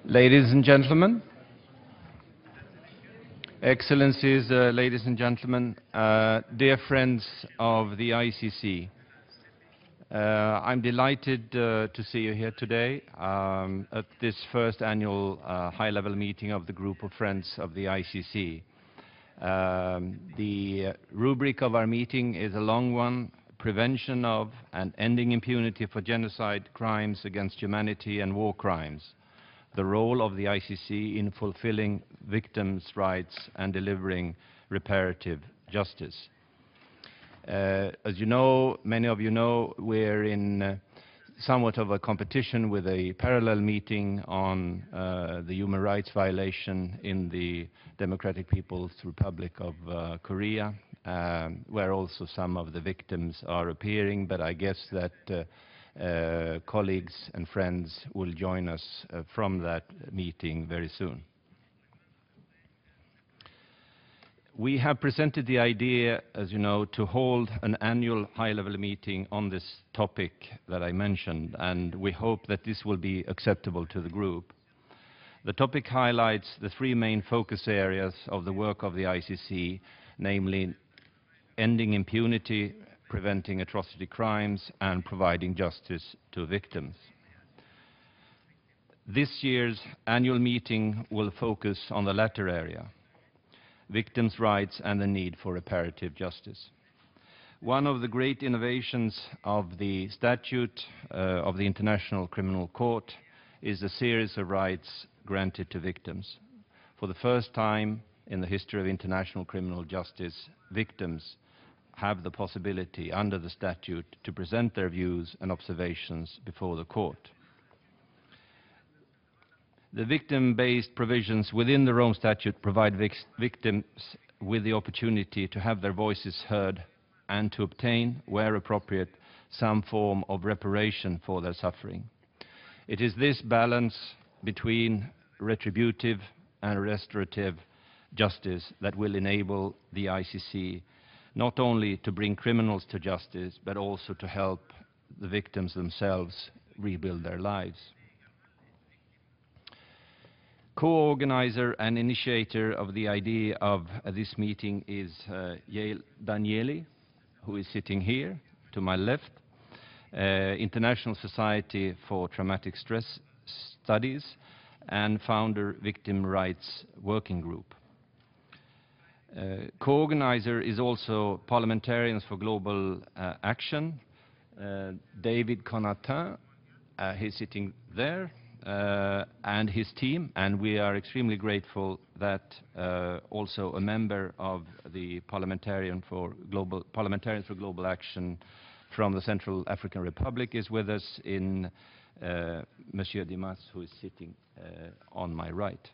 Ladies and gentlemen, Excellencies, ladies and gentlemen, dear friends of the ICC, I'm delighted to see you here today at this first annual high-level meeting of the group of friends of the ICC. The rubric of our meeting is a long one: prevention of and ending impunity for genocide, crimes against humanity and war crimes. The role of the ICC in fulfilling victims' rights and delivering reparative justice. As you know, many of you know, we're in somewhat of a competition with a parallel meeting on the human rights violation in the Democratic People's Republic of Korea, where also some of the victims are appearing, but I guess that colleagues and friends will join us from that meeting very soon. We have presented the idea, as you know, to hold an annual high-level meeting on this topic that I mentioned, and we hope that this will be acceptable to the group. The topic highlights the three main focus areas of the work of the ICC, namely ending impunity, preventing atrocity crimes, and providing justice to victims. This year's annual meeting will focus on the latter area: victims' rights and the need for reparative justice. One of the great innovations of the statute of the International Criminal Court is the series of rights granted to victims. For the first time in the history of international criminal justice, victims have the possibility under the statute to present their views and observations before the court. The victim-based provisions within the Rome Statute provide victims with the opportunity to have their voices heard and to obtain, where appropriate, some form of reparation for their suffering. It is this balance between retributive and restorative justice that will enable the ICC not only to bring criminals to justice, but also to help the victims themselves rebuild their lives. Co-organizer and initiator of the idea of this meeting is Yael Danieli, who is sitting here to my left, International Society for Traumatic Stress Studies, and founder Victim Rights Working Group. Co-organizer is also Parliamentarians for Global Action, David Conatin, he's sitting there, and his team, and we are extremely grateful that also a member of the Parliamentarians for Global Action from the Central African Republic is with us in Monsieur Dimas, who is sitting on my right.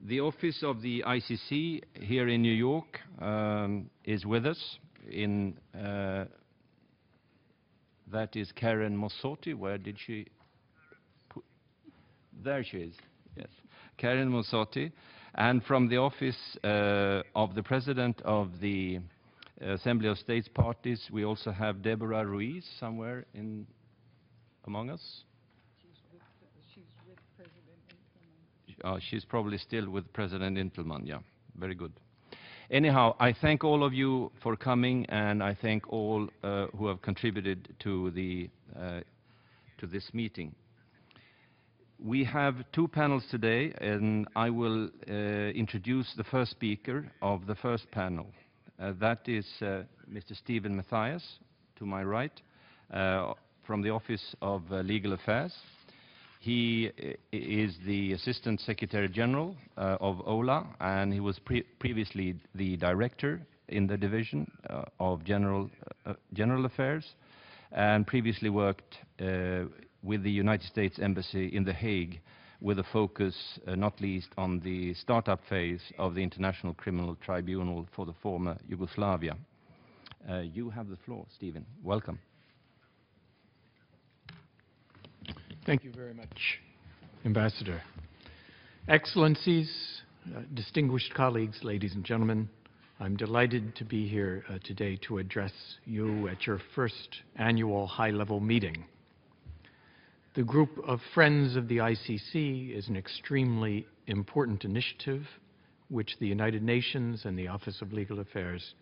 The office of the ICC here in New York is with us. That is Karen Mossotti. Where did she put? There she is, yes. Karen Mossotti. And from the office of the President of the Assembly of States Parties, we also have Deborah Ruiz somewhere among us. She's probably still with President Intelman, yeah, very good. Anyhow, I thank all of you for coming, and I thank all who have contributed to this meeting. We have two panels today, and I will introduce the first speaker of the first panel. That is Mr. Stephen Mathias, to my right, from the Office of Legal Affairs. He is the Assistant Secretary General of OLA, and he was previously the Director in the Division of General Affairs, and previously worked with the United States Embassy in The Hague with a focus not least on the startup phase of the International Criminal Tribunal for the former Yugoslavia. You have the floor, Stephen. Welcome. Thank you very much, Ambassador. Excellencies, distinguished colleagues, ladies and gentlemen, I'm delighted to be here today to address you at your first annual high-level meeting. The group of Friends of the ICC is an extremely important initiative which the United Nations and the Office of Legal Affairs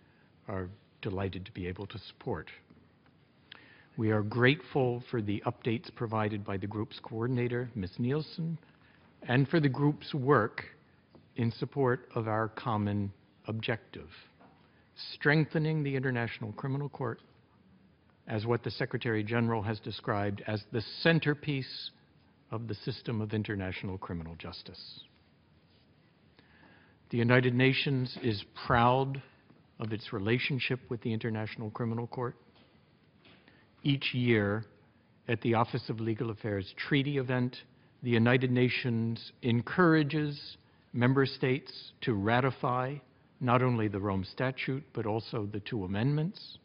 are delighted to be able to support. We are grateful for the updates provided by the group's coordinator, Ms. Nielsen, and for the group's work in support of our common objective, strengthening the International Criminal Court as what the Secretary General has described as the centerpiece of the system of international criminal justice. The United Nations is proud of its relationship with the International Criminal Court. Each year, at the Office of Legal Affairs Treaty event, the United Nations encourages member states to ratify not only the Rome Statute, but also the two amendments.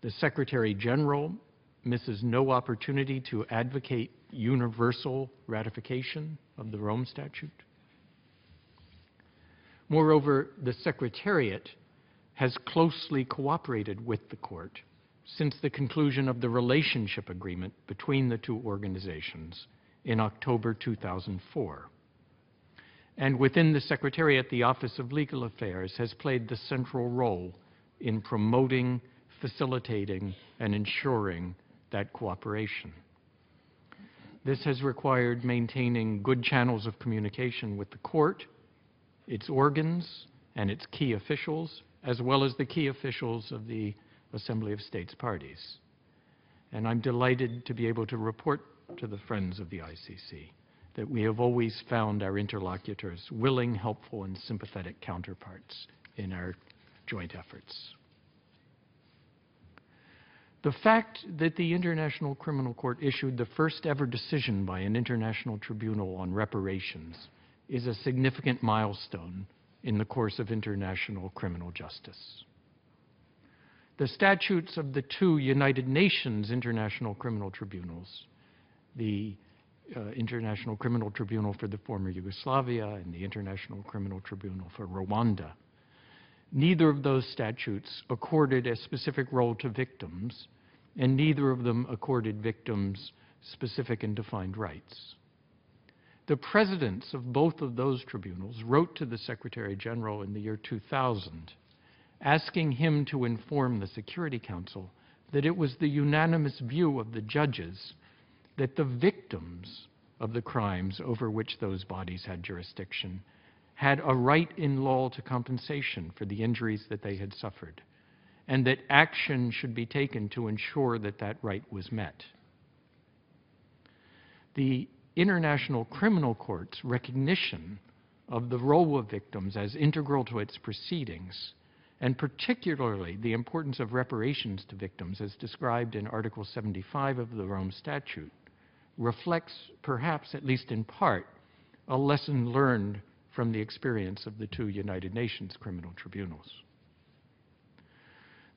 The Secretary General misses no opportunity to advocate universal ratification of the Rome Statute. Moreover, the Secretariat has closely cooperated with the Court since the conclusion of the relationship agreement between the two organizations in October 2004. And within the Secretariat, the Office of Legal Affairs has played the central role in promoting, facilitating, and ensuring that cooperation. This has required maintaining good channels of communication with the Court, its organs, and its key officials, as well as the key officials of the Assembly of States Parties. And I'm delighted to be able to report to the Friends of the ICC that we have always found our interlocutors willing, helpful, and sympathetic counterparts in our joint efforts. The fact that the International Criminal Court issued the first ever decision by an international tribunal on reparations is a significant milestone in the course of international criminal justice. The statutes of the two United Nations International Criminal Tribunals, the International Criminal Tribunal for the former Yugoslavia and the International Criminal Tribunal for Rwanda, neither of those statutes accorded a specific role to victims, and neither of them accorded victims specific and defined rights. The presidents of both of those tribunals wrote to the Secretary General in the year 2000, asking him to inform the Security Council that it was the unanimous view of the judges that the victims of the crimes over which those bodies had jurisdiction had a right in law to compensation for the injuries that they had suffered, and that action should be taken to ensure that that right was met. The International Criminal Court's recognition of the role of victims as integral to its proceedings, and particularly the importance of reparations to victims as described in Article 75 of the Rome Statute, reflects, perhaps at least in part, a lesson learned from the experience of the two United Nations criminal tribunals.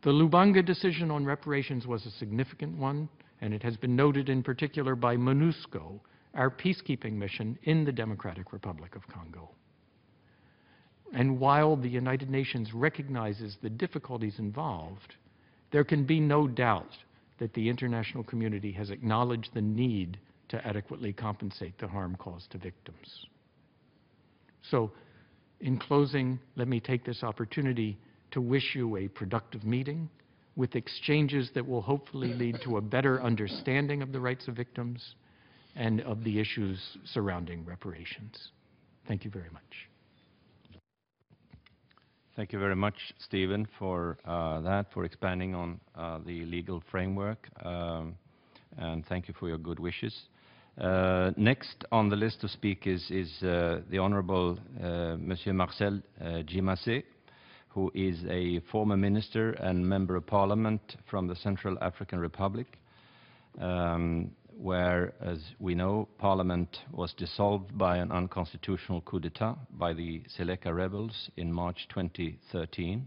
The Lubanga decision on reparations was a significant one, and it has been noted in particular by MONUSCO, our peacekeeping mission in the Democratic Republic of Congo. And while the United Nations recognizes the difficulties involved, there can be no doubt that the international community has acknowledged the need to adequately compensate the harm caused to victims. So, in closing, let me take this opportunity to wish you a productive meeting with exchanges that will hopefully lead to a better understanding of the rights of victims and of the issues surrounding reparations. Thank you very much. Thank you very much, Stephen, for for expanding on the legal framework, and thank you for your good wishes. Next on the list to speak is the Honorable Monsieur Marcel Djimassé, who is a former minister and member of parliament from the Central African Republic, where, as we know, parliament was dissolved by an unconstitutional coup d'etat by the Seleka rebels in March 2013.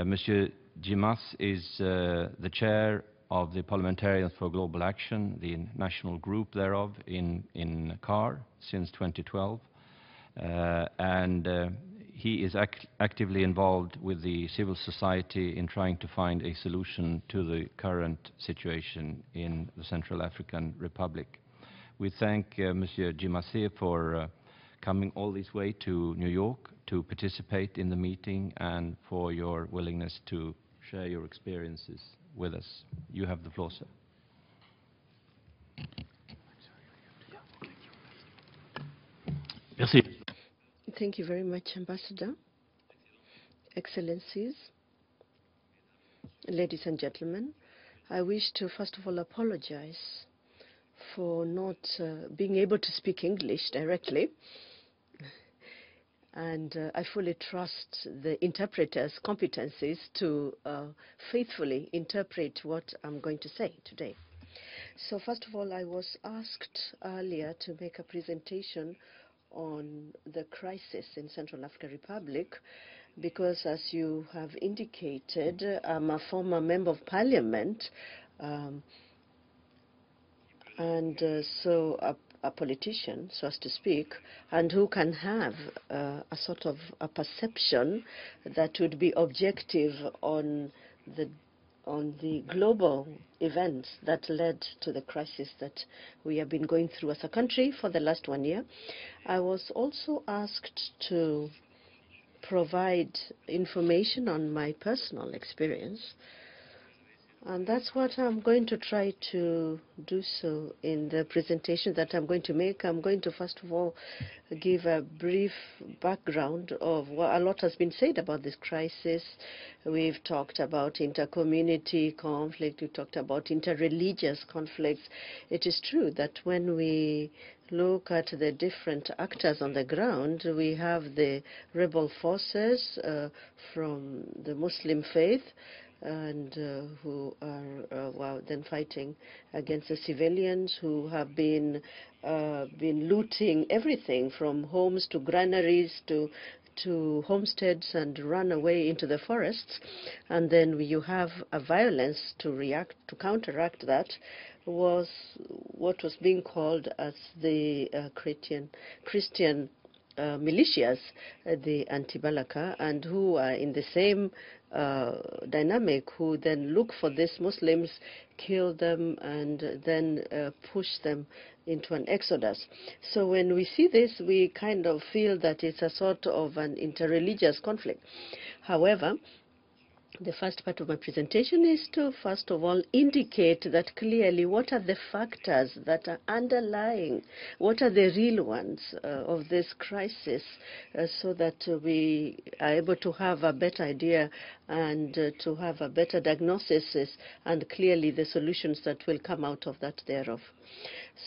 Monsieur Djimas is the chair of the Parliamentarians for Global Action, the national group thereof in CAR since 2012, and he is actively involved with the civil society in trying to find a solution to the current situation in the Central African Republic. We thank Monsieur Djimassé for coming all this way to New York to participate in the meeting and for your willingness to share your experiences with us. You have the floor, sir. Merci. Thank you very much, Ambassador. Excellencies, ladies and gentlemen, I wish to first of all apologize for not being able to speak English directly. And I fully trust the interpreter's competencies to faithfully interpret what I'm going to say today. So first of all, I was asked earlier to make a presentation on the crisis in Central African Republic because, as you have indicated, I'm a former member of Parliament, so a politician, so as to speak, and who can have a sort of a perception that would be objective on the global events that led to the crisis that we have been going through as a country for the last 1 year. I was also asked to provide information on my personal experience, and that's what I'm going to try to do so in the presentation that I'm going to make. I'm going to first of all give a brief background of what a lot has been said about this crisis. We've talked about intercommunity conflict, we talked about interreligious conflicts. It is true that when we look at the different actors on the ground, we have the rebel forces from the Muslim faith, and who are then fighting against the civilians who have been looting everything from homes to granaries to homesteads and run away into the forests. And then you have a violence to counteract that was what was being called as the Christian militias, the anti-Balaka, and who are in the same dynamic, who then look for these Muslims, kill them, and then push them into an exodus. So when we see this, we kind of feel that it's a sort of an interreligious conflict. However, the first part of my presentation is to, first of all, indicate that clearly what are the factors that are underlying, what are the real ones of this crisis, so that we are able to have a better idea and to have a better diagnosis and clearly the solutions that will come out of that thereof.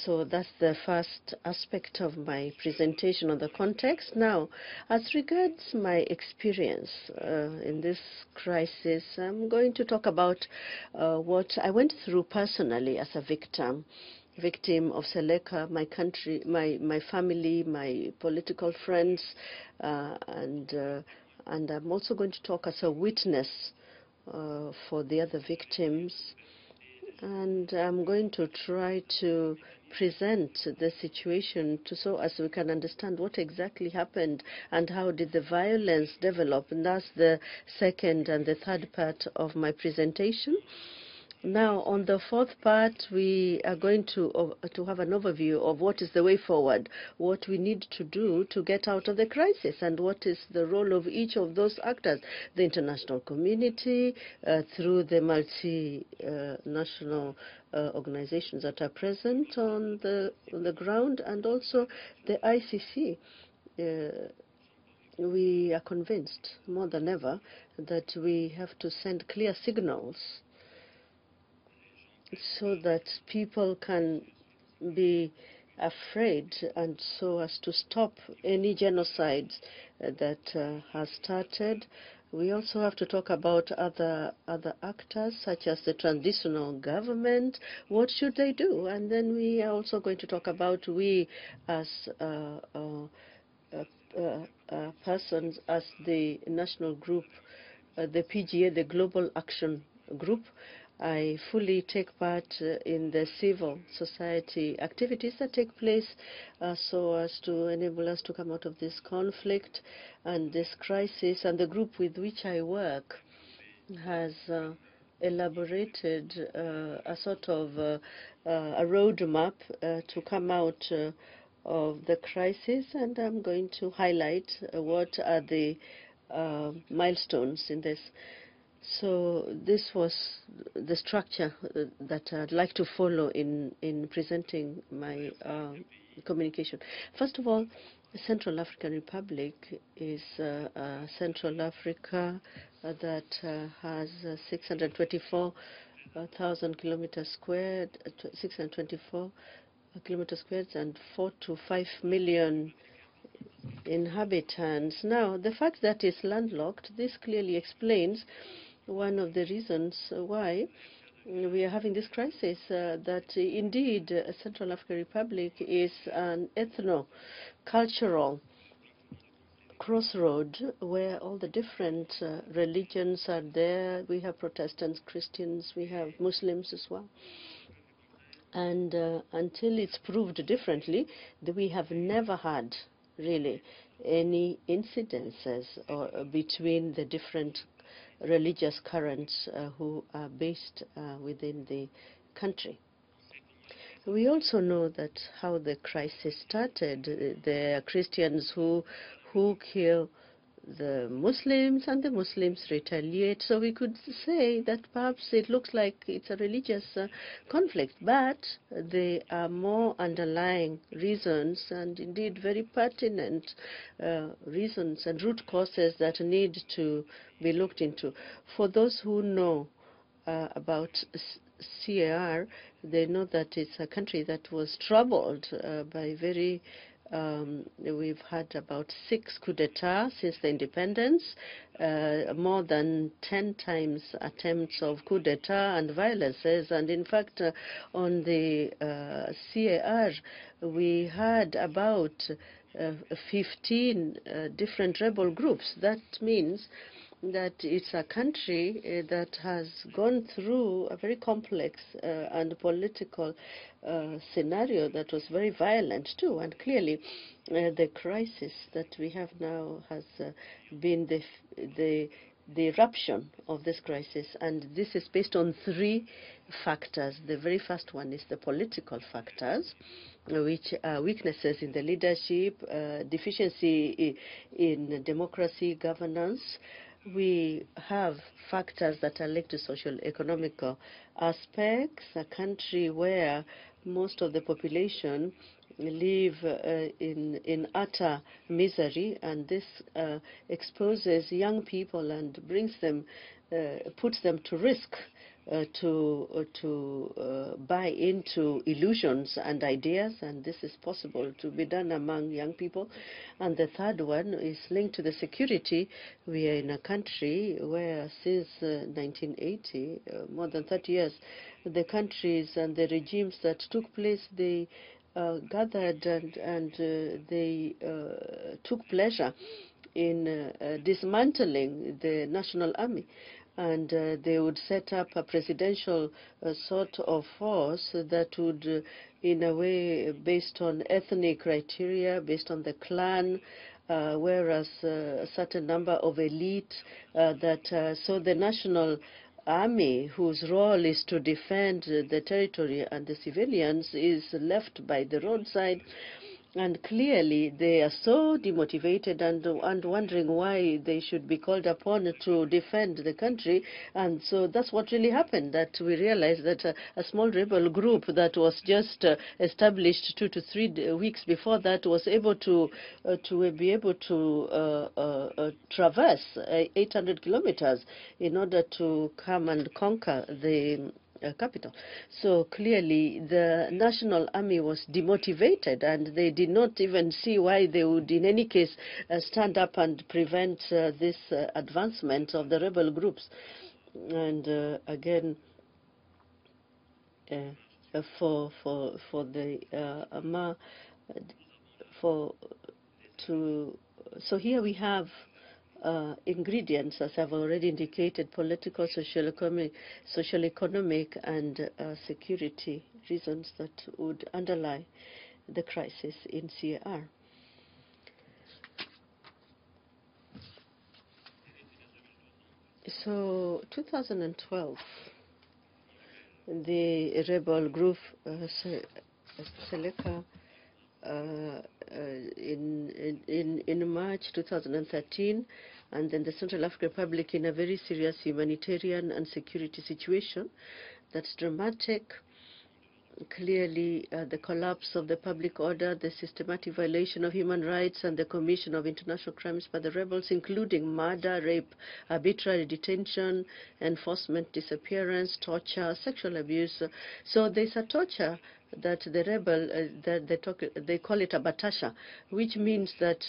So that's the first aspect of my presentation on the context. Now, as regards my experience in this crisis, I'm going to talk about what I went through personally as a victim of Seleka, my country, my family, my political friends, and I'm also going to talk as a witness for the other victims. And I'm going to try to present the situation so as we can understand what exactly happened and how did the violence develop. And that's the second and the third part of my presentation. Now, on the fourth part, we are going to have an overview of what is the way forward, what we need to do to get out of the crisis, and what is the role of each of those actors, the international community, through the multinational organizations that are present on the ground, and also the ICC. We are convinced more than ever that we have to send clear signals so that people can be afraid, and so as to stop any genocide that has started. We also have to talk about other actors, such as the transitional government. What should they do? And then we are also going to talk about we as persons, as the national group, the PGA, the Global Action Group, I fully take part in the civil society activities that take place so as to enable us to come out of this conflict and this crisis. And the group with which I work has elaborated a sort of a roadmap to come out of the crisis, and I'm going to highlight what are the milestones in this. So this was the structure that I'd like to follow in presenting my communication. First of all, the Central African Republic is Central Africa that has 624,000 kilometers squared, 624 kilometers squared, and 4 to 5 million inhabitants. Now, the fact that it's landlocked, this clearly explains one of the reasons why we are having this crisis, that indeed Central African Republic is an ethno-cultural crossroad where all the different religions are there. We have Protestants, Christians, we have Muslims as well. And until it's proved differently, we have never had really any incidences between the different religious currents who are based within the country. We also know that how the crisis started. There are Christians who kill the Muslims, and the Muslims retaliate. So we could say that perhaps it looks like it's a religious conflict, but there are more underlying reasons, and indeed very pertinent reasons and root causes that need to be looked into. For those who know about CAR, they know that it's a country that was troubled by very we've had about 6 coups d'etat since the independence, more than 10 times attempts of coup d'etat and violences. And in fact, on the CAR, we had about 15 different rebel groups. That means that it's a country that has gone through a very complex and political scenario that was very violent too. And clearly, the crisis that we have now has been the eruption of this crisis. And this is based on 3 factors. The very first one is the political factors, which are weaknesses in the leadership, deficiency in democracy, governance. We have factors that are linked to social-economical aspects, a country where most of the population live in utter misery, and this exposes young people and brings them, puts them to risk to buy into illusions and ideas, and this is possible to be done among young people. And the third one is linked to the security. We are in a country where since 1980, more than 30 years, the countries and the regimes that took place, they gathered and they took pleasure in dismantling the national army. And they would set up a presidential sort of force that would, in a way, based on ethnic criteria, based on the clan, whereas a certain number of elite so the national army, whose role is to defend the territory and the civilians, is left by the roadside. And clearly, they are so demotivated and wondering why they should be called upon to defend the country. And so that's what really happened, that we realized that a small rebel group that was just established 2 to 3 weeks before that was able to traverse 800 kilometers in order to come and conquer the capital. So clearly the national army was demotivated, and they did not even see why they would in any case stand up and prevent this advancement of the rebel groups. And again, so here we have ingredients, as I've already indicated: political, social economic, and security reasons that would underlie the crisis in CAR. So, 2012, the rebel group Seleka, in March 2013, and then the Central African Republic in a very serious humanitarian and security situation that's dramatic. Clearly, the collapse of the public order, the systematic violation of human rights, and the commission of international crimes by the rebels, including murder, rape, arbitrary detention, enforcement disappearance, torture, sexual abuse. So there's a torture that the rebel, they call it a batasha, which means that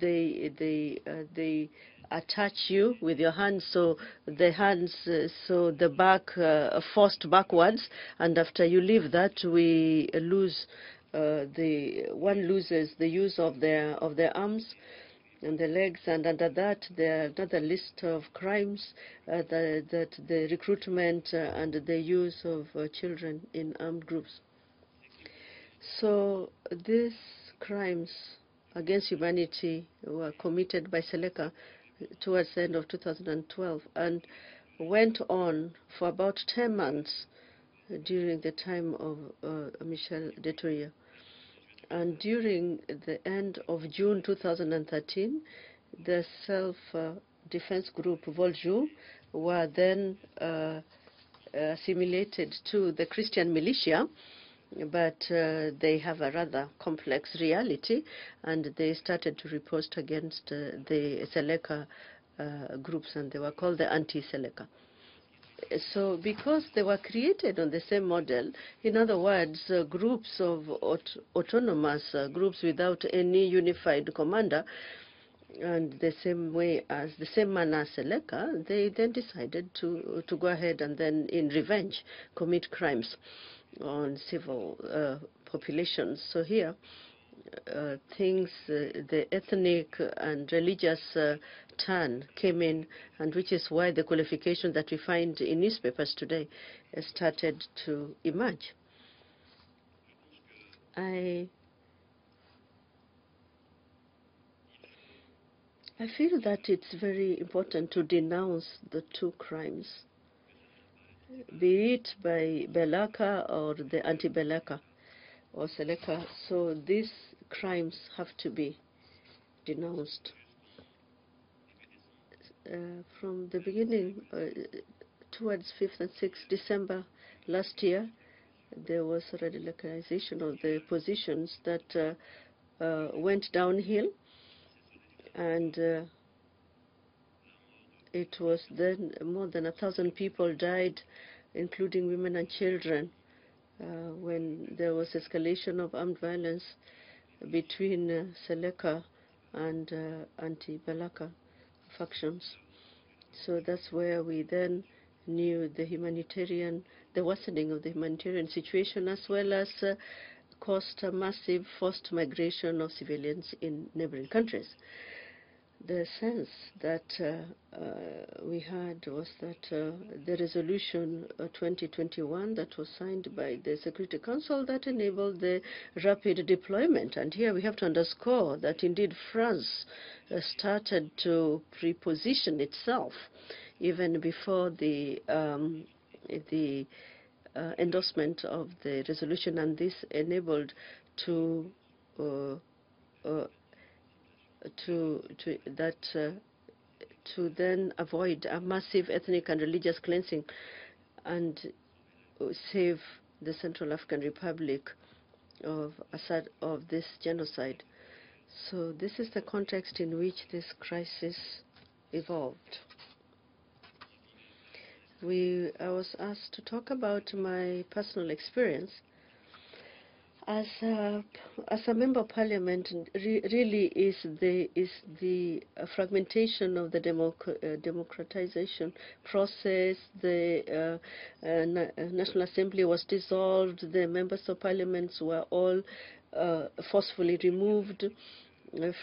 they attach you with your hands, so the hands, so the back forced backwards, and after you leave that, we lose one loses the use of their arms and the legs, and under that there are another list of crimes, that the recruitment and the use of children in armed groups. So these crimes against humanity were committed by Seleka towards the end of 2012 and went on for about 10 months during the time of Michel Deturia. And during the end of June 2013, the self-defense group Volju were then assimilated to the Christian militia, but they have a rather complex reality, and they started to riposte against the Seleka groups, and they were called the anti-Seleka. So because they were created on the same model, in other words, groups of autonomous groups without any unified commander, and the same way as the same manner as Seleka, they then decided to go ahead and then, in revenge, commit crimes on civil populations. So here, the ethnic and religious turn came in, and which is why the qualification that we find in newspapers today started to emerge. I feel that it's very important to denounce the two crimes, be it by Belaka or the anti-Belaka or Seleka. So these crimes have to be denounced. From the beginning, towards 5th and 6th December last year, there was a radicalization of the positions that went downhill, and it was then more than 1,000 people died, including women and children, when there was escalation of armed violence between Seleka and anti-Balaka factions. So that's where we then knew the worsening of the humanitarian situation, as well as caused a massive forced migration of civilians in neighboring countries. The sense that we had was that the resolution 2021 that was signed by the Security Council that enabled the rapid deployment. And here we have to underscore that indeed France started to preposition itself even before the endorsement of the resolution, and this enabled to then avoid a massive ethnic and religious cleansing and save the Central African Republic of this genocide. So this is the context in which this crisis evolved. I was asked to talk about my personal experience. As a member of parliament, really is the fragmentation of the democratization process. The National Assembly was dissolved. The members of parliament were all forcefully removed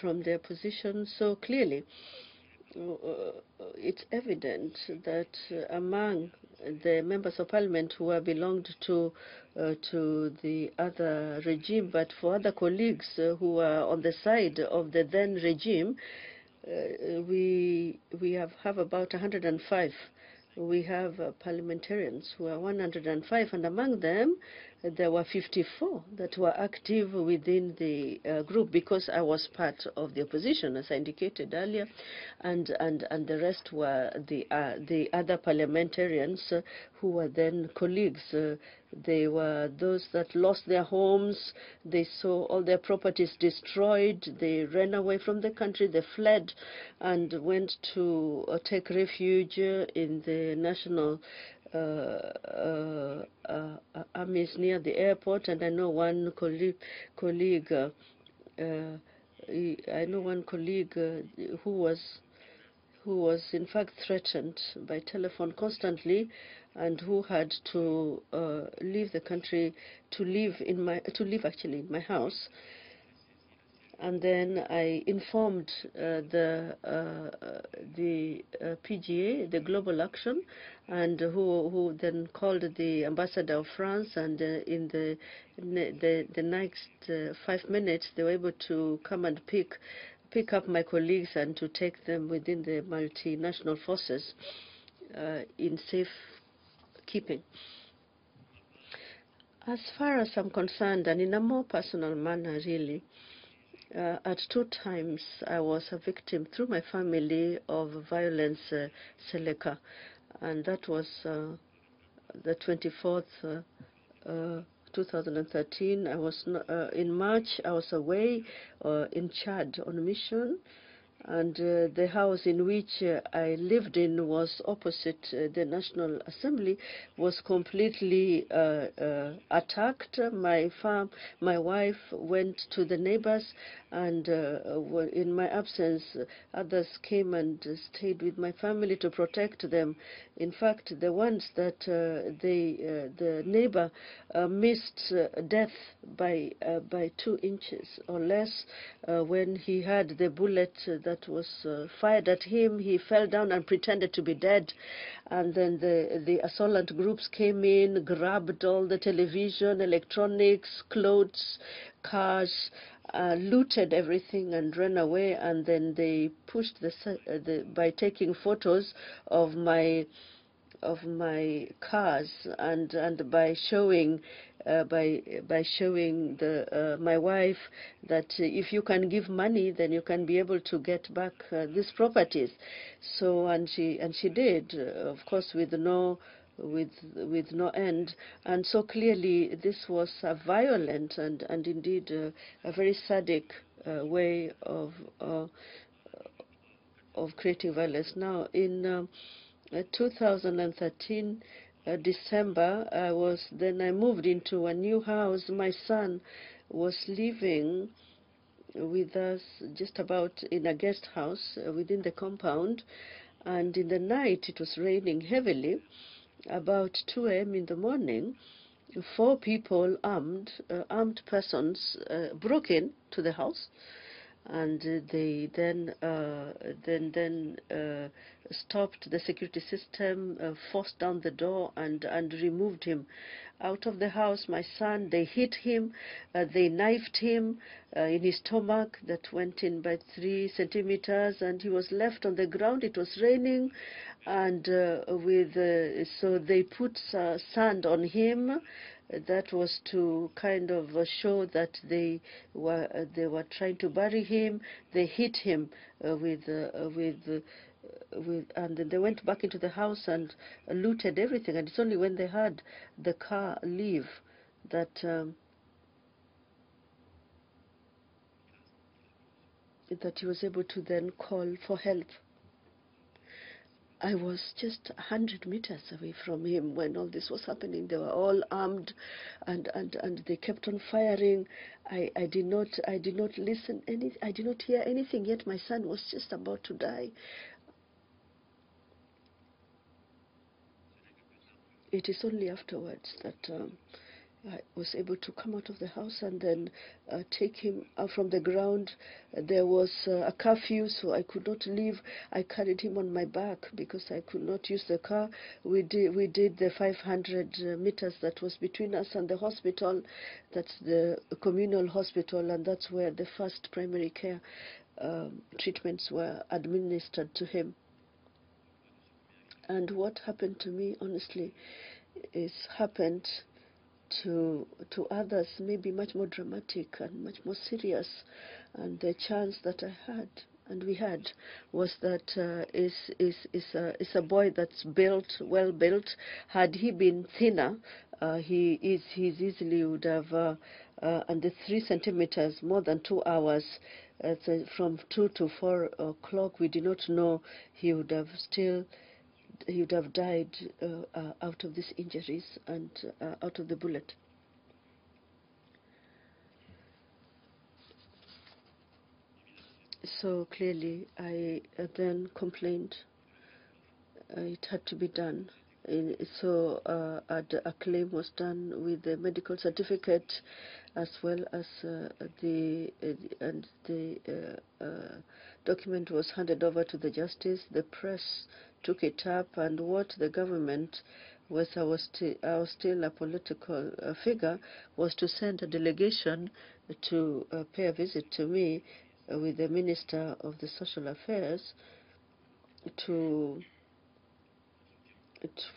from their positions. So clearly, it's evident that among the members of parliament who have belonged to the other regime, but for other colleagues who are on the side of the then regime, we have about 105. We have parliamentarians who are 105, and among them there were 54 that were active within the group, because I was part of the opposition, as I indicated earlier, and the rest were the other parliamentarians who were then colleagues. They were those that lost their homes. They saw all their properties destroyed. They ran away from the country. They fled and went to take refuge in the national armies near the airport. And I know one colleague who was in fact threatened by telephone constantly, and who had to leave the country to live actually in my house. And then I informed the PGA, the Global Action, and who then called the ambassador of France, and in the next 5 minutes they were able to come and pick up my colleagues and to take them within the multinational forces in safe keeping. As far as I'm concerned, and in a more personal manner really, at 2 times I was a victim through my family of violence, Seleka, and that was the 24th, 2013. I was in March. I was away in Chad on a mission, and the house in which I lived in was opposite the National Assembly, was completely attacked. My wife went to the neighbors, and in my absence, others came and stayed with my family to protect them. In fact, the ones that the neighbor missed death by 2 inches or less when he had the bullet that was fired at him. He fell down and pretended to be dead, and then the assailant groups came in, grabbed all the television, electronics, clothes, cars, looted everything and ran away. And then they pushed by taking photos of my cars, and by showing my wife that if you can give money, then you can be able to get back these properties. So and she did, of course, with no end. And so clearly this was a violent and indeed a very sadistic way of creating violence. Now in 2013 December, I moved into a new house. My son was living with us just about in a guest house within the compound, and in the night it was raining heavily. About 2 a.m. in the morning, 4 people, armed persons, broke into the house, and they then stopped the security system, forced down the door, and removed him out of the house. My son, they hit him, they knifed him in his stomach, that went in by 3 centimeters, and he was left on the ground. It was raining, and so they put sand on him. That was to kind of show that they were trying to bury him. They hit him and then they went back into the house and looted everything. And it's only when they had the car leave that he was able to then call for help. I was just 100 meters away from him when all this was happening. They were all armed, and they kept on firing. I did not listen. I did not hear anything. Yet my son was just about to die. It is only afterwards that I was able to come out of the house and then take him out from the ground. There was a curfew, so I could not leave. I carried him on my back because I could not use the car. We did the 500 meters that was between us and the hospital. That's the communal hospital, and that's where the first primary care treatments were administered to him. And what happened to me, honestly, is happened to others, maybe much more dramatic and much more serious. And the chance that I had, and we had, was that is a boy that's well built. Had he been thinner, he easily would have under 3 centimeters, more than 2 hours. So from 2 to 4 o'clock, we did not know he would have died out of these injuries and out of the bullet. So clearly, I then complained. It had to be done. So a claim was done with the medical certificate, as well as the document was handed over to the justice. The press took it up, and what the government was, I was still a political figure, was to send a delegation to pay a visit to me with the Minister of the Social Affairs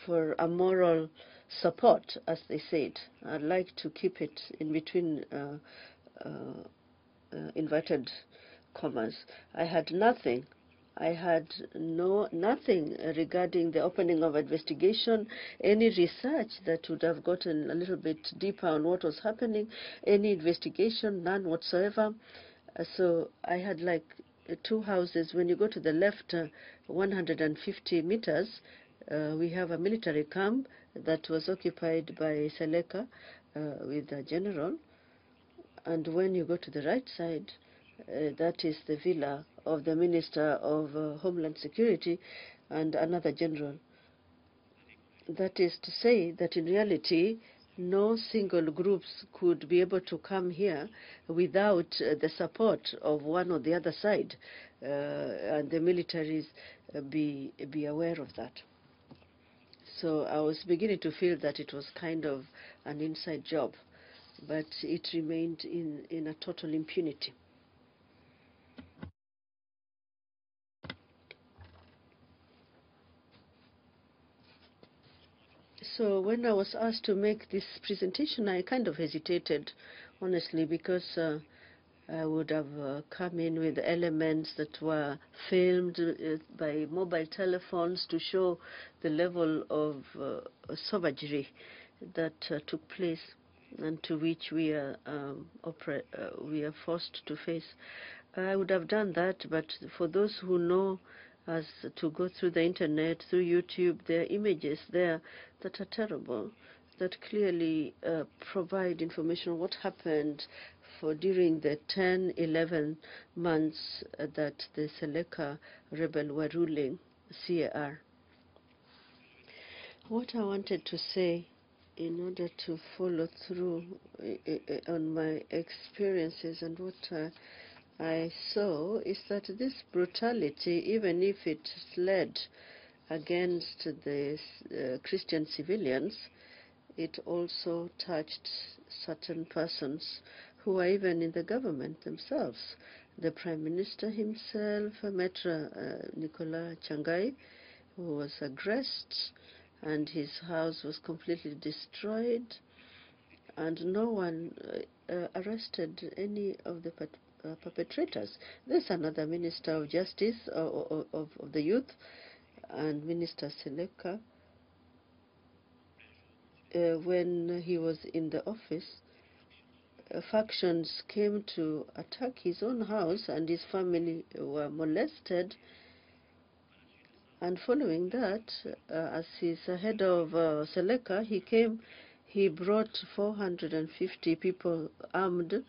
for a moral support, as they said. I'd like to keep it in between inverted commas. I had nothing. I had nothing regarding the opening of investigation, any research that would have gotten a little bit deeper on what was happening, any investigation, none whatsoever. So I had like 2 houses. When you go to the left 150 meters, we have a military camp that was occupied by Seleka with a general. And when you go to the right side, that is the villa of the Minister of Homeland Security and another general. That is to say that in reality, no single groups could be able to come here without the support of one or the other side, and the militaries be aware of that. So I was beginning to feel that it was kind of an inside job, but it remained in a total impunity. So when I was asked to make this presentation, I kind of hesitated, honestly, because I would have come in with elements that were filmed by mobile telephones to show the level of savagery that took place and to which we are forced to face. I would have done that, but for those who know as to go through the internet, through YouTube, there are images there that are terrible, that clearly provide information on what happened during the 10, 11 months that the Seleka rebel were ruling CAR. What I wanted to say in order to follow through on my experiences and what I saw is that this brutality, even if it led against the Christian civilians, it also touched certain persons who are even in the government themselves. The Prime Minister himself, Maitre Nicolas Changai, who was aggressed, and his house was completely destroyed, and no one arrested any of the perpetrators. There's another Minister of Justice of the Youth, and Minister Seleka, when he was in the office, factions came to attack his own house, and his family were molested. And following that, as he's head of Seleka, he brought 450 people armed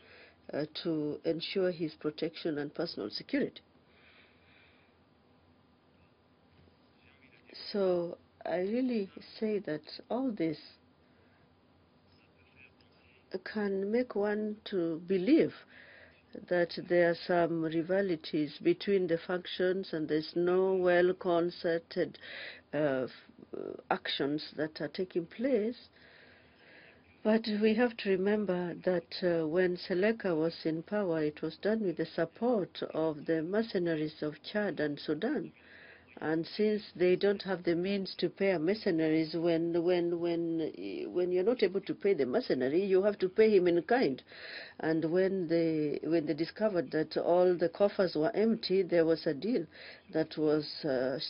to ensure his protection and personal security. So I really say that all this can make one to believe that there are some rivalities between the factions and there's no well-concerted actions that are taking place. But we have to remember that when Seleka was in power, it was done with the support of the mercenaries of Chad and Sudan. And since they don't have the means to pay mercenaries, when you're not able to pay the mercenary, you have to pay him in kind. And when they discovered that all the coffers were empty, there was a deal that was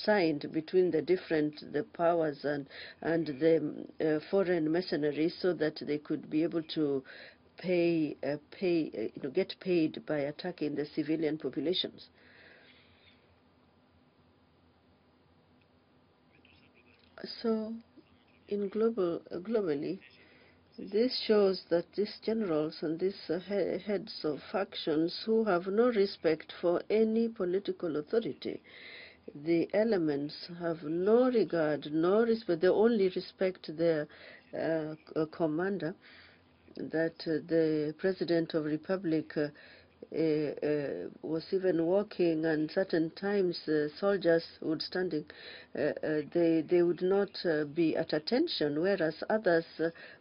signed between the powers and the foreign mercenaries, so that they could be able to get paid by attacking the civilian populations. So, globally, this shows that these generals and these heads of factions who have no respect for any political authority, the elements have no regard, no respect. They only respect their commander. That the President of the Republic was even walking, and certain times soldiers would standing, they would not be at attention, whereas others,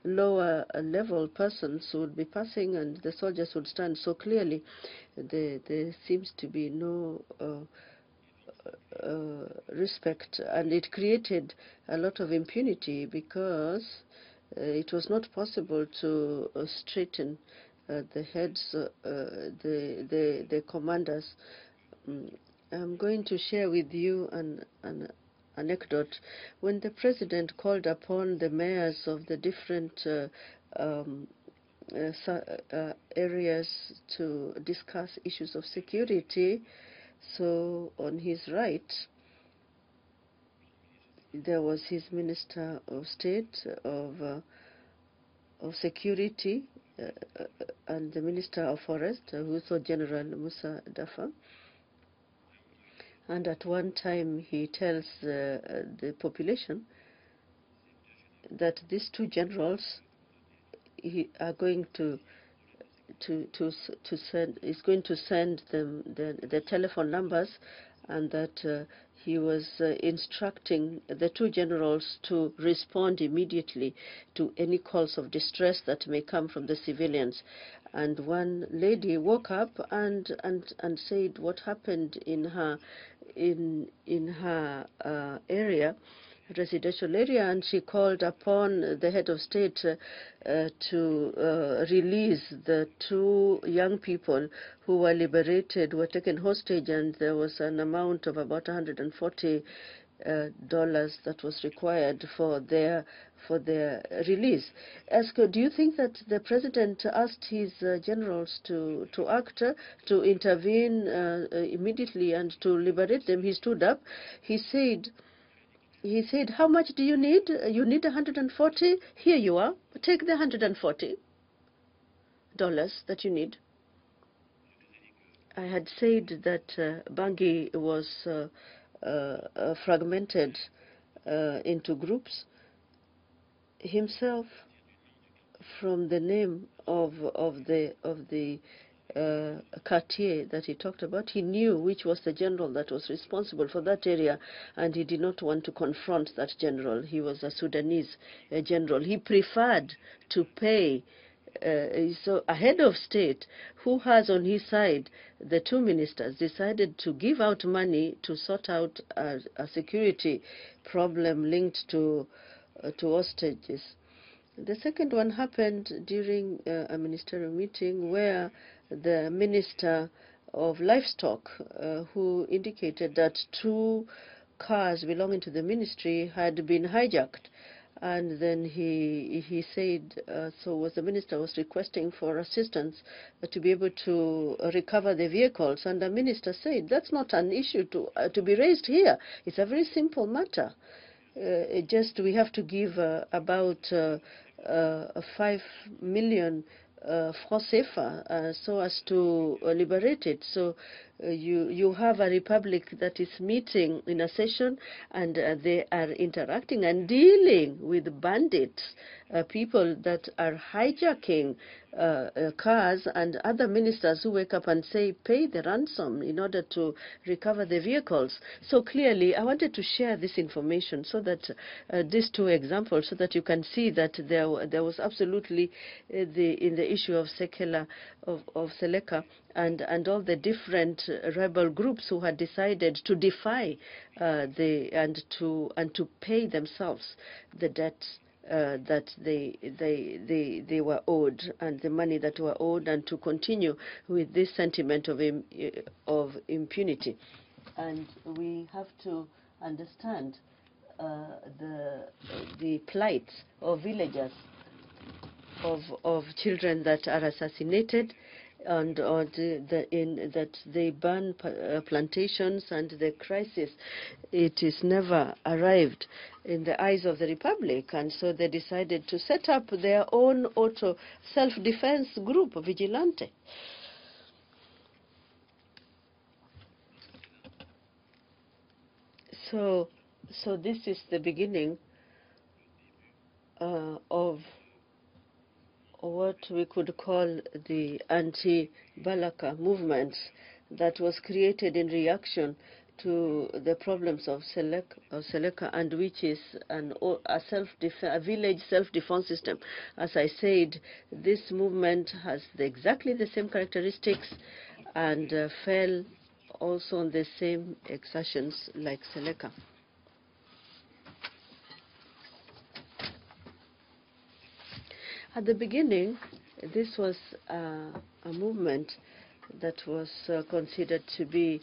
lower level persons, would be passing and the soldiers would stand. So clearly there seems to be no respect, and it created a lot of impunity because it was not possible to straighten the heads, the commanders. I'm going to share with you an anecdote. When the president called upon the mayors of the different areas to discuss issues of security, so on his right, there was his Minister of State of Security and the Minister of Forest, who was General Musa Dafa. And at one time he tells the population that these two generals are going to send them the telephone numbers, and that he was instructing the two generals to respond immediately to any calls of distress that may come from the civilians. And one lady woke up and said what happened in her area, residential area, and she called upon the head of state to release the two young people who were liberated, were taken hostage, and there was an amount of about $140 that was required for their release. Do you think that the president asked his generals to act, to intervene immediately and to liberate them? He stood up. He said, how much do you need? You need 140? Here you are. Take the $140 that you need. I had said that Bangui was fragmented into groups. Himself, from the name of the Cartier that he talked about, he knew which was the general that was responsible for that area, and he did not want to confront that general. He was a Sudanese general. He preferred to pay. So a head of state who has on his side the two ministers decided to give out money to sort out a security problem linked to hostages. The second one happened during a ministerial meeting where the Minister of Livestock, who indicated that two cars belonging to the ministry had been hijacked. And then he said, the minister was requesting for assistance to be able to recover the vehicles. And the minister said, that's not an issue to be raised here. It's a very simple matter. We have to give about 5 million francs CFA so as to liberate it. So you have a republic that is meeting in a session, and they are interacting and dealing with bandits, people that are hijacking cars, and other ministers who wake up and say, pay the ransom in order to recover the vehicles. So clearly, I wanted to share this information so that these two examples, so that you can see that there was absolutely in the issue of Sekela, of Seleka, and all the different rebel groups who had decided to defy and to pay themselves the debts that they were owed, and the money that were owed, and to continue with this sentiment of impunity. And we have to understand the plight of villagers, of children that are assassinated, and that they burn plantations, and the crisis, it is never arrived in the eyes of the Republic, and so they decided to set up their own self-defense group, Vigilante. So this is the beginning of what we could call the anti-Balaka movement that was created in reaction to the problems of Seleka, and which is a village self-defense system. As I said, this movement has exactly the same characteristics and fell also on the same exactions like Seleka. At the beginning, this was a movement that was considered to be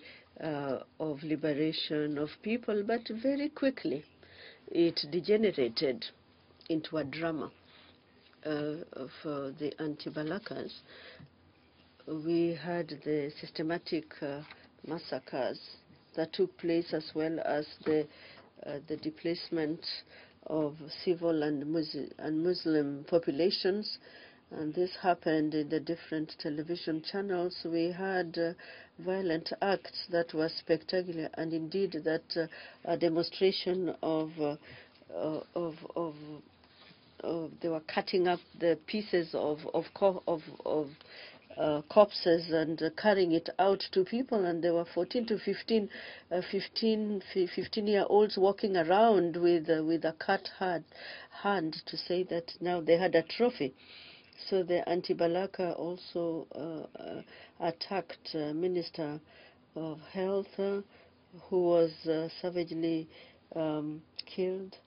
of liberation of people, but very quickly it degenerated into a drama for the anti-Balakas. We had the systematic massacres that took place, as well as the displacement of civil and Muslim populations, and this happened in the different television channels. We had violent acts that were spectacular, and indeed that a demonstration of they were cutting up the pieces of corpses and carrying it out to people, and there were 14 to 15-year-olds walking around with a cut hand to say that now they had a trophy. So the anti-Balaka also attacked Minister of Health, who was savagely killed,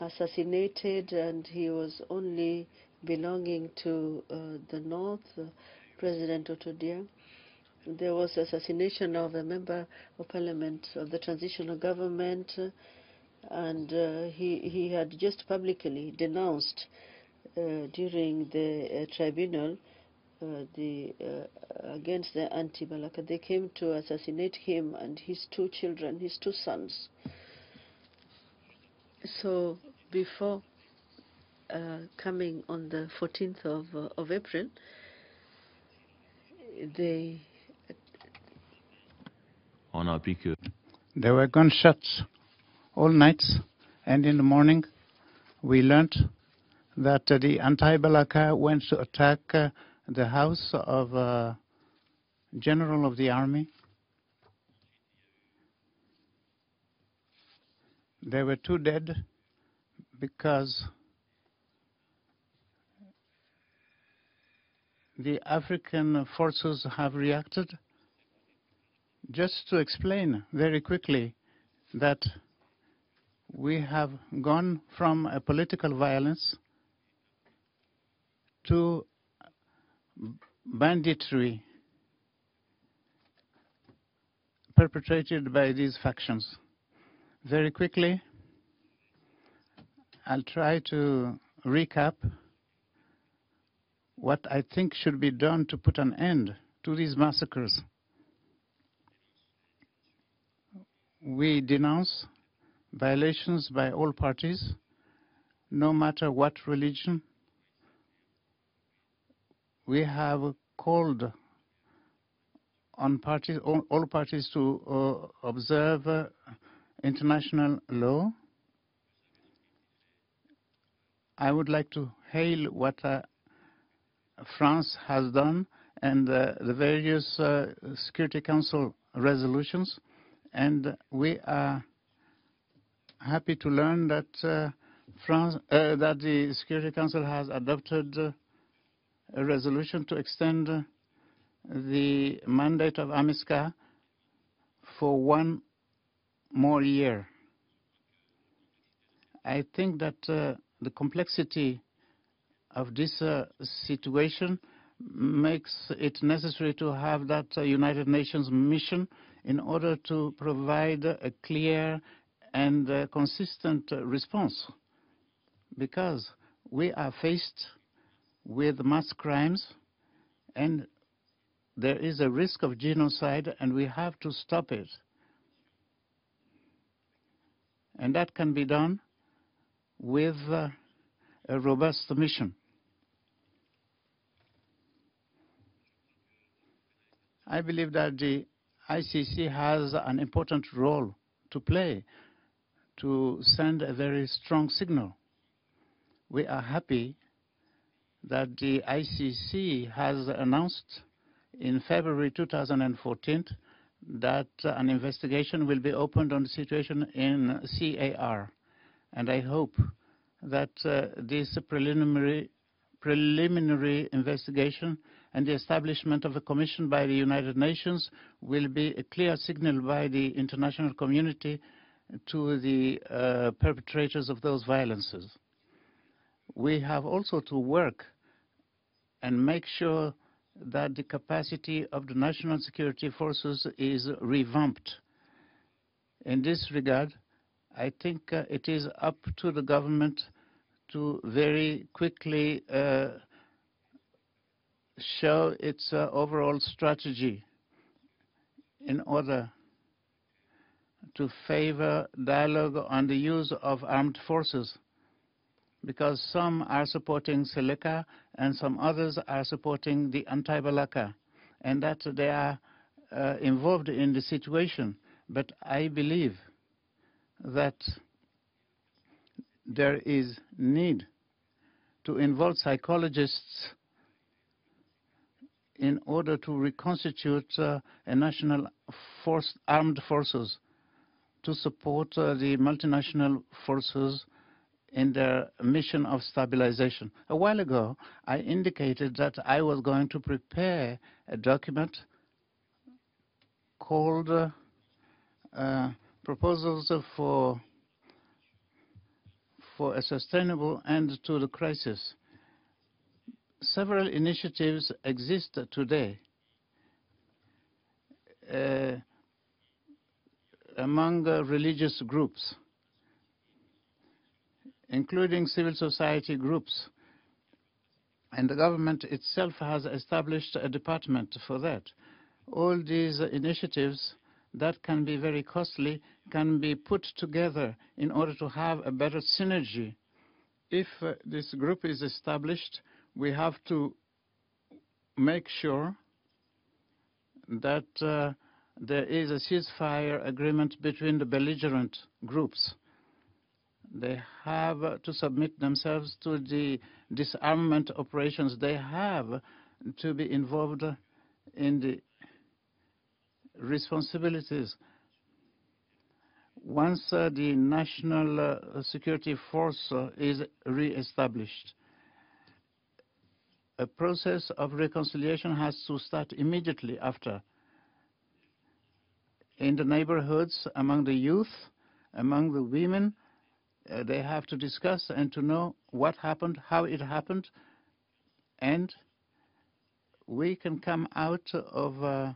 assassinated, and he was only belonging to the north, President Otodia. There was assassination of a member of parliament of the transitional government, and he had just publicly denounced during the tribunal against the anti-Balaka. They came to assassinate him and his two children, his two sons. So before coming on the 14th of April, there were gunshots all nights, and in the morning we learned that the anti-Balaka went to attack the house of General of the Army. There were 2 dead because the African forces have reacted. Just to explain very quickly that we have gone from a political violence to banditry perpetrated by these factions. Very quickly, I'll try to recap what I think should be done to put an end to these massacres. We denounce violations by all parties, no matter what religion. We have called on parties, all parties to observe international law. I would like to hail what France has done and the various Security Council resolutions, and we are happy to learn that that the Security Council has adopted a resolution to extend the mandate of AMISCA for 1 more year. I think that the complexity of this situation makes it necessary to have that United Nations mission in order to provide a clear and consistent response, because we are faced with mass crimes and there is a risk of genocide, and we have to stop it. And that can be done with a robust mission. I believe that the ICC has an important role to play to send a very strong signal. We are happy that the ICC has announced in February 2014 that an investigation will be opened on the situation in CAR. And I hope that this preliminary investigation and the establishment of a commission by the United Nations will be a clear signal by the international community to the perpetrators of those violences. We have also to work and make sure that the capacity of the national security forces is revamped. In this regard, I think it is up to the government to very quickly show its overall strategy in order to favor dialogue on the use of armed forces, because some are supporting Seleka and some others are supporting the anti-Balaka, and that they are involved in the situation. But I believe that there is need to involve psychologists in order to reconstitute a national armed forces to support the multinational forces in their mission of stabilization. A while ago, I indicated that I was going to prepare a document called Proposals for a Sustainable End to the Crisis. Several initiatives exist today among religious groups, including civil society groups, and the government itself has established a department for that. All these initiatives that can be very costly can be put together in order to have a better synergy. If this group is established, we have to make sure that there is a ceasefire agreement between the belligerent groups. They have to submit themselves to the disarmament operations. They have to be involved in the responsibilities. Once the national security force is re-established, a process of reconciliation has to start immediately after. In the neighborhoods, among the youth, among the women, they have to discuss and to know what happened, how it happened, and we can come out of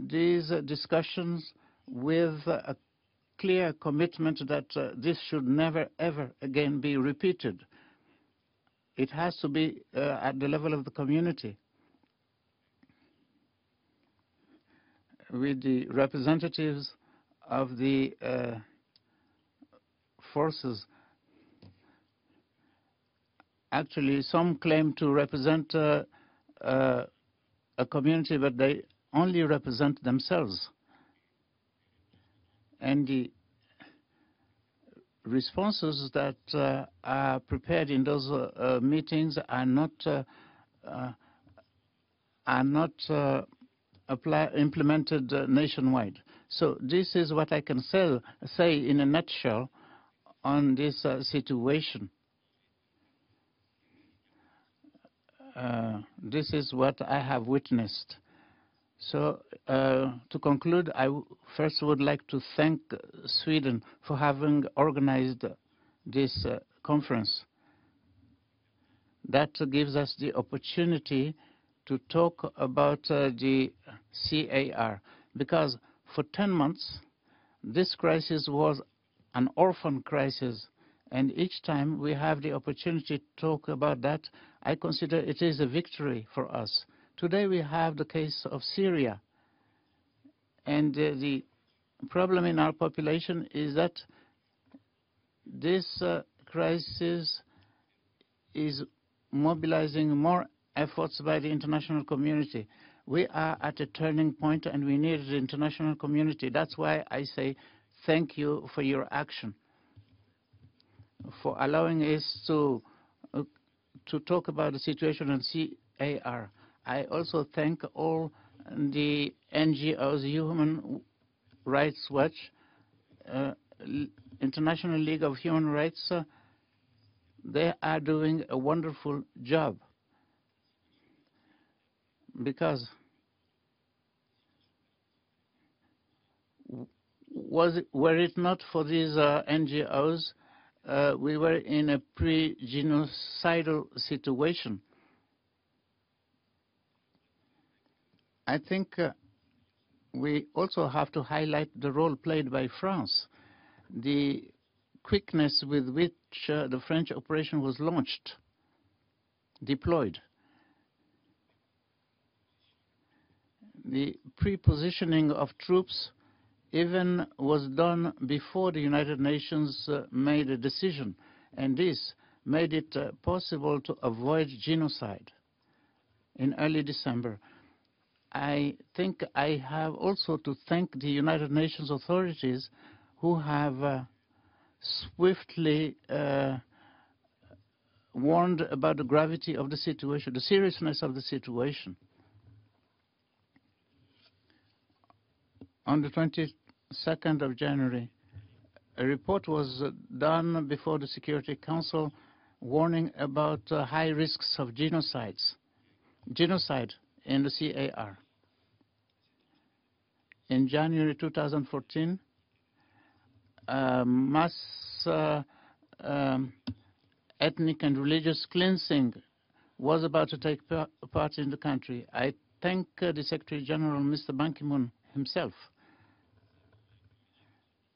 these discussions with a clear commitment that this should never, ever again be repeated. It has to be at the level of the community, with the representatives of the forces. Actually, some claim to represent a community, but they only represent themselves. And the responses that are prepared in those meetings are not implemented nationwide. So this is what I can say in a nutshell on this situation. This is what I have witnessed. So to conclude, I first would like to thank Sweden for having organized this conference. That gives us the opportunity to talk about the CAR, because for 10 months this crisis was an orphan crisis, and each time we have the opportunity to talk about that, I consider it is a victory for us. Today we have the case of Syria, and the problem in our population is that this crisis is mobilizing more efforts by the international community. We are at a turning point and we need the international community. That's why I say thank you for your action, for allowing us to talk about the situation in CAR. I also thank all the NGOs, Human Rights Watch, International League of Human Rights. They are doing a wonderful job, because were it not for these NGOs, we were in a pre-genocidal situation. I think we also have to highlight the role played by France, the quickness with which the French operation was launched, deployed. The pre-positioning of troops even was done before the United Nations made a decision, and this made it possible to avoid genocide in early December. I think I have also to thank the United Nations authorities who have swiftly warned about the gravity of the situation, the seriousness of the situation. On the 22nd of January, a report was done before the Security Council warning about high risks of genocide in the CAR. In January 2014, mass ethnic and religious cleansing was about to take part in the country. I thank the Secretary General, Mr. Ban Ki-moon himself.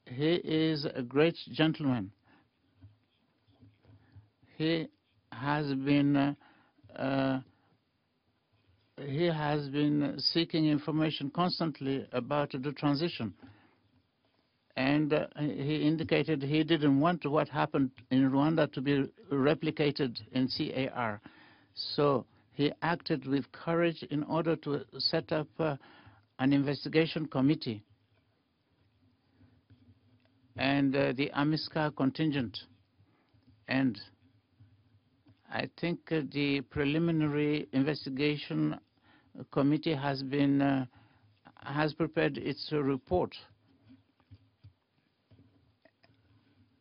He is a great gentleman. He has been seeking information constantly about the transition, and he indicated he didn't want what happened in Rwanda to be replicated in CAR. So he acted with courage in order to set up an investigation committee and the AMISCA contingent. And I think the preliminary investigation committee has prepared its report.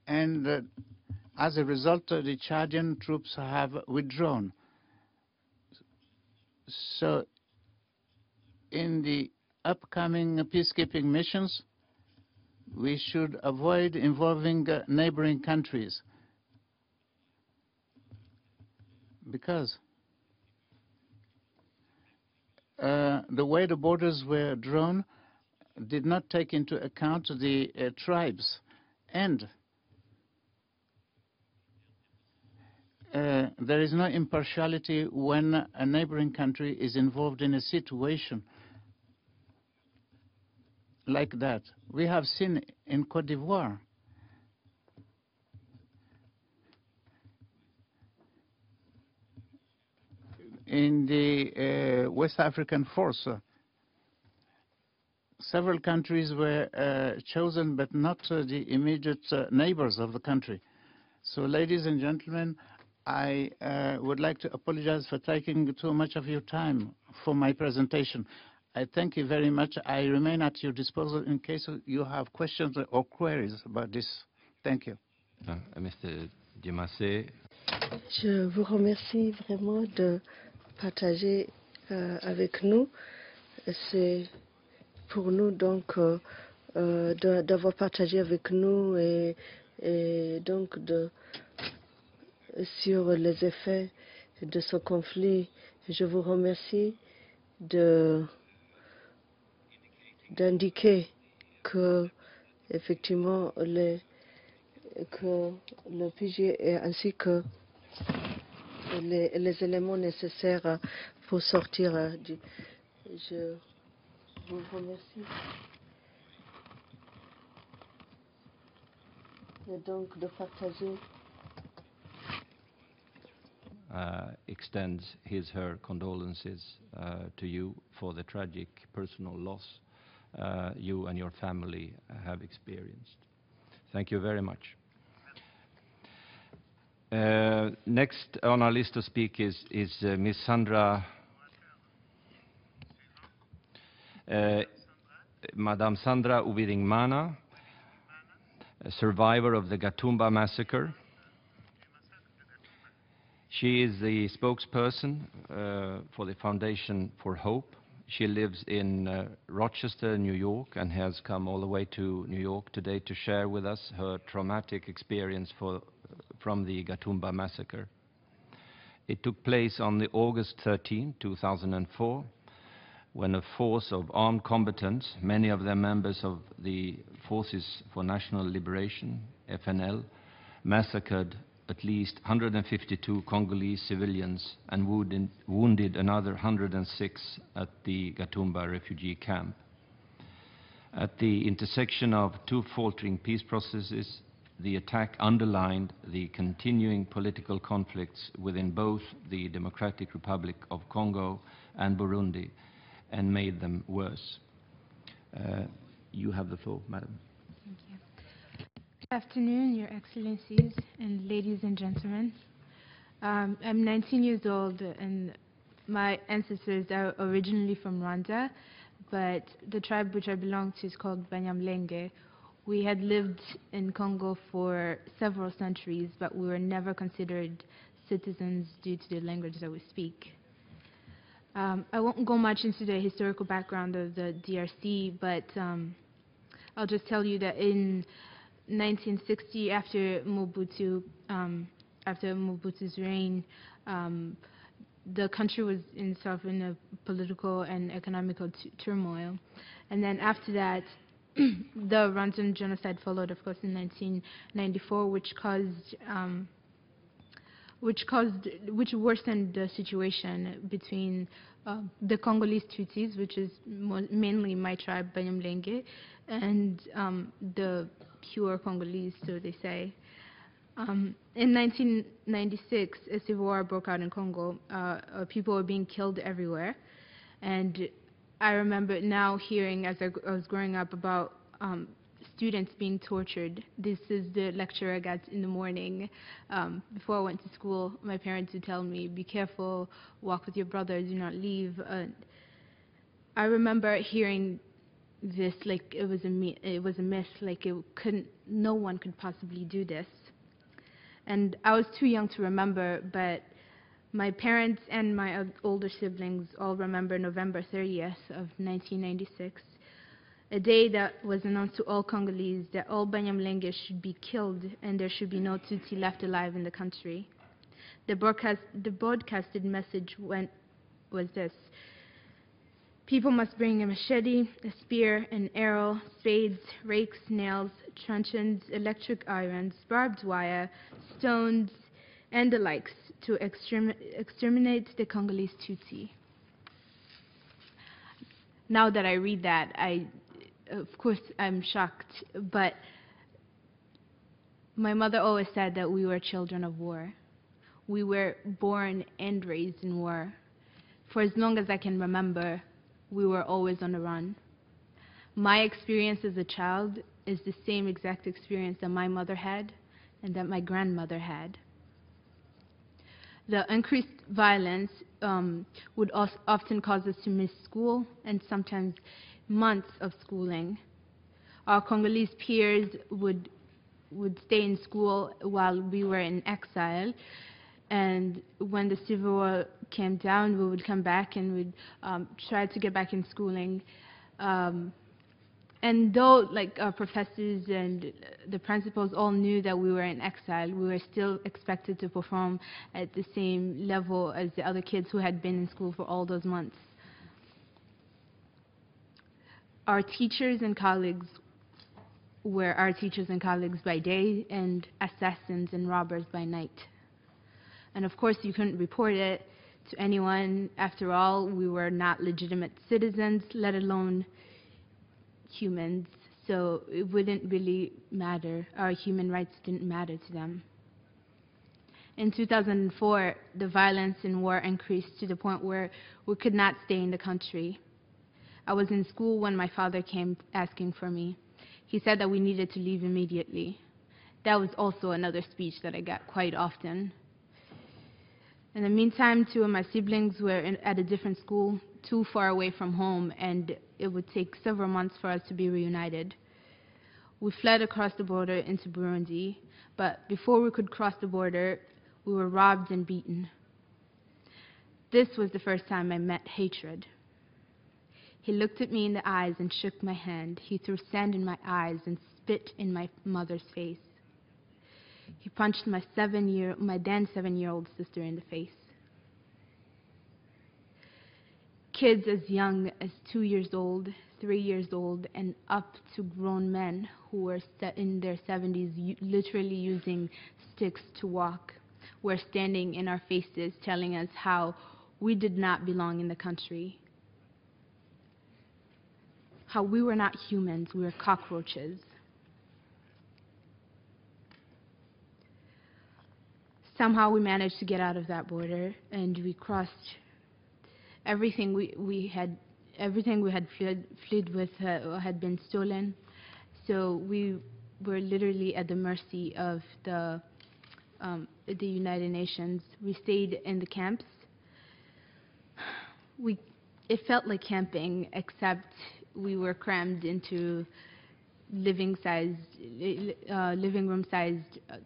And as a result, the Chadian troops have withdrawn. So in the upcoming peacekeeping missions, we should avoid involving neighboring countries, because the way the borders were drawn did not take into account the tribes, and there is no impartiality when a neighboring country is involved in a situation like that. We have seen in Côte d'Ivoire in the West African Force, several countries were chosen, but not the immediate neighbors of the country. So, ladies and gentlemen, I would like to apologize for taking too much of your time for my presentation. I thank you very much. I remain at your disposal in case you have questions or queries about this. Thank you. Mr. Diamassé. Je vous remercie vraiment de partager avec nous. C'est pour nous donc d'avoir partagé avec nous et donc sur les effets de ce conflit. Je vous remercie d'indiquer que effectivement que le PG ainsi que les éléments nécessaires pour sortir du. Je vous remercie. Et donc de partager. Extends her condolences to you for the tragic personal loss you and your family have experienced. Thank you very much. Next on our list to speak is Ms. Sandra, Madame Sandra Uwiringmana, a survivor of the Gatumba massacre. She is the spokesperson for the Foundation for Hope. She lives in Rochester, New York, and has come all the way to New York today to share with us her traumatic experience from the Gatumba massacre. It took place on the August 13, 2004, when a force of armed combatants, many of them members of the Forces for National Liberation, FNL, massacred at least 152 Congolese civilians and wounded another 106 at the Gatumba refugee camp. At the intersection of two faltering peace processes, the attack underlined the continuing political conflicts within both the Democratic Republic of Congo and Burundi and made them worse. You have the floor, Madam. Thank you. Good afternoon, Your Excellencies and ladies and gentlemen. I'm 19 years old and my ancestors are originally from Rwanda, but the tribe which I belong to is called Banyamulenge. We had lived in Congo for several centuries, but we were never considered citizens due to the language that we speak. I won't go much into the historical background of the DRC, but I'll just tell you that in 1960, after Mobutu's reign, the country was in a political and economical turmoil. And then after that, the Rwandan genocide followed, of course, in 1994, which worsened the situation between the Congolese Tutsis, which is mainly my tribe, Banyamulenge, and the pure Congolese, so they say. In 1996, a civil war broke out in Congo. People were being killed everywhere. And I remember now hearing, as I was growing up, about students being tortured. This is the lecture I got in the morning. Before I went to school, my parents would tell me, be careful, walk with your brother, do not leave. I remember hearing this like it was a myth, like no one could possibly do this. And I was too young to remember, but my parents and my older siblings all remember November 30th of 1996, a day that was announced to all Congolese that all Banyamulenge should be killed and there should be no Tutsi left alive in the country. The broadcasted message was this: people must bring a machete, a spear, an arrow, spades, rakes, nails, truncheons, electric irons, barbed wire, stones, and the likes to exterminate the Congolese Tutsi. Now that I read that, of course, I'm shocked, but my mother always said that we were children of war. We were born and raised in war. For as long as I can remember, we were always on the run. My experience as a child is the same exact experience that my mother had and that my grandmother had. The increased violence would often cause us to miss school and sometimes months of schooling. Our Congolese peers would stay in school while we were in exile, and when the civil war came down, we would come back and we'd try to get back in schooling. And though our professors and the principals all knew that we were in exile, we were still expected to perform at the same level as the other kids who had been in school for all those months. Our teachers and colleagues were our teachers and colleagues by day and assassins and robbers by night. And of course, you couldn't report it to anyone. After all, we were not legitimate citizens, let alone humans, so it wouldn't really matter. Our human rights didn't matter to them. In 2004, the violence and war increased to the point where we could not stay in the country. I was in school when my father came asking for me. He said that we needed to leave immediately. That was also another speech that I got quite often. In the meantime, two of my siblings were at a different school, too far away from home, and it would take several months for us to be reunited. We fled across the border into Burundi, but before we could cross the border, we were robbed and beaten. This was the first time I met hatred. He looked at me in the eyes and shook my hand. He threw sand in my eyes and spit in my mother's face. He punched my then 7-year-old sister in the face. Kids as young as 2 years old, 3 years old, and up to grown men who were in their 70s, literally using sticks to walk, were standing in our faces telling us how we did not belong in the country, how we were not humans, we were cockroaches. Somehow we managed to get out of that border, and we crossed. Everything we had fled with had been stolen, so we were literally at the mercy of the United Nations. We stayed in the camps. It felt like camping, except we were crammed into living room-sized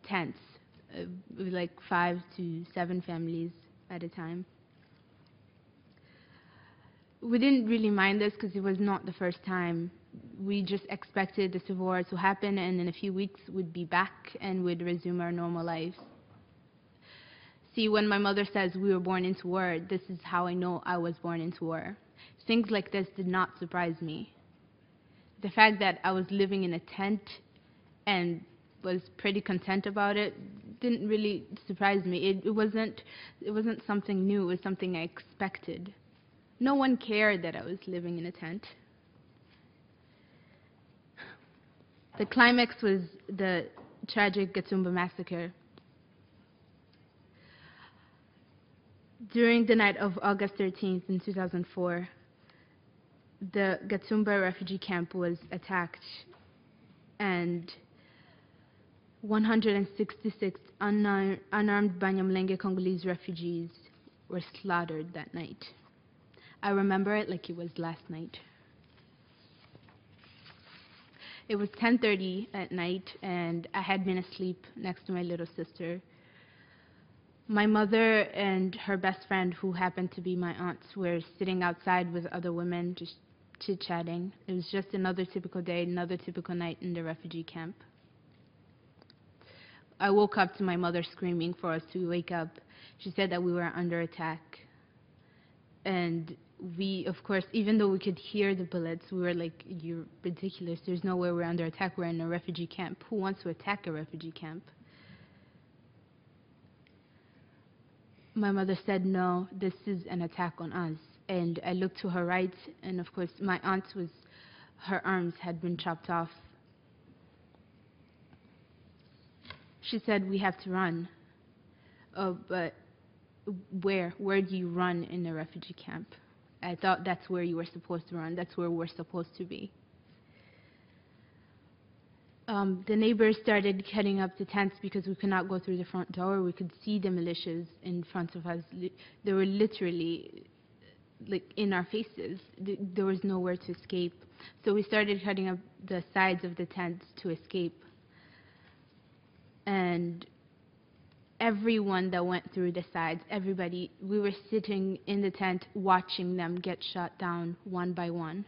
tents. With like 5 to 7 families at a time. We didn't really mind this because it was not the first time. We just expected the civil war to happen, and in a few weeks we'd be back and we'd resume our normal lives. See, when my mother says we were born into war, this is how I know I was born into war. Things like this did not surprise me. The fact that I was living in a tent and was pretty content about it didn't really surprise me. It wasn't something new. It was something I expected. No one cared that I was living in a tent. The climax was the tragic Gatumba massacre. During the night of August 13th in 2004, the Gatumba refugee camp was attacked, and 166 unarmed Banyamulenge Congolese refugees were slaughtered that night. I remember it like it was last night. It was 10:30 at night, and I had been asleep next to my little sister. My mother and her best friend, who happened to be my aunt, were sitting outside with other women, just chit-chatting. It was just another typical day, another typical night in the refugee camp. I woke up to my mother screaming for us to wake up. She said that we were under attack. And we, of course, even though we could hear the bullets, we were like, you're ridiculous. There's no way we're under attack. We're in a refugee camp. Who wants to attack a refugee camp? My mother said, no, this is an attack on us. And I looked to her right, and of course, my aunt her arms had been chopped off. She said, we have to run. Oh, but where? Where do you run in a refugee camp? I thought that's where you were supposed to run. That's where we're supposed to be. The neighbors started cutting up the tents because we could not go through the front door. We could see the militias in front of us. They were literally like in our faces. There was nowhere to escape. So we started cutting up the sides of the tents to escape. And everyone that went through the sides, everybody, we were sitting in the tent watching them get shot down one by one.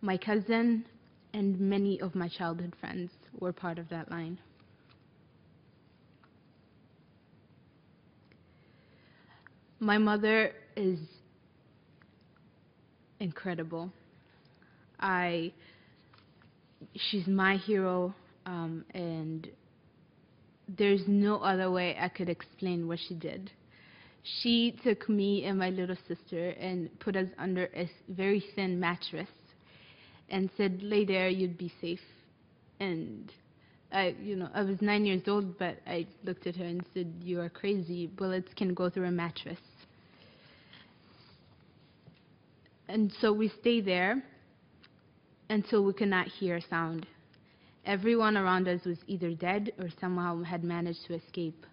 My cousin and many of my childhood friends were part of that line. My mother is incredible. She's my hero, and there's no other way I could explain what she did. She took me and my little sister and put us under a very thin mattress and said, lay there, you'd be safe. And I was 9 years old, but I looked at her and said, you are crazy. Bullets can go through a mattress. And so we stayed there until we could not hear a sound. Everyone around us was either dead or somehow had managed to escape.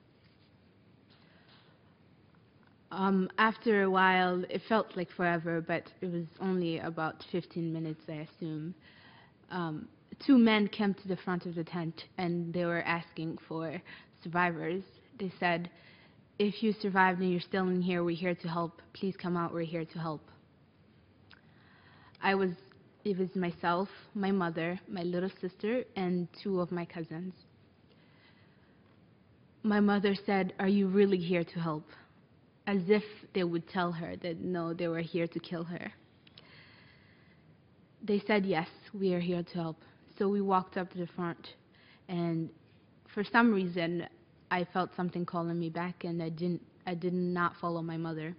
After a while, it felt like forever, but it was only about 15 minutes, I assume. Two men came to the front of the tent, and they were asking for survivors. They said, if you survived and you're still in here, we're here to help. Please come out, we're here to help. It was myself, my mother, my little sister, and two of my cousins. My mother said, are you really here to help? As if they would tell her that no, they were here to kill her. They said, yes, we are here to help. So we walked up to the front, and for some reason, I felt something calling me back, and I did not follow my mother.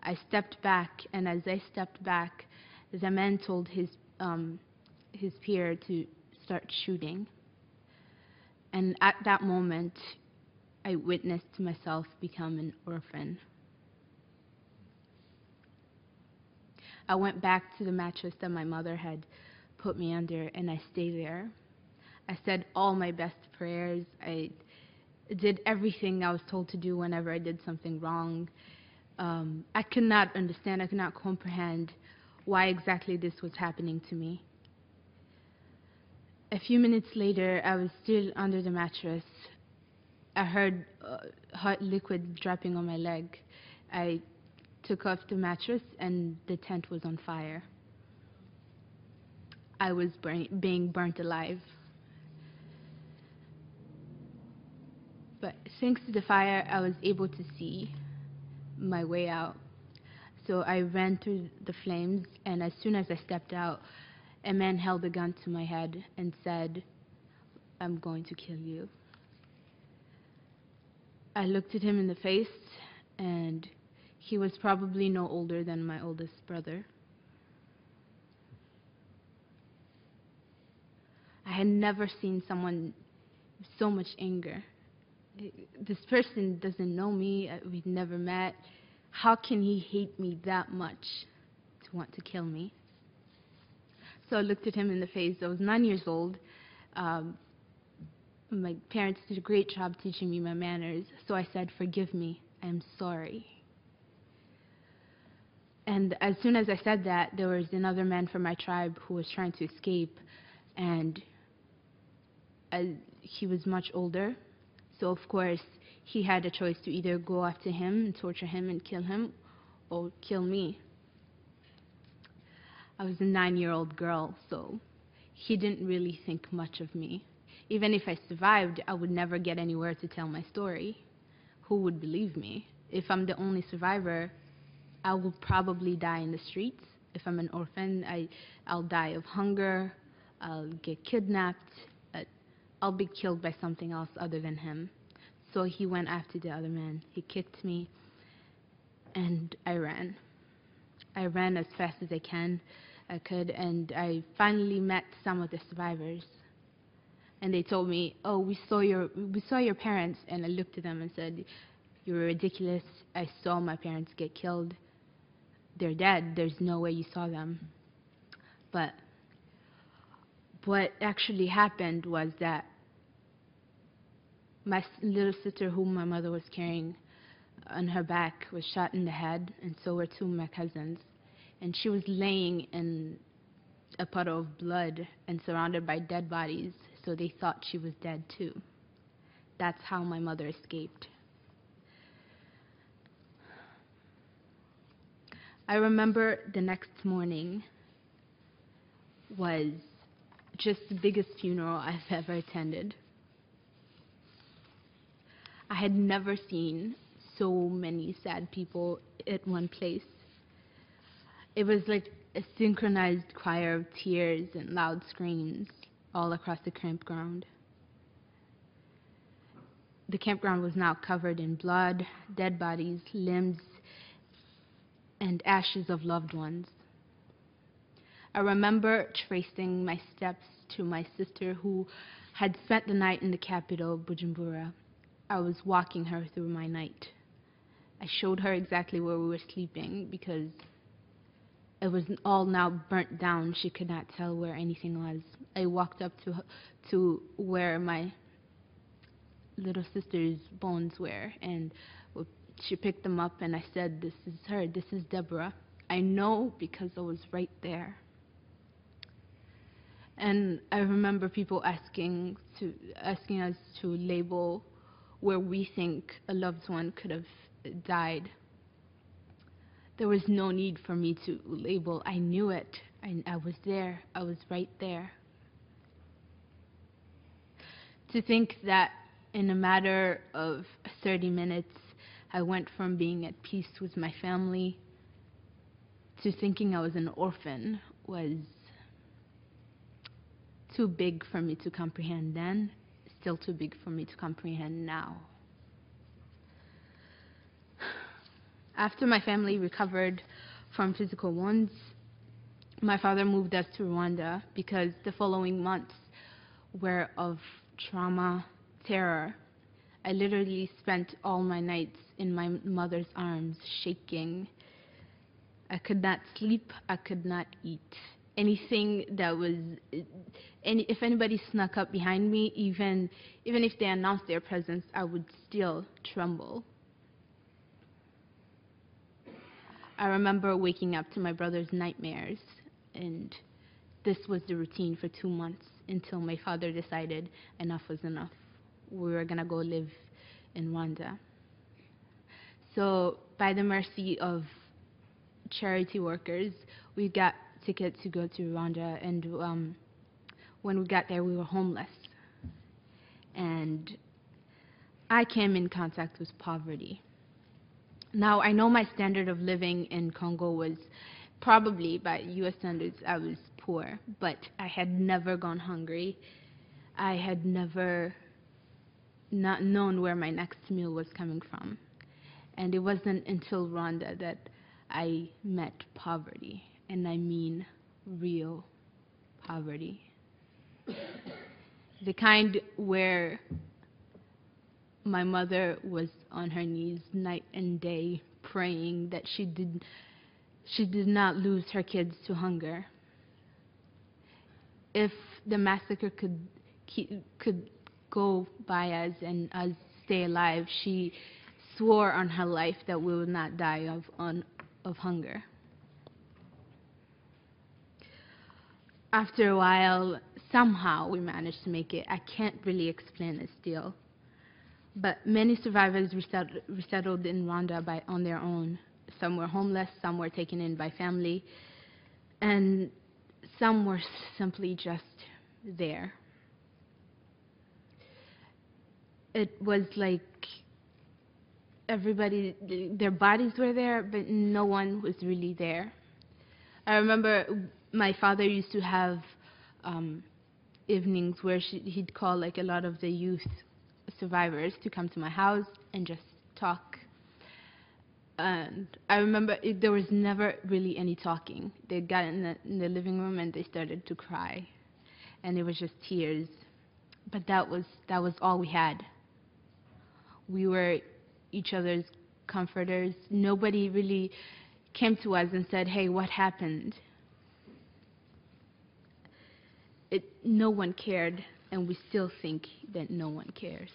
I stepped back, and as I stepped back, the man told his peer to start shooting. And at that moment, I witnessed myself become an orphan. I went back to the mattress that my mother had put me under, and I stayed there. I said all my best prayers. I did everything I was told to do whenever I did something wrong. I could not understand, I could not comprehend why exactly this was happening to me. A few minutes later, I was still under the mattress. I heard hot liquid dropping on my leg. I took off the mattress, and the tent was on fire. I was being burnt alive. But thanks to the fire, I was able to see my way out. So I ran through the flames, and as soon as I stepped out, a man held a gun to my head and said, I'm going to kill you. I looked at him in the face, and he was probably no older than my oldest brother. I had never seen someone with so much anger. This person doesn't know me, we've never met. How can he hate me that much to want to kill me? So I looked at him in the face. I was 9 years old. My parents did a great job teaching me my manners. So I said, forgive me, I'm sorry. And as soon as I said that, there was another man from my tribe who was trying to escape, and he was much older. So of course, he had a choice to either go after him and torture him and kill him, or kill me. I was a 9-year-old girl, so he didn't really think much of me. Even if I survived, I would never get anywhere to tell my story. Who would believe me? If I'm the only survivor, I will probably die in the streets. If I'm an orphan, I'll die of hunger, I'll get kidnapped, I'll be killed by something else other than him. So he went after the other man. He kicked me, and I ran. I ran as fast as I could, and I finally met some of the survivors. And they told me, oh, we saw your parents. And I looked at them and said, you're ridiculous. I saw my parents get killed. They're dead. There's no way you saw them. But what actually happened was that my little sister, whom my mother was carrying on her back, was shot in the head, and so were two of my cousins. And she was laying in a puddle of blood and surrounded by dead bodies, so they thought she was dead too. That's how my mother escaped. I remember the next morning was just the biggest funeral I've ever attended. I had never seen so many sad people at one place. It was like a synchronized choir of tears and loud screams all across the campground. The campground was now covered in blood, dead bodies, limbs, and ashes of loved ones. I remember tracing my steps to my sister who had spent the night in the capital, Bujumbura. I was walking her through my night. I showed her exactly where we were sleeping because it was all now burnt down. She could not tell where anything was. I walked up to where my little sister's bones were, and she picked them up, and I said, "This is her. This is Deborah. I know because I was right there." And I remember people asking us to label where we think a loved one could have died. There was no need for me to label. I knew it. I was there. I was right there. To think that in a matter of 30 minutes, I went from being at peace with my family to thinking I was an orphan was too big for me to comprehend then, still too big for me to comprehend now. After my family recovered from physical wounds, my father moved us to Rwanda because the following months were of trauma, terror. I literally spent all my nights in my mother's arms, shaking. I could not sleep. I could not eat. Anything that was, if anybody snuck up behind me, even if they announced their presence, I would still tremble. I remember waking up to my brother's nightmares, and this was the routine for 2 months until my father decided enough was enough. We were going to go live in Rwanda. So by the mercy of charity workers, we got tickets to go to Rwanda, and when we got there, we were homeless. And I came in contact with poverty. Now, I know my standard of living in Congo was probably, by U.S. standards, I was poor, but I had never gone hungry. I had never not known where my next meal was coming from. And it wasn't until Rwanda that I met poverty, and I mean real poverty. The kind where my mother was on her knees night and day praying that she did not lose her kids to hunger. If the massacre could go by us and us stay alive, she swore on her life that we would not die of hunger. After a while, somehow we managed to make it. I can't really explain it still. But many survivors resettled in Rwanda on their own. Some were homeless, some were taken in by family, and some were simply just there. It was like everybody, their bodies were there, but no one was really there. I remember my father used to have evenings where he'd call like a lot of the youth survivors to come to my house and just talk. And I remember there was never really any talking. They got in the living room and they started to cry, and it was just tears. But that was all we had. We were each other's comforters. Nobody really came to us and said, "Hey, what happened?" no one cared, and we still think that no one cares.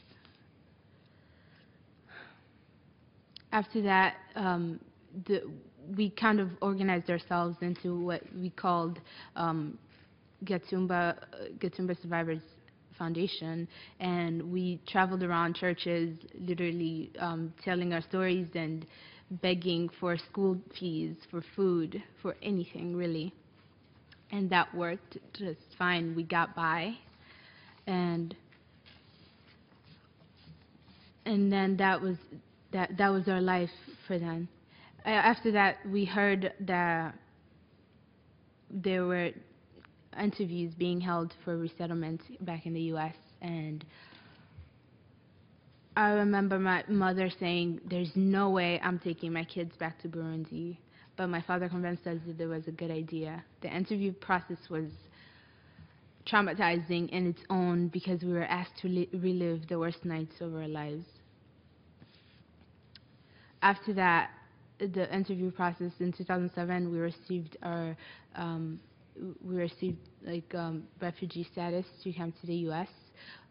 After that, we kind of organized ourselves into what we called Gatumba Survivors Foundation, and we traveled around churches, literally telling our stories and begging for school fees, for food, for anything really. And that worked just fine. We got by, and then that was our life for then. After that, we heard that there were interviews being held for resettlement back in the U.S., and I remember my mother saying, "There's no way I'm taking my kids back to Burundi." But my father convinced us that it was a good idea. The interview process was traumatizing in its own because we were asked to relive the worst nights of our lives. After that, the interview process in 2007, we received refugee status to come to the U.S.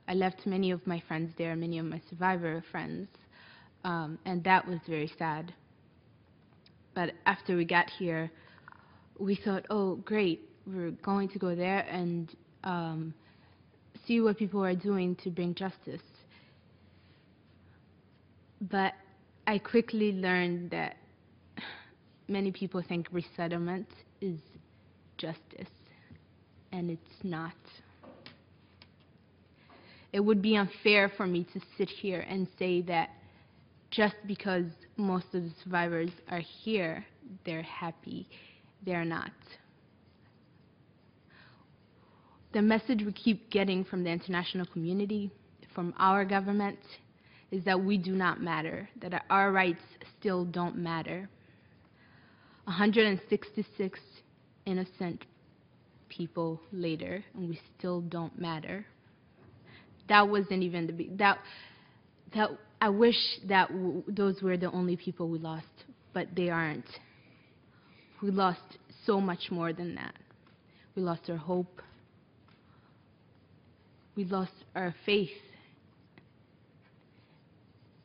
I left many of my friends there, many of my survivor friends, and that was very sad. But after we got here, we thought, oh, great, we're going to go there and see what people are doing to bring justice. But I quickly learned that many people think resettlement is justice, and it's not. It would be unfair for me to sit here and say that just because most of the survivors are here, they're happy. They're not. The message we keep getting from the international community, from our government, is that we do not matter, that our rights still don't matter. 166 innocent people later, and we still don't matter. That wasn't even the big, I wish that those were the only people we lost, but they aren't. We lost so much more than that. We lost our hope. We lost our faith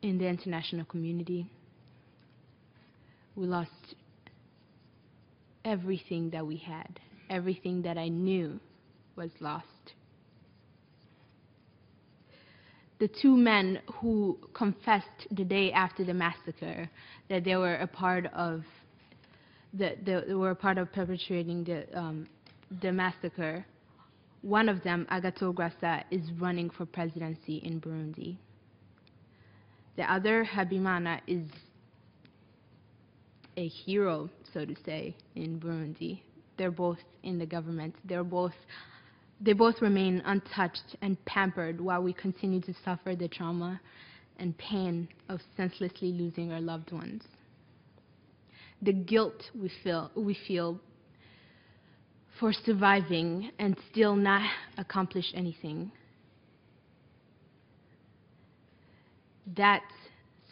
in the international community. We lost everything that we had. Everything that I knew was lost. The two men who confessed the day after the massacre that they were a part of perpetrating the massacre. One of them, Agatogwasa, is running for presidency in Burundi. The other, Habimana, is a hero, so to say, in Burundi. They're both in the government. They both remain untouched and pampered while we continue to suffer the trauma and pain of senselessly losing our loved ones. The guilt we feel for surviving and still not accomplish anything. That's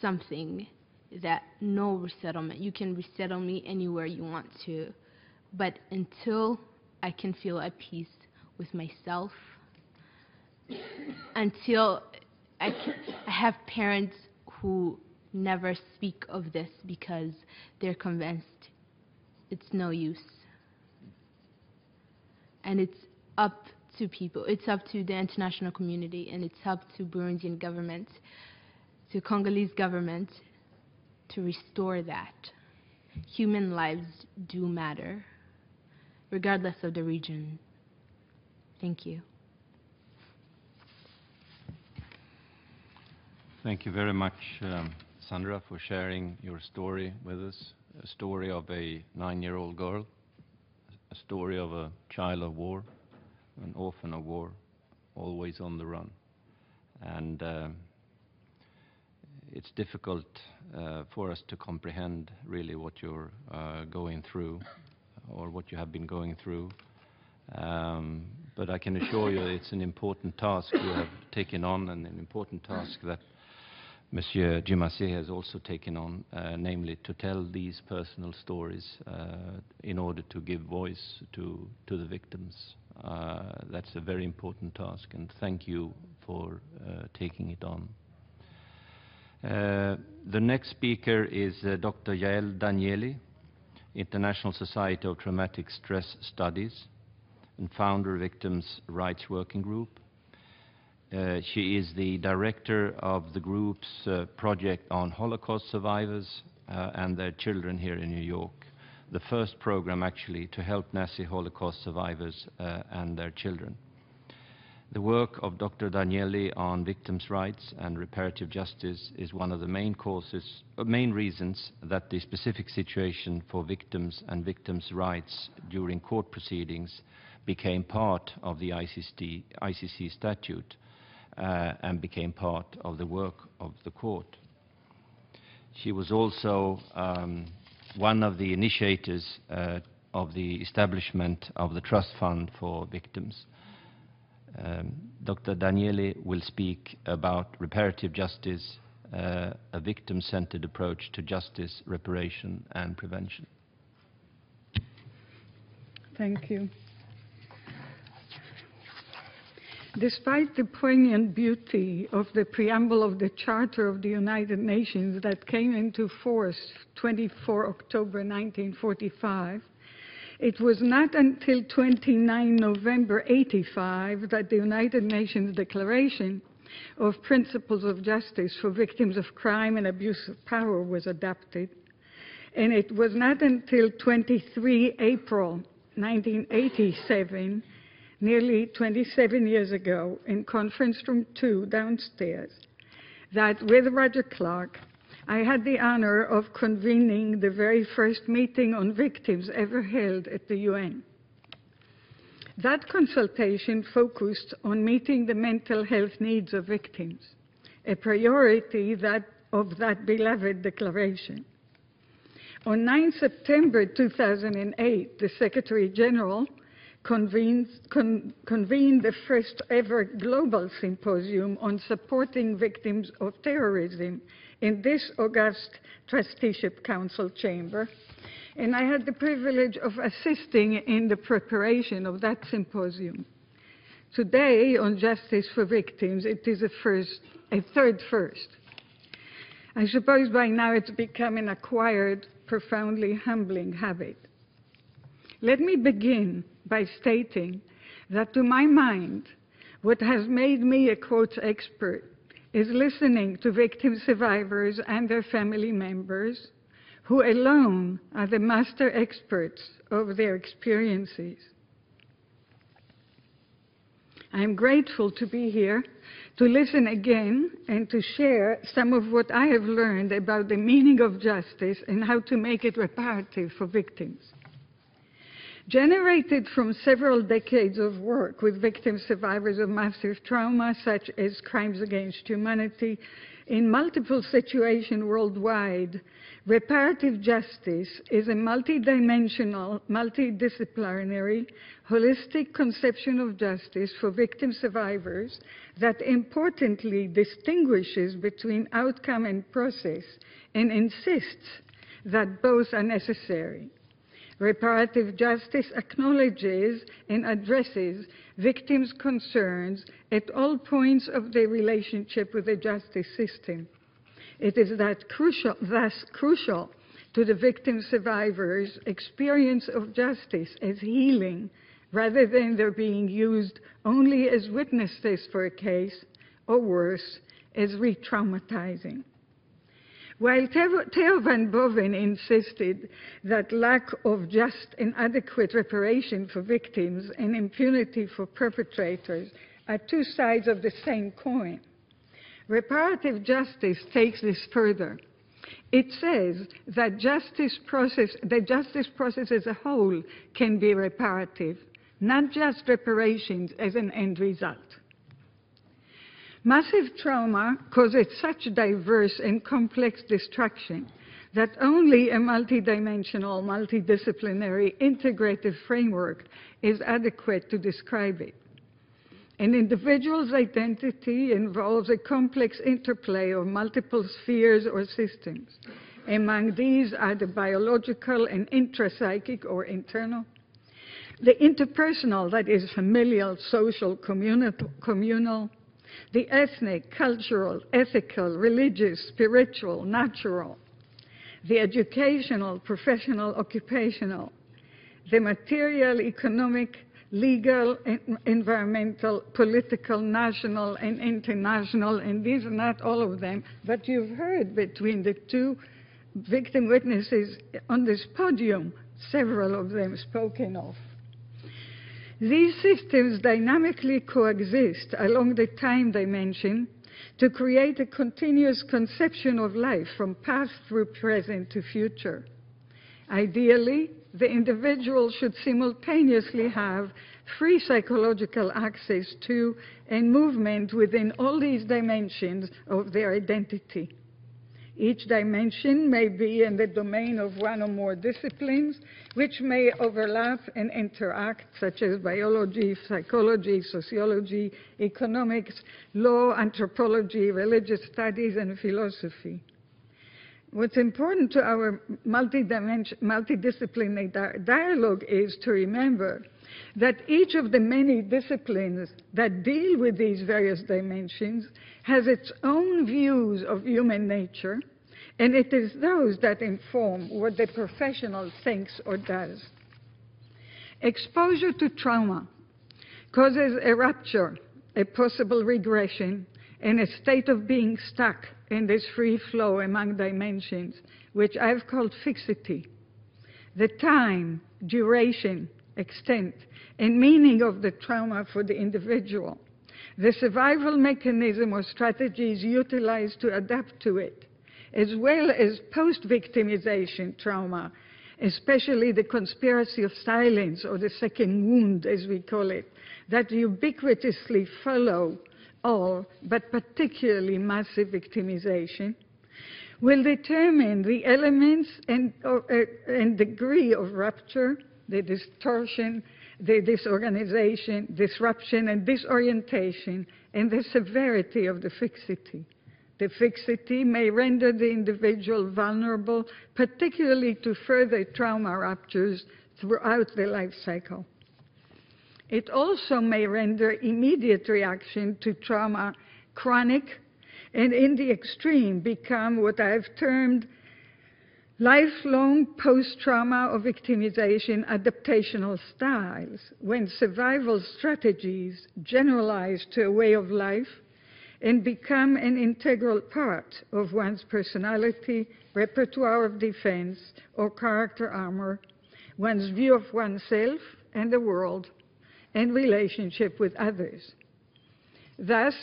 something that no resettlement, you can resettle me anywhere you want to, but until I can feel at peace with myself, until I have parents who never speak of this because they're convinced it's no use. And it's up to people, it's up to the international community, and it's up to Burundian government, to Congolese government, to restore that. Human lives do matter, regardless of the region. Thank you. Thank you very much, Sandra, for sharing your story with us. A story of a 9-year-old girl, a story of a child of war, an orphan of war, always on the run. And it's difficult for us to comprehend really what you're going through, or what you have been going through. But I can assure you it's an important task you have taken on, and an important task that Monsieur Djumassé has also taken on, namely to tell these personal stories in order to give voice to the victims That's a very important task, and thank you for taking it on. The next speaker is Dr. Yael Danieli, International Society of Traumatic Stress Studies, and founder of Victims' Rights Working Group. She is the director of the group's project on Holocaust survivors and their children here in New York. The first program actually to help Nazi Holocaust survivors and their children. The work of Dr. Danieli on victims' rights and reparative justice is one of the main reasons that the specific situation for victims and victims' rights during court proceedings became part of the ICC statute and became part of the work of the court. She was also one of the initiators of the establishment of the Trust Fund for Victims. Dr. Danieli will speak about reparative justice, a victim-centered approach to justice, reparation, and prevention. Thank you. Despite the poignant beauty of the preamble of the Charter of the United Nations that came into force 24 October 1945, it was not until 29 November 85 that the United Nations Declaration of Principles of Justice for Victims of Crime and Abuse of Power was adopted. And it was not until 23 April 1987, nearly 27 years ago, in Conference Room 2 downstairs, that with Roger Clark, I had the honor of convening the very first meeting on victims ever held at the UN. That consultation focused on meeting the mental health needs of victims, a priority of that beloved declaration. On 9 September 2008, the Secretary General convened the first ever global symposium on supporting victims of terrorism in this august trusteeship council chamber, and I had the privilege of assisting in the preparation of that symposium. Today, on Justice for Victims, it is a third first. I suppose by now it's become an acquired, profoundly humbling habit. Let me begin by stating that to my mind, what has made me a quote expert is listening to victim survivors and their family members, who alone are the master experts of their experiences. I'm grateful to be here to listen again and to share some of what I have learned about the meaning of justice and how to make it reparative for victims. Generated from several decades of work with victim survivors of massive trauma, such as crimes against humanity, in multiple situations worldwide, reparative justice is a multidimensional, multidisciplinary, holistic conception of justice for victim survivors that importantly distinguishes between outcome and process and insists that both are necessary. Reparative justice acknowledges and addresses victims' concerns at all points of their relationship with the justice system. It is thus crucial to the victim survivors' experience of justice as healing, rather than their being used only as witnesses for a case, or worse, as re-traumatizing. While Theo van Boven insisted that lack of just and adequate reparation for victims and impunity for perpetrators are two sides of the same coin, reparative justice takes this further. It says that the justice process as a whole can be reparative, not just reparations as an end result. Massive trauma causes such diverse and complex destruction that only a multidimensional, multidisciplinary, integrative framework is adequate to describe it. An individual's identity involves a complex interplay of multiple spheres or systems. Among these are the biological and intrapsychic or internal, The interpersonal, that is familial, social, communal, the ethnic, cultural, ethical, religious, spiritual, natural, the educational, professional, occupational, the material, economic, legal, environmental, political, national, and international, and these are not all of them, but you've heard between the two victim witnesses on this podium, several of them spoken of. These systems dynamically coexist along the time dimension to create a continuous conception of life from past through present to future. Ideally, the individual should simultaneously have free psychological access to and movement within all these dimensions of their identity. Each dimension may be in the domain of one or more disciplines, which may overlap and interact, such as biology, psychology, sociology, economics, law, anthropology, religious studies, and philosophy. What's important to our multidisciplinary dialogue is to remember that each of the many disciplines that deal with these various dimensions has its own views of human nature, and it is those that inform what the professional thinks or does. Exposure to trauma causes a rupture, a possible regression, and a state of being stuck in this free flow among dimensions, which I've called fixity. The time, duration, extent, and meaning of the trauma for the individual, the survival mechanism or strategies utilized to adapt to it, as well as post-victimization trauma, especially the conspiracy of silence or the second wound, as we call it, that ubiquitously follow all, but particularly massive victimization, will determine the elements and degree of rupture, the distortion, the disorganization, disruption, and disorientation, and the severity of the fixity. The fixity may render the individual vulnerable, particularly to further trauma ruptures throughout the life cycle. It also may render immediate reaction to trauma chronic, and in the extreme become what I've termed lifelong post-trauma or victimization adaptational styles, when survival strategies generalize to a way of life and become an integral part of one's personality, repertoire of defense, or character armor, one's view of oneself and the world, and relationship with others. Thus,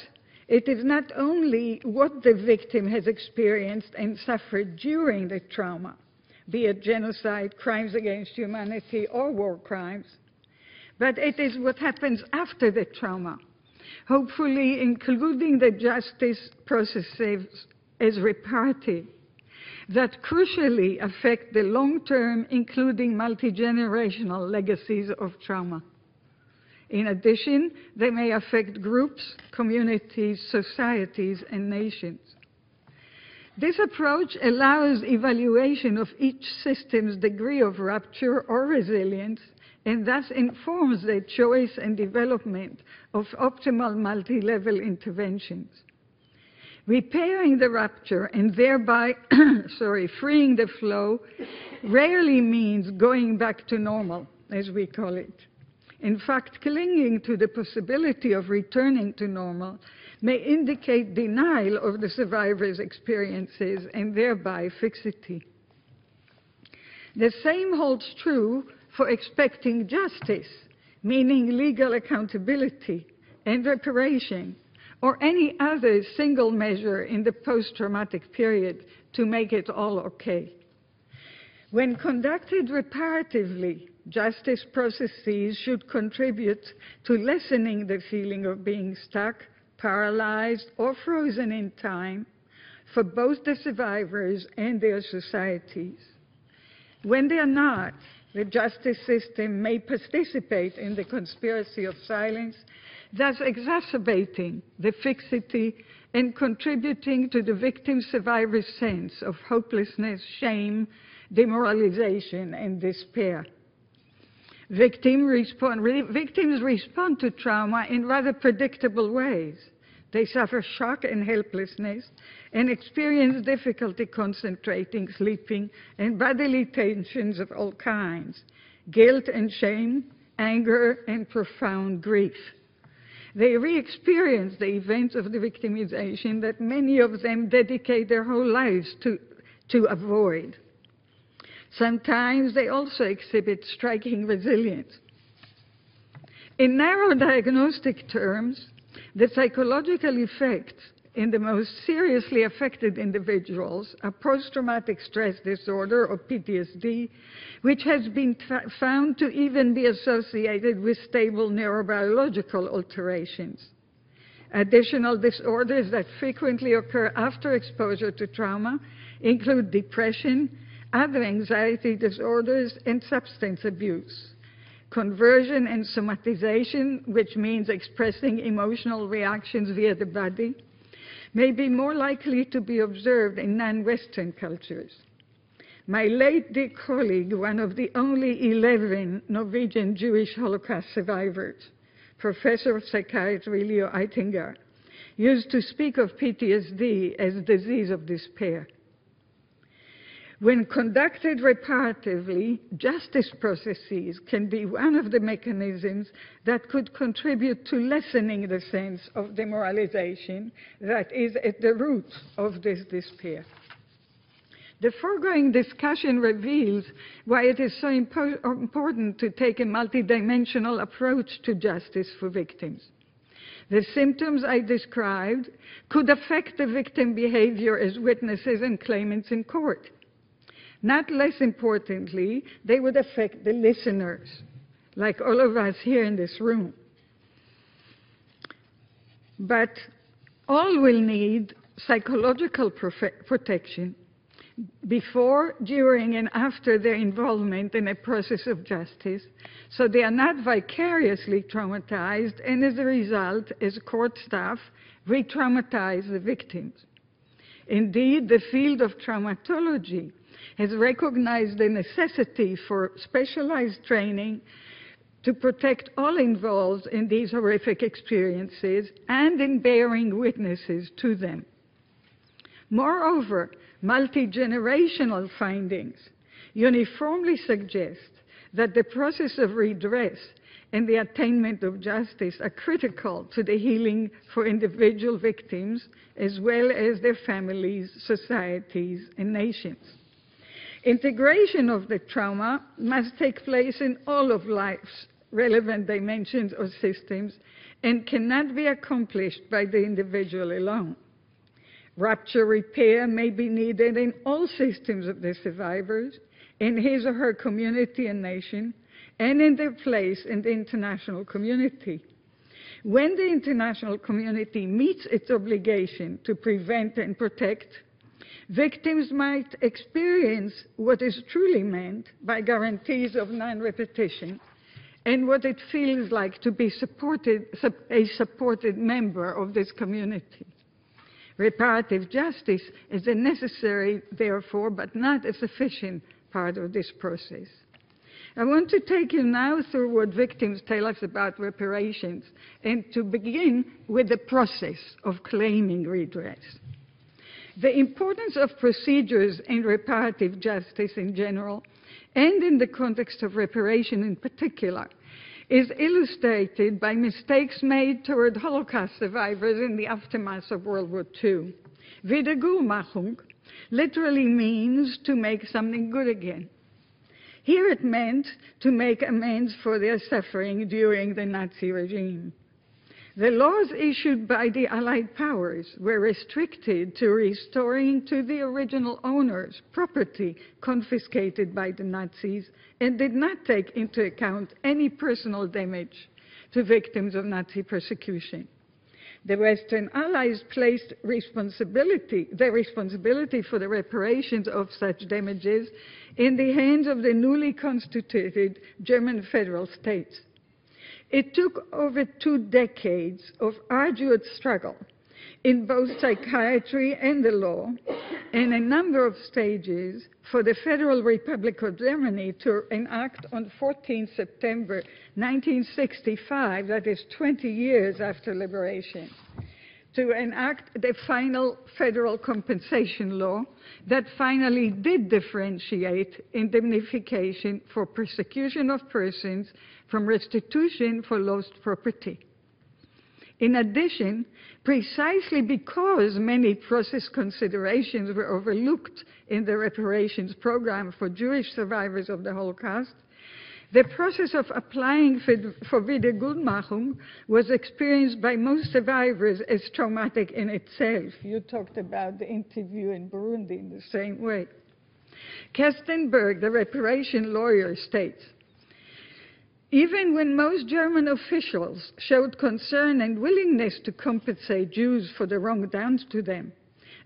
it is not only what the victim has experienced and suffered during the trauma, be it genocide, crimes against humanity, or war crimes, but it is what happens after the trauma, hopefully including the justice processes as reparative, that crucially affect the long-term, including multi-generational legacies of trauma. In addition, they may affect groups, communities, societies, and nations. This approach allows evaluation of each system's degree of rupture or resilience, and thus informs the choice and development of optimal multi-level interventions. Repairing the rupture and thereby freeing the flow rarely means going back to normal, as we call it. In fact, clinging to the possibility of returning to normal may indicate denial of the survivor's experiences and thereby fixity. The same holds true for expecting justice, meaning legal accountability and reparation, or any other single measure in the post-traumatic period to make it all okay. When conducted reparatively, justice processes should contribute to lessening the feeling of being stuck, paralyzed, or frozen in time for both the survivors and their societies. When they are not, the justice system may participate in the conspiracy of silence, thus exacerbating the fixity and contributing to the victim-survivor's sense of hopelessness, shame, demoralization, and despair. Victims respond to trauma in rather predictable ways. They suffer shock and helplessness and experience difficulty concentrating, sleeping, and bodily tensions of all kinds, guilt and shame, anger, and profound grief. They re-experience the events of the victimization that many of them dedicate their whole lives to avoid. Sometimes they also exhibit striking resilience. In narrow diagnostic terms, the psychological effects in the most seriously affected individuals are post-traumatic stress disorder, or PTSD, which has been found to even be associated with stable neurobiological alterations. Additional disorders that frequently occur after exposure to trauma include depression, other anxiety disorders, and substance abuse. Conversion and somatization, which means expressing emotional reactions via the body, may be more likely to be observed in non-Western cultures. My late dear colleague, one of the only 11 Norwegian Jewish Holocaust survivors, Professor of Psychiatry Leo Eitinger, used to speak of PTSD as disease of despair. When conducted reparatively, justice processes can be one of the mechanisms that could contribute to lessening the sense of demoralization that is at the root of this despair. The foregoing discussion reveals why it is so important to take a multidimensional approach to justice for victims. The symptoms I described could affect the victim behavior as witnesses and claimants in court. Not less importantly, they would affect the listeners, like all of us here in this room. But all will need psychological protection before, during, and after their involvement in a process of justice, so they are not vicariously traumatized, and as a result, as court staff, re-traumatize the victims. Indeed, the field of traumatology has recognized the necessity for specialized training to protect all involved in these horrific experiences and in bearing witnesses to them. Moreover, multi-generational findings uniformly suggest that the process of redress and the attainment of justice are critical to the healing for individual victims as well as their families, societies, and nations. Integration of the trauma must take place in all of life's relevant dimensions or systems and cannot be accomplished by the individual alone. Rupture repair may be needed in all systems of the survivors, in his or her community and nation, and in their place in the international community. When the international community meets its obligation to prevent and protect, victims might experience what is truly meant by guarantees of non-repetition and what it feels like to be a supported member of this community. Reparative justice is a necessary, therefore, but not a sufficient part of this process. I want to take you now through what victims tell us about reparations, and to begin with the process of claiming redress. The importance of procedures in reparative justice in general, and in the context of reparation in particular, is illustrated by mistakes made toward Holocaust survivors in the aftermath of World War II. Wiedergutmachung literally means to make something good again. Here it meant to make amends for their suffering during the Nazi regime. The laws issued by the Allied powers were restricted to restoring to the original owners property confiscated by the Nazis and did not take into account any personal damage to victims of Nazi persecution. The Western Allies placed their responsibility for the reparations of such damages in the hands of the newly constituted German federal states. It took over 2 decades of arduous struggle in both psychiatry and the law, in a number of stages for the Federal Republic of Germany to enact on 14 September 1965, that is 20 years after liberation, to enact the final federal compensation law that finally did differentiate indemnification for persecution of persons from restitution for lost property. In addition, precisely because many process considerations were overlooked in the reparations program for Jewish survivors of the Holocaust, the process of applying for Wiedergutmachung was experienced by most survivors as traumatic in itself. You talked about the interview in Burundi in the same way. Kestenberg, the reparation lawyer, states, even when most German officials showed concern and willingness to compensate Jews for the wrong done to them,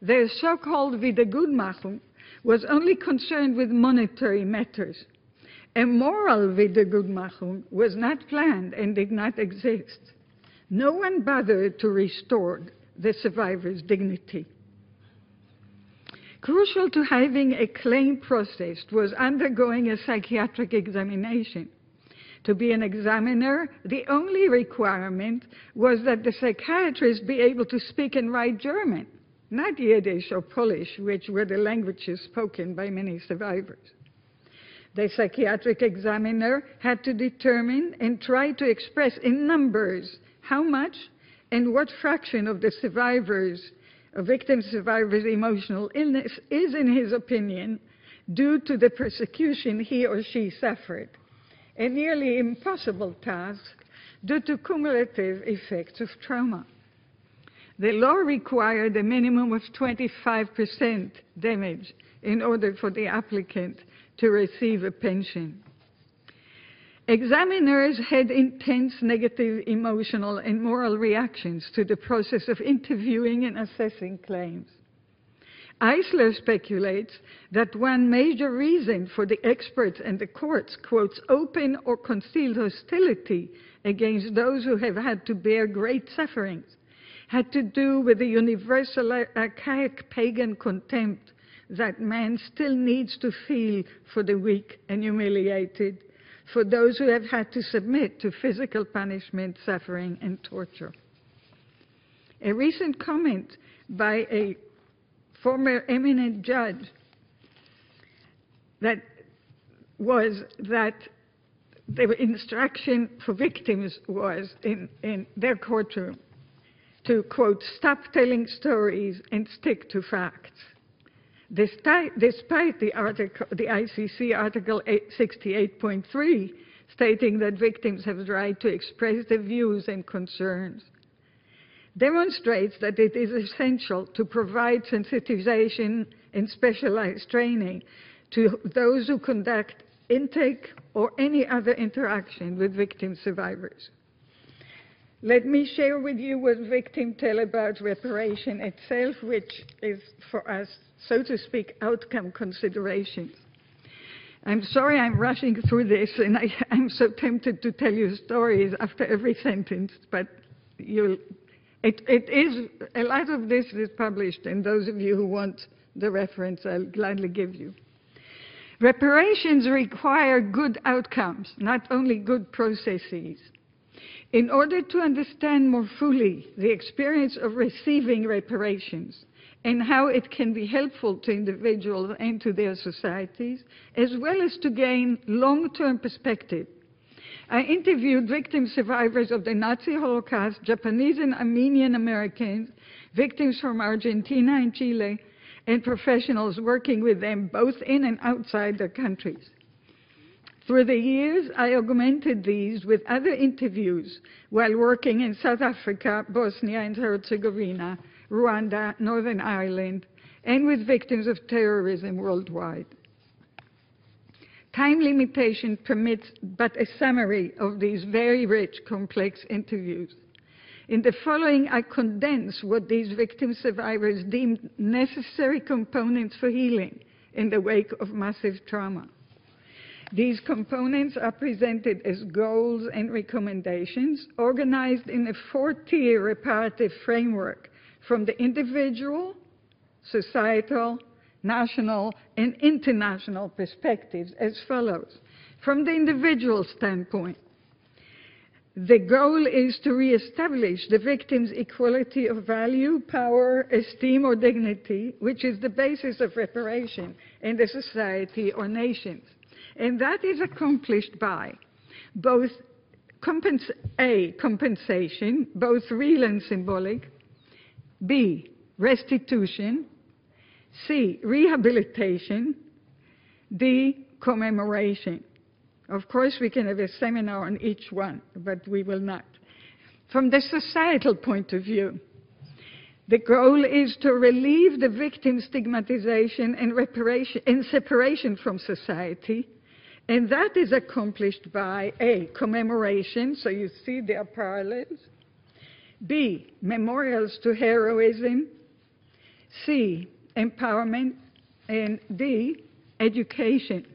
their so-called Wiedergutmachung was only concerned with monetary matters. A moral Wiedergutmachung was not planned and did not exist. No one bothered to restore the survivor's dignity. Crucial to having a claim processed was undergoing a psychiatric examination. To be an examiner, the only requirement was that the psychiatrist be able to speak and write German, not Yiddish or Polish, which were the languages spoken by many survivors. The psychiatric examiner had to determine and try to express in numbers how much and what fraction of the victim survivor's emotional illness is, in his opinion, due to the persecution he or she suffered. A nearly impossible task due to cumulative effects of trauma. The law required a minimum of 25% damage in order for the applicant to receive a pension. Examiners had intense negative emotional and moral reactions to the process of interviewing and assessing claims. Eisler speculates that one major reason for the experts and the courts, quotes, open or concealed hostility against those who have had to bear great sufferings had to do with the universal archaic pagan contempt that man still needs to feel for the weak and humiliated, for those who have had to submit to physical punishment, suffering, and torture. A recent comment by a former eminent judge that was that the instruction for victims was in their courtroom to, quote, stop telling stories and stick to facts. Despite the ICC Article 68.3 stating that victims have the right to express their views and concerns, demonstrates that it is essential to provide sensitization and specialized training to those who conduct intake or any other interaction with victim survivors. Let me share with you what victims tell about reparation itself, which is for us, so to speak, outcome considerations. I'm sorry I'm rushing through this, and I'm so tempted to tell you stories after every sentence, but it is, a lot of this is published, and those of you who want the reference, I'll gladly give you. Reparations require good outcomes, not only good processes. In order to understand more fully the experience of receiving reparations and how it can be helpful to individuals and to their societies, as well as to gain long-term perspective, I interviewed victim survivors of the Nazi Holocaust, Japanese and Armenian Americans, victims from Argentina and Chile, and professionals working with them both in and outside their countries. Through the years, I augmented these with other interviews while working in South Africa, Bosnia and Herzegovina, Rwanda, Northern Ireland, and with victims of terrorism worldwide. Time limitation permits but a summary of these very rich, complex interviews. In the following, I condense what these victim survivors deemed necessary components for healing in the wake of massive trauma. These components are presented as goals and recommendations organized in a 4-tier reparative framework from the individual, societal, national, and international perspectives as follows. From the individual standpoint, the goal is to reestablish the victim's equality of value, power, esteem, or dignity, which is the basis of reparation in the society or nations. And that is accomplished by both compensation, both real and symbolic, B, restitution, C, rehabilitation, D, commemoration. Of course, we can have a seminar on each one, but we will not. From the societal point of view, the goal is to relieve the victim's stigmatization and reparation and separation from society, and that is accomplished by A, commemoration, so you see there are parallels, B, memorials to heroism, C, empowerment, and D, education.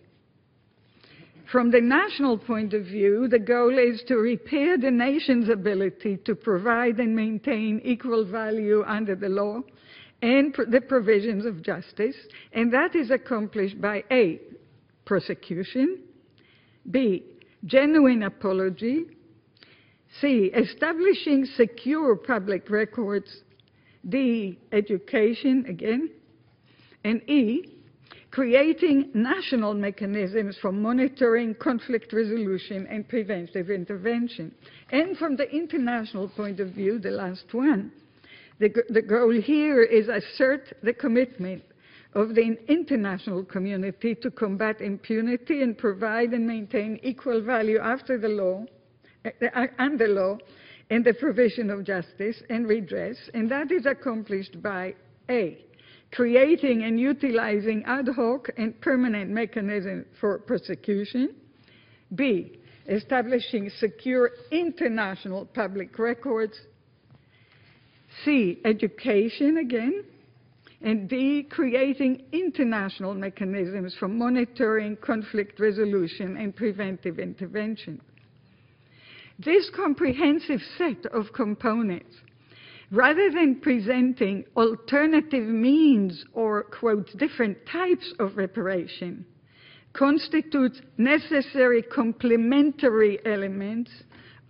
From the national point of view, the goal is to repair the nation's ability to provide and maintain equal value under the law and the provisions of justice, and that is accomplished by A, prosecution, B, genuine apology, C, establishing secure public records, D, education again, and E, creating national mechanisms for monitoring, conflict resolution, and preventive intervention. And from the international point of view, the last one, the goal here is assert the commitment of the international community to combat impunity and provide and maintain equal value after the law, and the law, and the provision of justice and redress, and that is accomplished by A, creating and utilizing ad hoc and permanent mechanisms for prosecution, B, establishing secure international public records, C, education again, and D, creating international mechanisms for monitoring, conflict resolution, and preventive intervention. This comprehensive set of components, rather than presenting alternative means or, quote, different types of reparation, constitutes necessary complementary elements,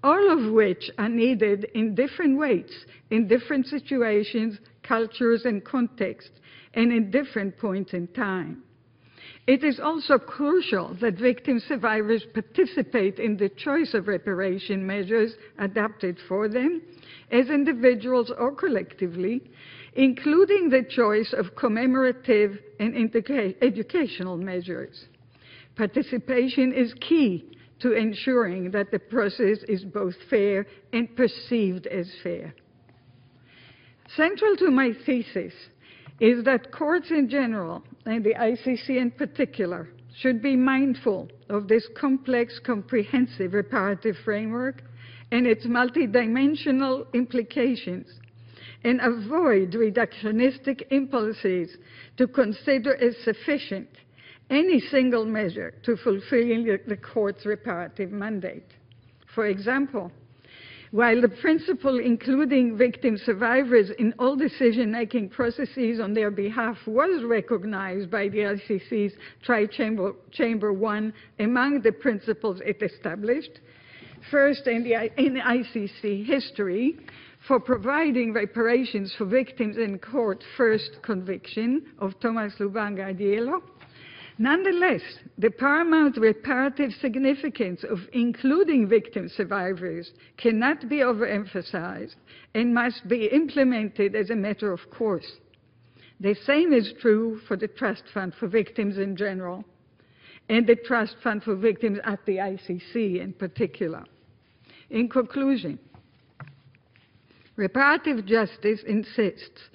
all of which are needed in different ways, in different situations, cultures, and contexts, and in different points in time. It is also crucial that victim survivors participate in the choice of reparation measures adapted for them, as individuals or collectively, including the choice of commemorative and educational measures. Participation is key to ensuring that the process is both fair and perceived as fair. Central to my thesis is that courts in general, and the ICC in particular, should be mindful of this complex, comprehensive reparative framework and its multidimensional implications, and avoid reductionistic impulses to consider as sufficient any single measure to fulfill the court's reparative mandate. For example, while the principle including victim survivors in all decision-making processes on their behalf was recognized by the ICC's Tri-Chamber 1 among the principles it established, first in ICC history, for providing reparations for victims in court first conviction of Thomas Lubanga Adielo. Nonetheless, the paramount reparative significance of including victim survivors cannot be overemphasized and must be implemented as a matter of course. The same is true for the Trust Fund for Victims in general, and the Trust Fund for Victims at the ICC in particular. In conclusion, reparative justice insists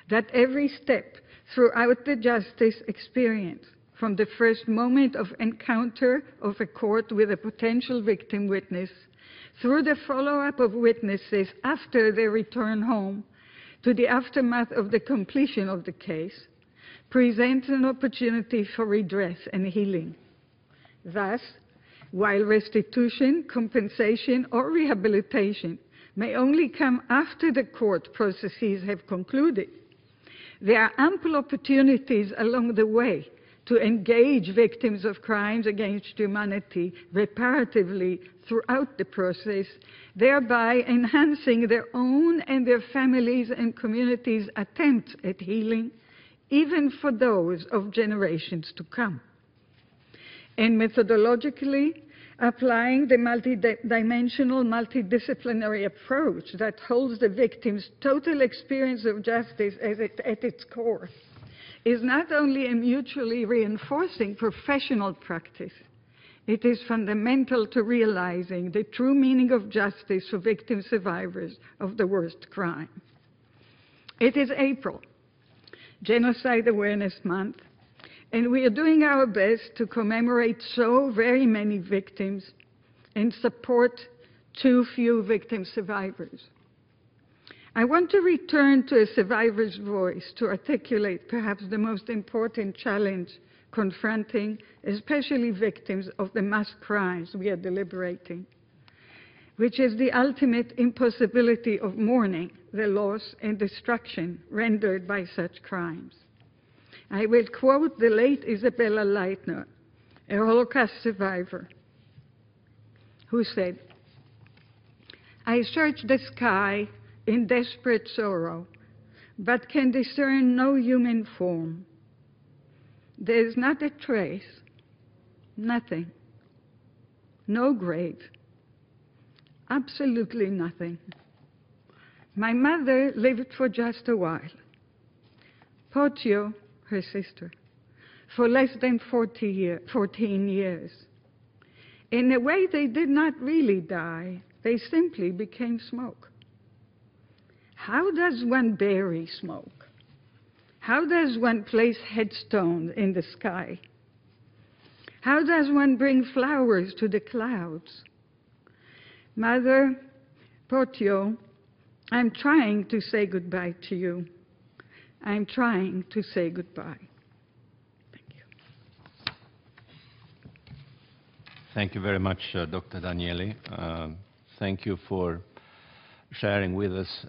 that every step throughout the justice experience, from the first moment of encounter of a court with a potential victim witness, through the follow-up of witnesses after their return home, to the aftermath of the completion of the case, presents an opportunity for redress and healing. Thus, while restitution, compensation, or rehabilitation may only come after the court processes have concluded. There are ample opportunities along the way to engage victims of crimes against humanity reparatively throughout the process, thereby enhancing their own and their families' and communities' attempts at healing, even for those of generations to come. And methodologically, applying the multidimensional, multidisciplinary approach that holds the victim's total experience of justice at its core is not only a mutually reinforcing professional practice, it is fundamental to realizing the true meaning of justice for victim survivors of the worst crime. It is April, Genocide Awareness Month, and we are doing our best to commemorate so very many victims and support too few victim survivors. I want to return to a survivor's voice to articulate perhaps the most important challenge confronting especially victims of the mass crimes we are deliberating, which is the ultimate impossibility of mourning the loss and destruction rendered by such crimes. I will quote the late Isabella Leitner, a Holocaust survivor, who said, "I search the sky in desperate sorrow, but can discern no human form. There is not a trace, nothing, no grave, absolutely nothing. My mother lived for just a while. Potio, her sister, for less than 14 years. In a way, they did not really die. They simply became smoke. How does one bury smoke? How does one place headstones in the sky? How does one bring flowers to the clouds? Mother Potio, I'm trying to say goodbye to you. I'm trying to say goodbye." Thank you. Thank you very much, Dr. Danieli. Thank you for sharing with us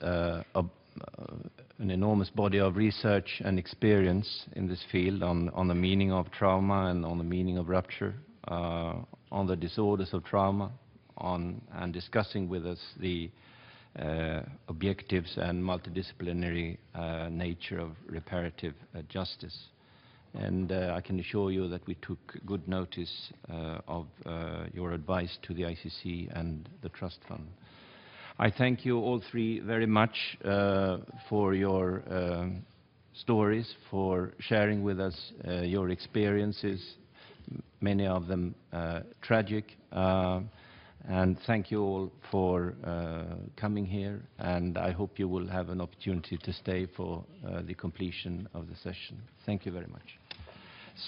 an enormous body of research and experience in this field on the meaning of trauma and on the meaning of rupture, on the disorders of trauma, and discussing with us the objectives and multidisciplinary nature of reparative justice. And I can assure you that we took good notice of your advice to the ICC and the Trust Fund. I thank you all three very much for your stories, for sharing with us your experiences, many of them tragic. And thank you all for coming here, and I hope you will have an opportunity to stay for the completion of the session. Thank you very much.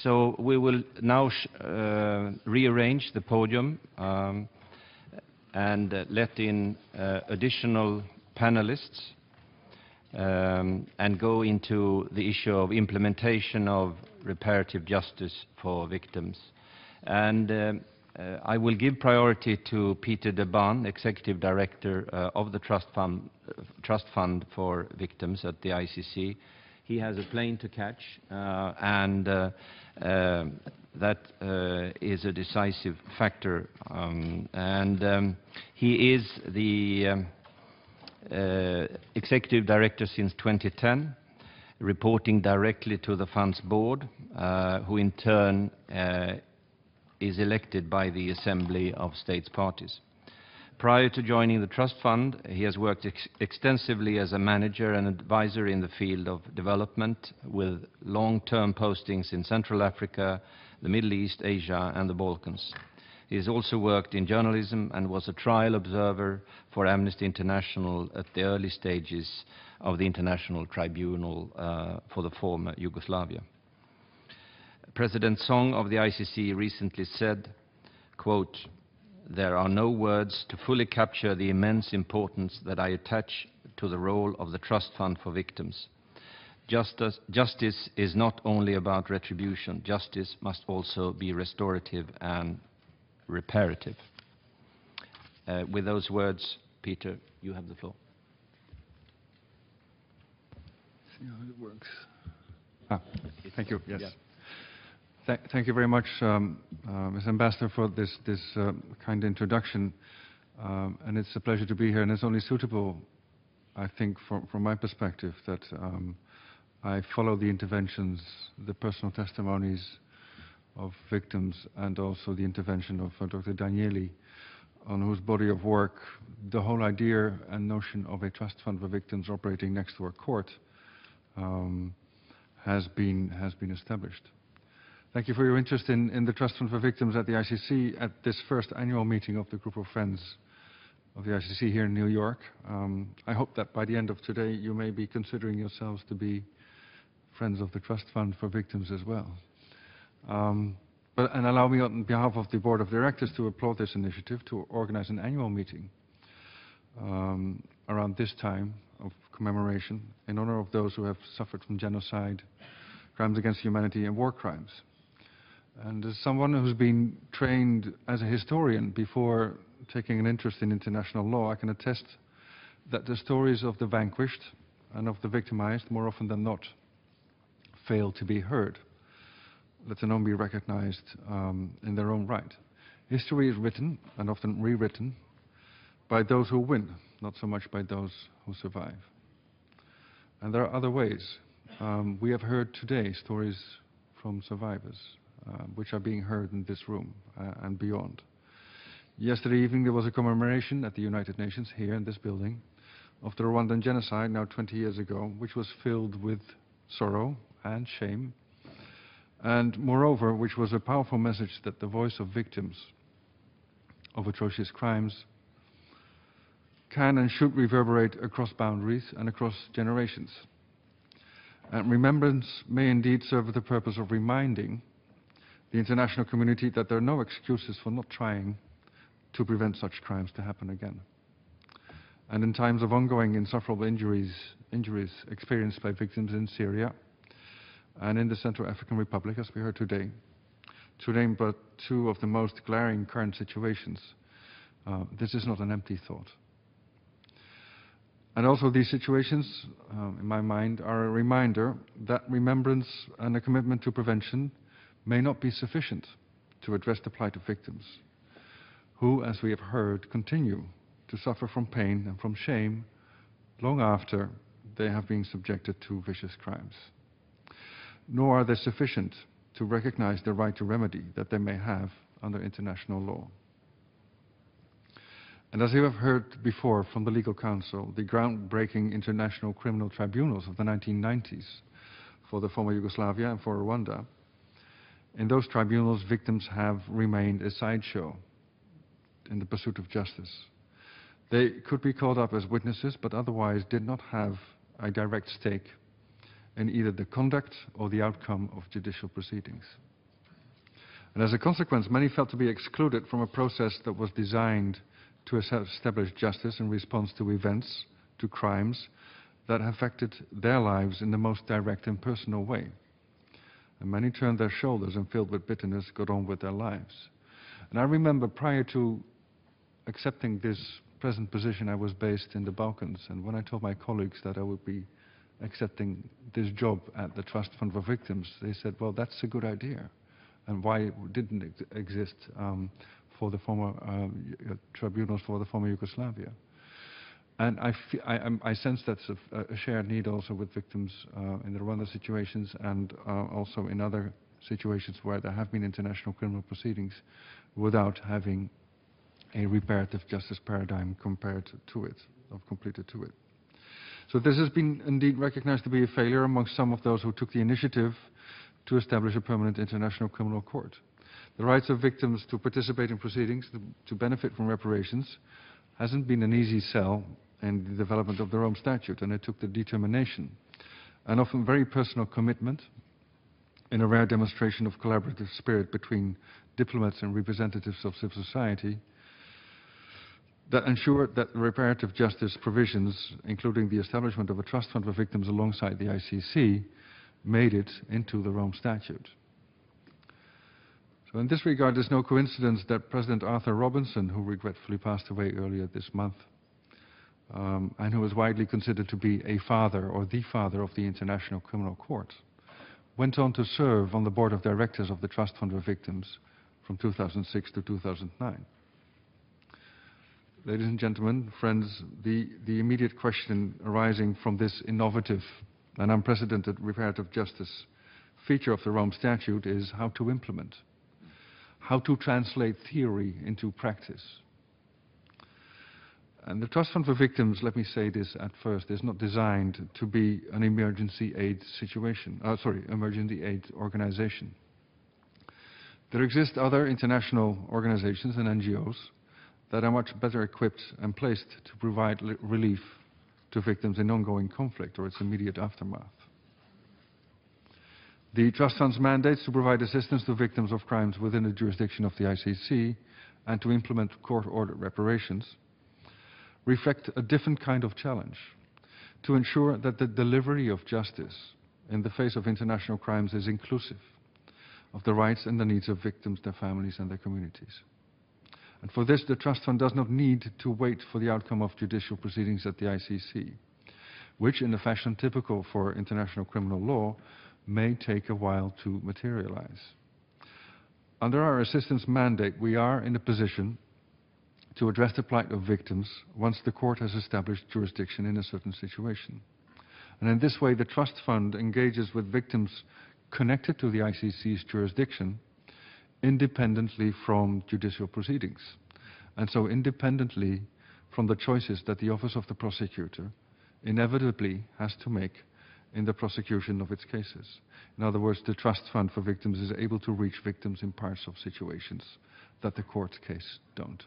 So we will now rearrange the podium and let in additional panelists and go into the issue of implementation of reparative justice for victims. And I will give priority to Peter de Baan, Executive Director of the Trust Fund for Victims at the ICC. He has a plane to catch, and that is a decisive factor. He is the Executive Director since 2010, reporting directly to the Fund's board, who in turn is elected by the Assembly of States Parties. Prior to joining the Trust Fund, he has worked extensively as a manager and advisor in the field of development, with long-term postings in Central Africa, the Middle East, Asia, and the Balkans. He has also worked in journalism and was a trial observer for Amnesty International at the early stages of the International Tribunal for the former Yugoslavia. President Song of the ICC recently said, quote, "There are no words to fully capture the immense importance that I attach to the role of the Trust Fund for Victims. Justice is not only about retribution. Justice must also be restorative and reparative." With those words, Peter, you have the floor. See how it works. Thank you. Yes. Yeah. Thank you very much, Ms. Ambassador, for this kind introduction. And it's a pleasure to be here. And it's only suitable, I think, from my perspective, that I follow the interventions, the personal testimonies of victims, and also the intervention of Dr. Danieli, on whose body of work the whole idea and notion of a trust fund for victims operating next to a court has been established. Thank you for your interest in the Trust Fund for Victims at the ICC at this first annual meeting of the Group of Friends of the ICC here in New York. I hope that by the end of today you may be considering yourselves to be friends of the Trust Fund for Victims as well. And allow me on behalf of the Board of Directors to applaud this initiative to organize an annual meeting around this time of commemoration in honor of those who have suffered from genocide, crimes against humanity and war crimes. And as someone who's been trained as a historian before taking an interest in international law, I can attest that the stories of the vanquished and of the victimized, more often than not, fail to be heard, let alone be recognized in their own right. History is written, and often rewritten, by those who win, not so much by those who survive. And there are other ways. We have heard today stories from survivors, which are being heard in this room and beyond. Yesterday evening there was a commemoration at the United Nations here in this building of the Rwandan genocide, now 20 years ago, which was filled with sorrow and shame, and moreover, which was a powerful message that the voice of victims of atrocious crimes can and should reverberate across boundaries and across generations. And remembrance may indeed serve the purpose of reminding the international community that there are no excuses for not trying to prevent such crimes to happen again. And in times of ongoing insufferable injuries experienced by victims in Syria and in the Central African Republic, as we heard today, to name but two of the most glaring current situations, this is not an empty thought. And also these situations, in my mind, are a reminder that remembrance and a commitment to prevention may not be sufficient to address the plight of victims, who, as we have heard, continue to suffer from pain and from shame long after they have been subjected to vicious crimes. Nor are they sufficient to recognize the right to remedy that they may have under international law. And as you have heard before from the Legal Counsel, the groundbreaking international criminal tribunals of the 1990s for the former Yugoslavia and for Rwanda, in those tribunals victims have remained a sideshow in the pursuit of justice. They could be called up as witnesses, but otherwise did not have a direct stake in either the conduct or the outcome of judicial proceedings. And as a consequence, many felt to be excluded from a process that was designed to establish justice in response to events, to crimes that affected their lives in the most direct and personal way. And many turned their shoulders and, filled with bitterness, got on with their lives. And I remember prior to accepting this present position, I was based in the Balkans. And when I told my colleagues that I would be accepting this job at the Trust Fund for Victims, they said, well, that's a good idea. And why it didn't exist for the former tribunals for the former Yugoslavia. And I sense that's a shared need also with victims in the Rwanda situations and also in other situations where there have been international criminal proceedings without having a reparative justice paradigm compared to it, or completed to it. So this has been indeed recognized to be a failure among some of those who took the initiative to establish a permanent international criminal court. The rights of victims to participate in proceedings, to benefit from reparations, hasn't been an easy sell in the development of the Rome Statute, and it took the determination and often very personal commitment in a rare demonstration of collaborative spirit between diplomats and representatives of civil society that ensured that reparative justice provisions, including the establishment of a trust fund for victims alongside the ICC, made it into the Rome Statute. So in this regard, there's no coincidence that President Arthur Robinson, who regretfully passed away earlier this month, and who was widely considered to be a father or the father of the International Criminal Court, went on to serve on the board of directors of the Trust Fund for Victims from 2006 to 2009. Ladies and gentlemen, friends, the immediate question arising from this innovative and unprecedented reparative justice feature of the Rome Statute is how to implement, how to translate theory into practice. And the Trust Fund for Victims, let me say this at first, is not designed to be an emergency aid emergency aid organization. There exist other international organizations and NGOs that are much better equipped and placed to provide relief to victims in ongoing conflict or its immediate aftermath. The Trust Fund's mandate to provide assistance to victims of crimes within the jurisdiction of the ICC and to implement court-ordered reparations reflect a different kind of challenge to ensure that the delivery of justice in the face of international crimes is inclusive of the rights and the needs of victims, their families and their communities. And for this, the Trust Fund does not need to wait for the outcome of judicial proceedings at the ICC, which, in a fashion typical for international criminal law, may take a while to materialize. Under our assistance mandate, we are in a position to address the plight of victims once the court has established jurisdiction in a certain situation. And in this way, the Trust Fund engages with victims connected to the ICC's jurisdiction independently from judicial proceedings, and so independently from the choices that the Office of the Prosecutor inevitably has to make in the prosecution of its cases. In other words, the Trust Fund for Victims is able to reach victims in parts of situations that the court case don't.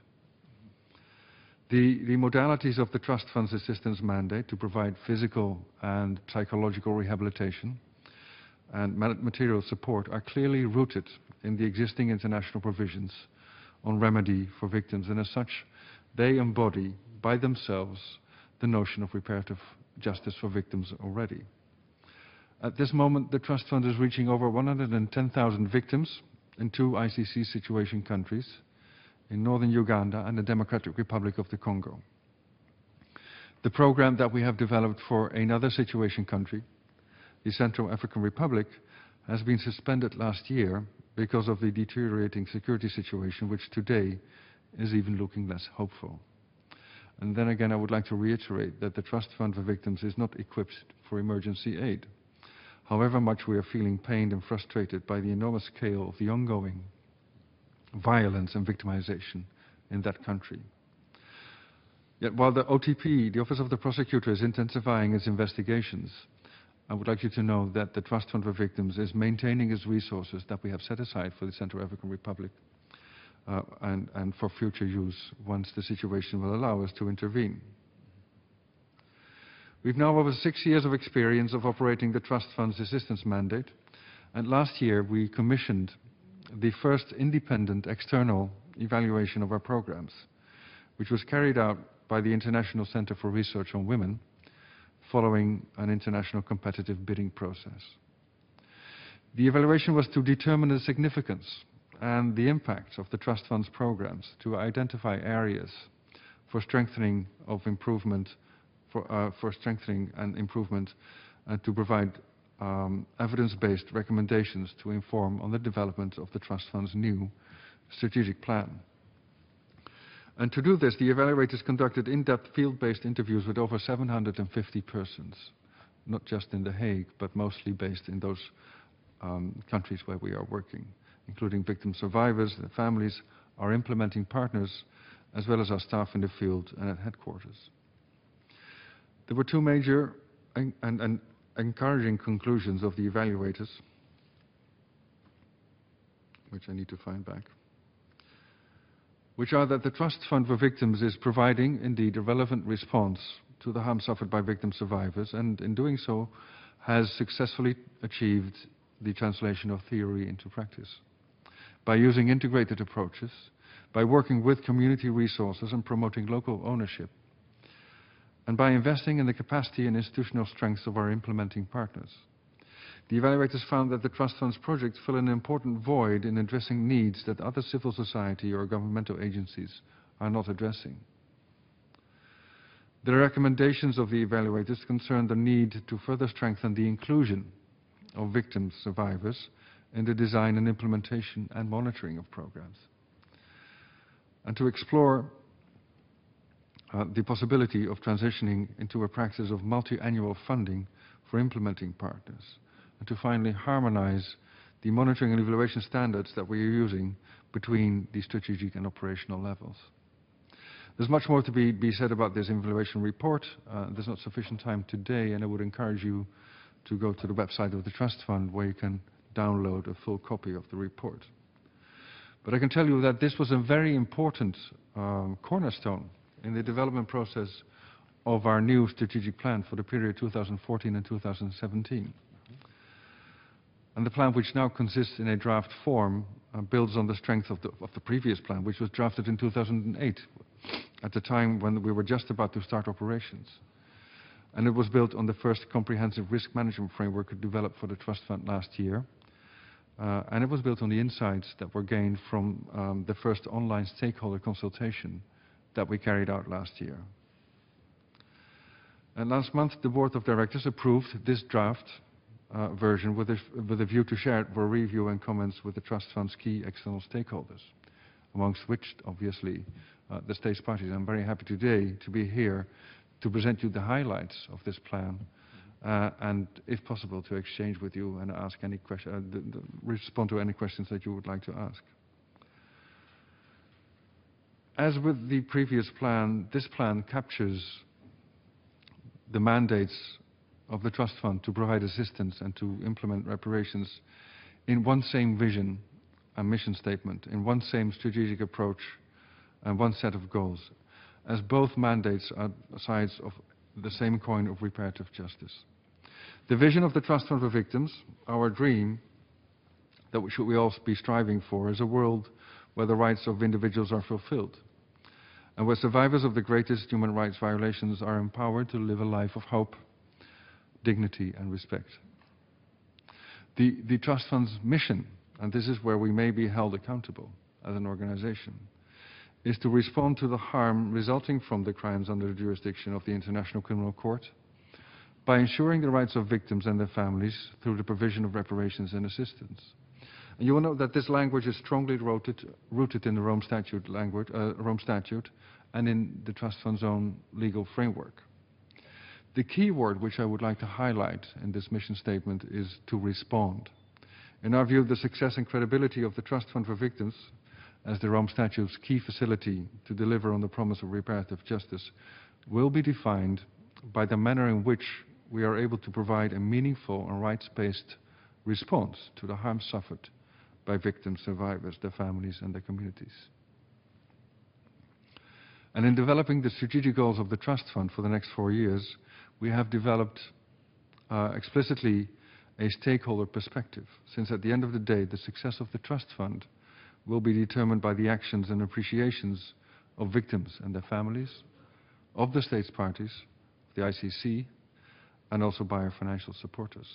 The modalities of the Trust Fund's assistance mandate to provide physical and psychological rehabilitation and material support are clearly rooted in the existing international provisions on remedy for victims, and as such, they embody by themselves the notion of reparative justice for victims already. At this moment, the Trust Fund is reaching over 110,000 victims in 2 ICC situation countries, in northern Uganda and the Democratic Republic of the Congo. The program that we have developed for another situation country, the Central African Republic, has been suspended last year because of the deteriorating security situation, which today is even looking less hopeful. And then again, I would like to reiterate that the Trust Fund for Victims is not equipped for emergency aid. However much we are feeling pained and frustrated by the enormous scale of the ongoing violence and victimization in that country. Yet while the OTP, the Office of the Prosecutor, is intensifying its investigations, I would like you to know that the Trust Fund for Victims is maintaining its resources that we have set aside for the Central African Republic and for future use once the situation will allow us to intervene. We've now over 6 years of experience of operating the Trust Fund's assistance mandate, and last year we commissioned the first independent external evaluation of our programs, which was carried out by the International Center for Research on Women following an international competitive bidding process. The evaluation was to determine the significance and the impact of the Trust Fund's programs, to identify areas for strengthening of improvement, for strengthening and improvement, and to provide evidence-based recommendations to inform on the development of the Trust Fund's new strategic plan. And to do this, the evaluators conducted in-depth field-based interviews with over 750 persons, not just in The Hague, but mostly based in those countries where we are working, including victim survivors, their families, our implementing partners, as well as our staff in the field and at headquarters. There were 2 major and encouraging conclusions of the evaluators, which I need to find back, which are that the Trust Fund for Victims is providing, indeed, a relevant response to the harm suffered by victim survivors, and in doing so has successfully achieved the translation of theory into practice by using integrated approaches, by working with community resources and promoting local ownership, and by investing in the capacity and institutional strengths of our implementing partners. The evaluators found that the Trust Fund's projects fill an important void in addressing needs that other civil society or governmental agencies are not addressing. The recommendations of the evaluators concern the need to further strengthen the inclusion of victim survivors in the design and implementation and monitoring of programs, and to explore the possibility of transitioning into a practice of multi-annual funding for implementing partners, and to finally harmonize the monitoring and evaluation standards that we are using between the strategic and operational levels. There's much more to be said about this evaluation report. There's not sufficient time today, and I would encourage you to go to the website of the Trust Fund where you can download a full copy of the report. But I can tell you that this was a very important cornerstone in the development process of our new strategic plan for the period 2014 and 2017. And the plan, which now consists in a draft form, builds on the strength of the previous plan, which was drafted in 2008, at the time when we were just about to start operations. And it was built on the first comprehensive risk management framework developed for the Trust Fund last year. And it was built on the insights that were gained from the first online stakeholder consultation that we carried out last year. And last month, the Board of Directors approved this draft version with a view to share it for review and comments with the Trust Fund's key external stakeholders, amongst which, obviously, the states parties. I'm very happy today to be here to present you the highlights of this plan, and, if possible, to exchange with you and ask any respond to any questions that you would like to ask. As with the previous plan, this plan captures the mandates of the Trust Fund to provide assistance and to implement reparations in one same vision and mission statement, in one same strategic approach and one set of goals, as both mandates are sides of the same coin of reparative justice. The vision of the Trust Fund for Victims, our dream that we all be striving for, is a world where the rights of individuals are fulfilled, and where survivors of the greatest human rights violations are empowered to live a life of hope, dignity and respect. The Trust Fund's mission, and this is where we may be held accountable as an organization, is to respond to the harm resulting from the crimes under the jurisdiction of the International Criminal Court by ensuring the rights of victims and their families through the provision of reparations and assistance. And you will note that this language is strongly rooted in the Rome Statute and in the Trust Fund's own legal framework. The key word which I would like to highlight in this mission statement is to respond. In our view, the success and credibility of the Trust Fund for Victims as the Rome Statute's key facility to deliver on the promise of reparative justice will be defined by the manner in which we are able to provide a meaningful and rights-based response to the harm suffered by victims, survivors, their families and their communities. And in developing the strategic goals of the Trust Fund for the next 4 years, we have developed explicitly a stakeholder perspective, since at the end of the day, the success of the Trust Fund will be determined by the actions and appreciations of victims and their families, of the states parties, the ICC, and also by our financial supporters.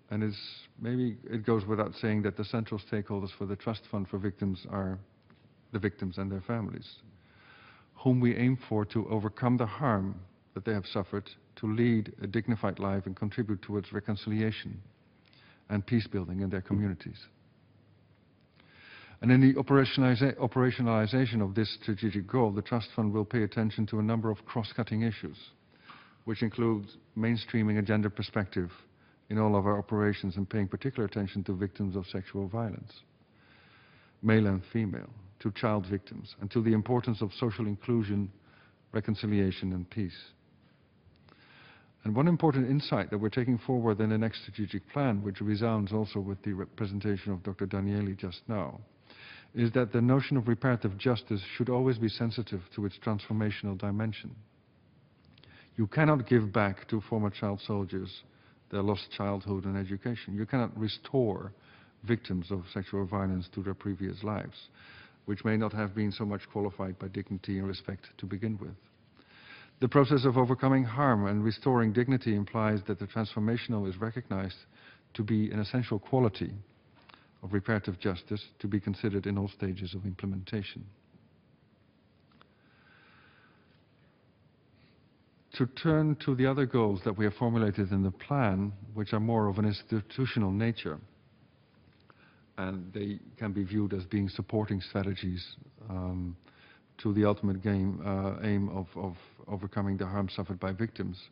And maybe it goes without saying that the central stakeholders for the Trust Fund for Victims are the victims and their families, whom we aim for to overcome the harm that they have suffered, to lead a dignified life and contribute towards reconciliation and peace building in their communities. And in the operationalization of this strategic goal, the Trust Fund will pay attention to a number of cross-cutting issues, which include mainstreaming a gender perspective in all of our operations and paying particular attention to victims of sexual violence, male and female, to child victims, and to the importance of social inclusion, reconciliation and peace. And one important insight that we're taking forward in the next strategic plan, which resounds also with the presentation of Dr. Danieli just now, is that the notion of reparative justice should always be sensitive to its transformational dimension. You cannot give back to former child soldiers their lost childhood and education. You cannot restore victims of sexual violence to their previous lives, which may not have been so much qualified by dignity and respect to begin with. The process of overcoming harm and restoring dignity implies that the transformational is recognized to be an essential quality of reparative justice to be considered in all stages of implementation. to turn to the other goals that we have formulated in the plan, which are more of an institutional nature, and they can be viewed as being supporting strategies to the ultimate aim of overcoming the harm suffered by victims.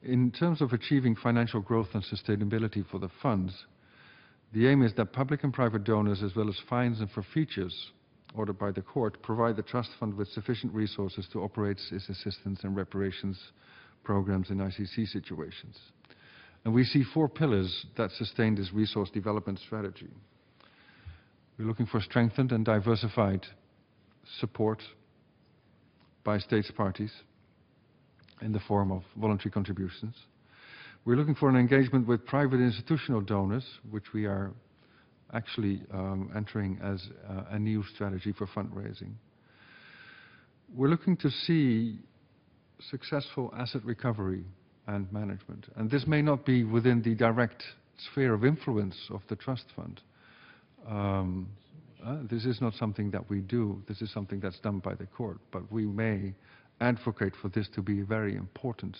In terms of achieving financial growth and sustainability for the funds, the aim is that public and private donors, as well as fines and forfeitures ordered by the court, provide the trust fund with sufficient resources to operate its assistance and reparations programs in ICC situations. And we see 4 pillars that sustain this resource development strategy. We're looking for strengthened and diversified support by states parties in the form of voluntary contributions. We're looking for an engagement with private institutional donors, which we are actually entering as a new strategy for fundraising. We're looking to see successful asset recovery and management. And this may not be within the direct sphere of influence of the trust fund. This is not something that we do. This is something that's done by the court. But we may advocate for this to be a very important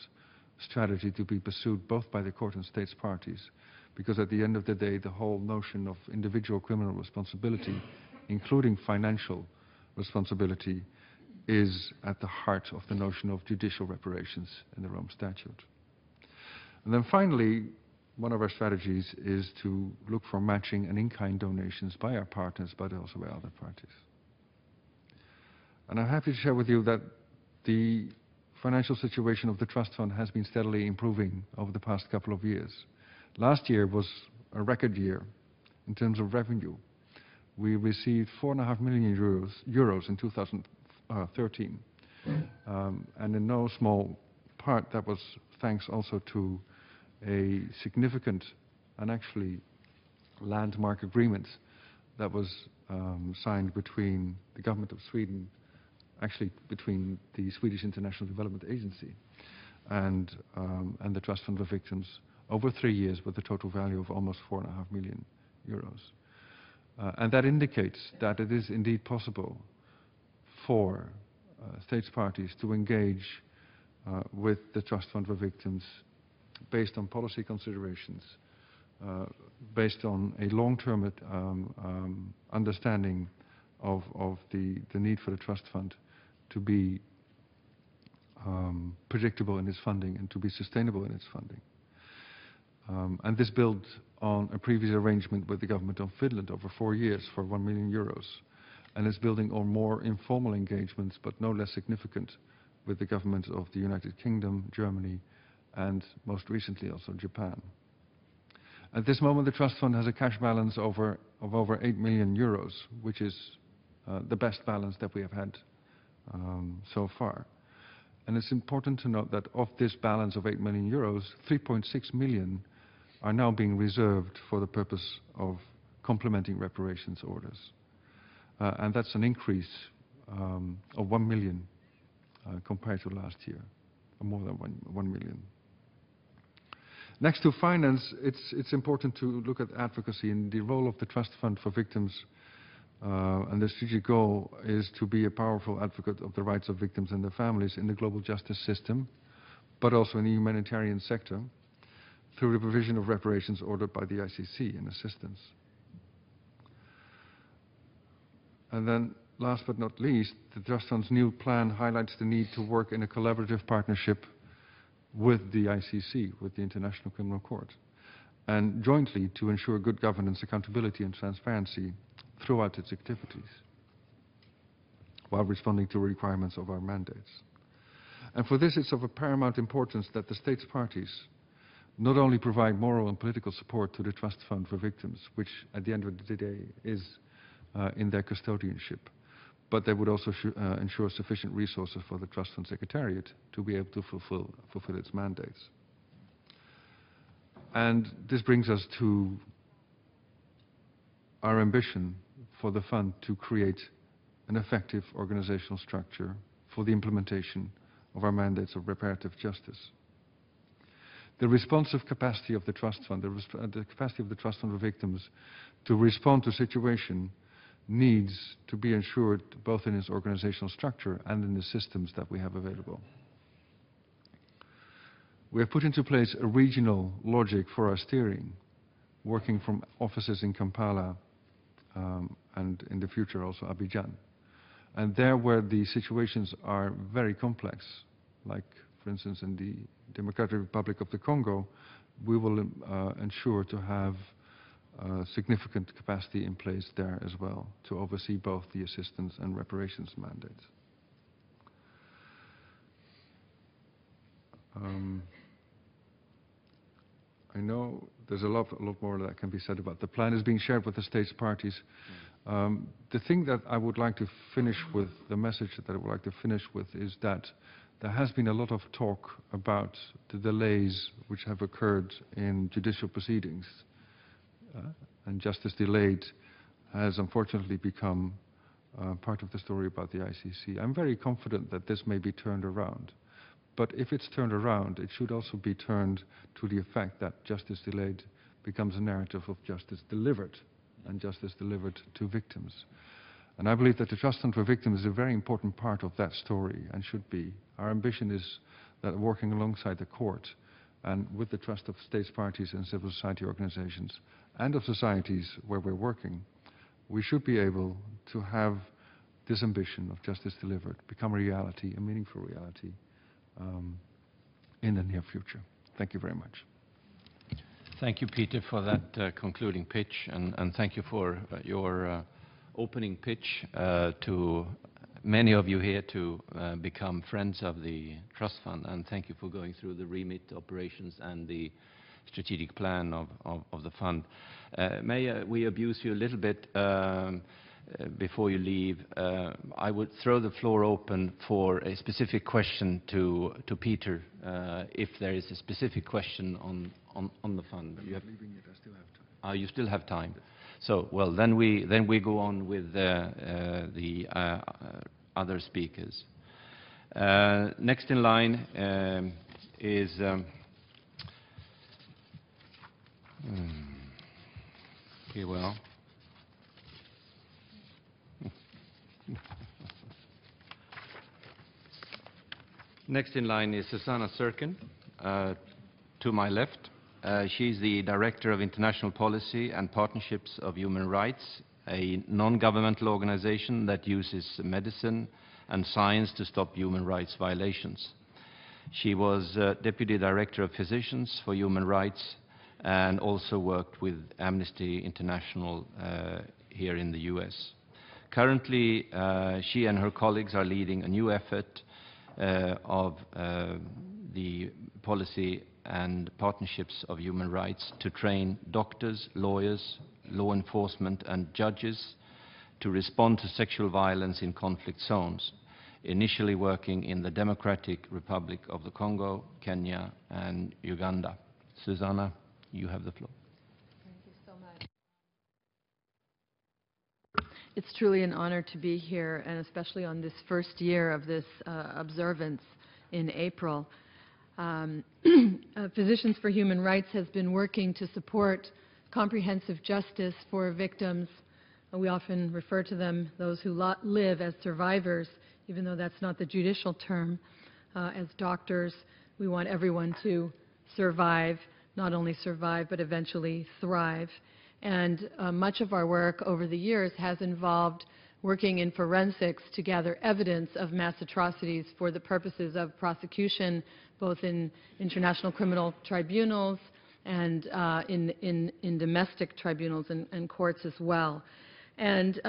strategy to be pursued both by the court and states parties. Because at the end of the day, the whole notion of individual criminal responsibility, including financial responsibility, is at the heart of the notion of judicial reparations in the Rome Statute. And then finally, one of our strategies is to look for matching and in-kind donations by our partners, but also by other parties. And I'm happy to share with you that the financial situation of the Trust Fund has been steadily improving over the past couple of years. Last year was a record year in terms of revenue. We received 4.5 million euros in 2013. And in no small part, that was thanks also to a significant and actually landmark agreement that was signed between the government of Sweden, actually between the Swedish International Development Agency and the Trust Fund for Victims over 3 years with a total value of almost 4.5 million euros. And that indicates that it is indeed possible for states parties to engage with the Trust Fund for Victims based on policy considerations, based on a long-term understanding of the need for the Trust Fund to be predictable in its funding and to be sustainable in its funding. And this builds on a previous arrangement with the government of Finland over 4 years for 1 million euros. And it's building on more informal engagements, but no less significant, with the governments of the United Kingdom, Germany, and most recently also Japan. At this moment, the Trust Fund has a cash balance of over 8 million euros, which is the best balance that we have had so far. And it's important to note that of this balance of 8 million euros, 3.6 million are now being reserved for the purpose of complementing reparations orders. And that's an increase of 1 million compared to last year, or more than 1 million. Next to finance, it's important to look at advocacy, and the role of the Trust Fund for Victims and the strategic goal is to be a powerful advocate of the rights of victims and their families in the global justice system, but also in the humanitarian sector, through the provision of reparations ordered by the ICC and assistance. And then, last but not least, the Trust Fund's new plan highlights the need to work in a collaborative partnership with the ICC, with the International Criminal Court, and jointly to ensure good governance, accountability and transparency throughout its activities, while responding to requirements of our mandates. And for this, it's of a paramount importance that the states parties not only provide moral and political support to the Trust Fund for Victims, which at the end of the day is in their custodianship, but they would also ensure sufficient resources for the Trust Fund Secretariat to be able to fulfill its mandates. And this brings us to our ambition for the fund to create an effective organizational structure for the implementation of our mandates of reparative justice. The responsive capacity of the Trust Fund, the capacity of the Trust Fund for Victims to respond to situation needs to be ensured both in its organizational structure and in the systems that we have available. We have put into place a regional logic for our steering, working from offices in Kampala and in the future also Abidjan. And there where the situations are very complex, like for instance in the Democratic Republic of the Congo, we will ensure to have significant capacity in place there as well to oversee both the assistance and reparations mandates. I know there's a lot more that can be said about the plan is being shared with the states parties. The thing that I would like to finish with, the message that I would like to finish with is that there has been a lot of talk about the delays which have occurred in judicial proceedings. And justice delayed has unfortunately become part of the story about the ICC. I'm very confident that this may be turned around. But if it's turned around, it should also be turned to the effect that justice delayed becomes a narrative of justice delivered, and justice delivered to victims. And I believe that the trust fund for victims is a very important part of that story and should be. Our ambition is that working alongside the court and with the trust of states parties and civil society organizations and of societies where we're working, we should be able to have this ambition of justice delivered become a reality, a meaningful reality, in the near future. Thank you very much. Thank you, Peter, for that concluding pitch, and thank you for your opening pitch to many of you here to become friends of the Trust Fund, and thank you for going through the remit operations and the strategic plan of the fund. May we abuse you a little bit before you leave? I would throw the floor open for a specific question to Peter, if there is a specific question on the fund. You have, leaving it, I still have time. you still have time. So, well, then we go on with the other speakers. Next in line is here we are. Next in line is Susanna Serkin, to my left. She's the Director of International Policy and Partnerships of Human Rights, a non-governmental organization that uses medicine and science to stop human rights violations. She was Deputy Director of Physicians for Human Rights and also worked with Amnesty International here in the US. Currently, she and her colleagues are leading a new effort of the policy and partnerships of human rights to train doctors, lawyers, law enforcement and judges to respond to sexual violence in conflict zones, initially working in the Democratic Republic of the Congo, Kenya and Uganda. Susanna, you have the floor. Thank you so much. It's truly an honor to be here, and especially on this first year of this observance in April. Physicians for Human Rights has been working to support comprehensive justice for victims. We often refer to them, those who live, as survivors, even though that's not the judicial term. As doctors, we want everyone to survive, not only survive, but eventually thrive. And much of our work over the years has involved working in forensics to gather evidence of mass atrocities for the purposes of prosecution, both in international criminal tribunals and in domestic tribunals and courts as well. And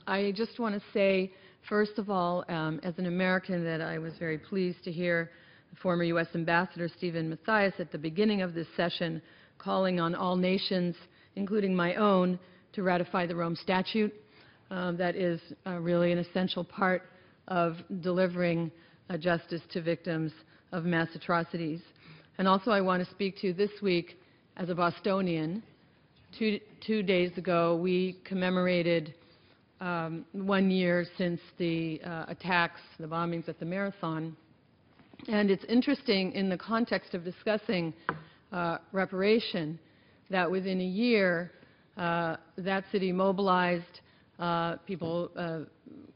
I just want to say, first of all, as an American, that I was very pleased to hear the former U.S. Ambassador Stephen Mathias at the beginning of this session calling on all nations, including my own, to ratify the Rome Statute. That is really an essential part of delivering justice to victims of mass atrocities. And also I want to speak to this week as a Bostonian. Two days ago we commemorated 1 year since the attacks, the bombings at the Marathon. And it's interesting in the context of discussing reparation that within a year that city mobilized, people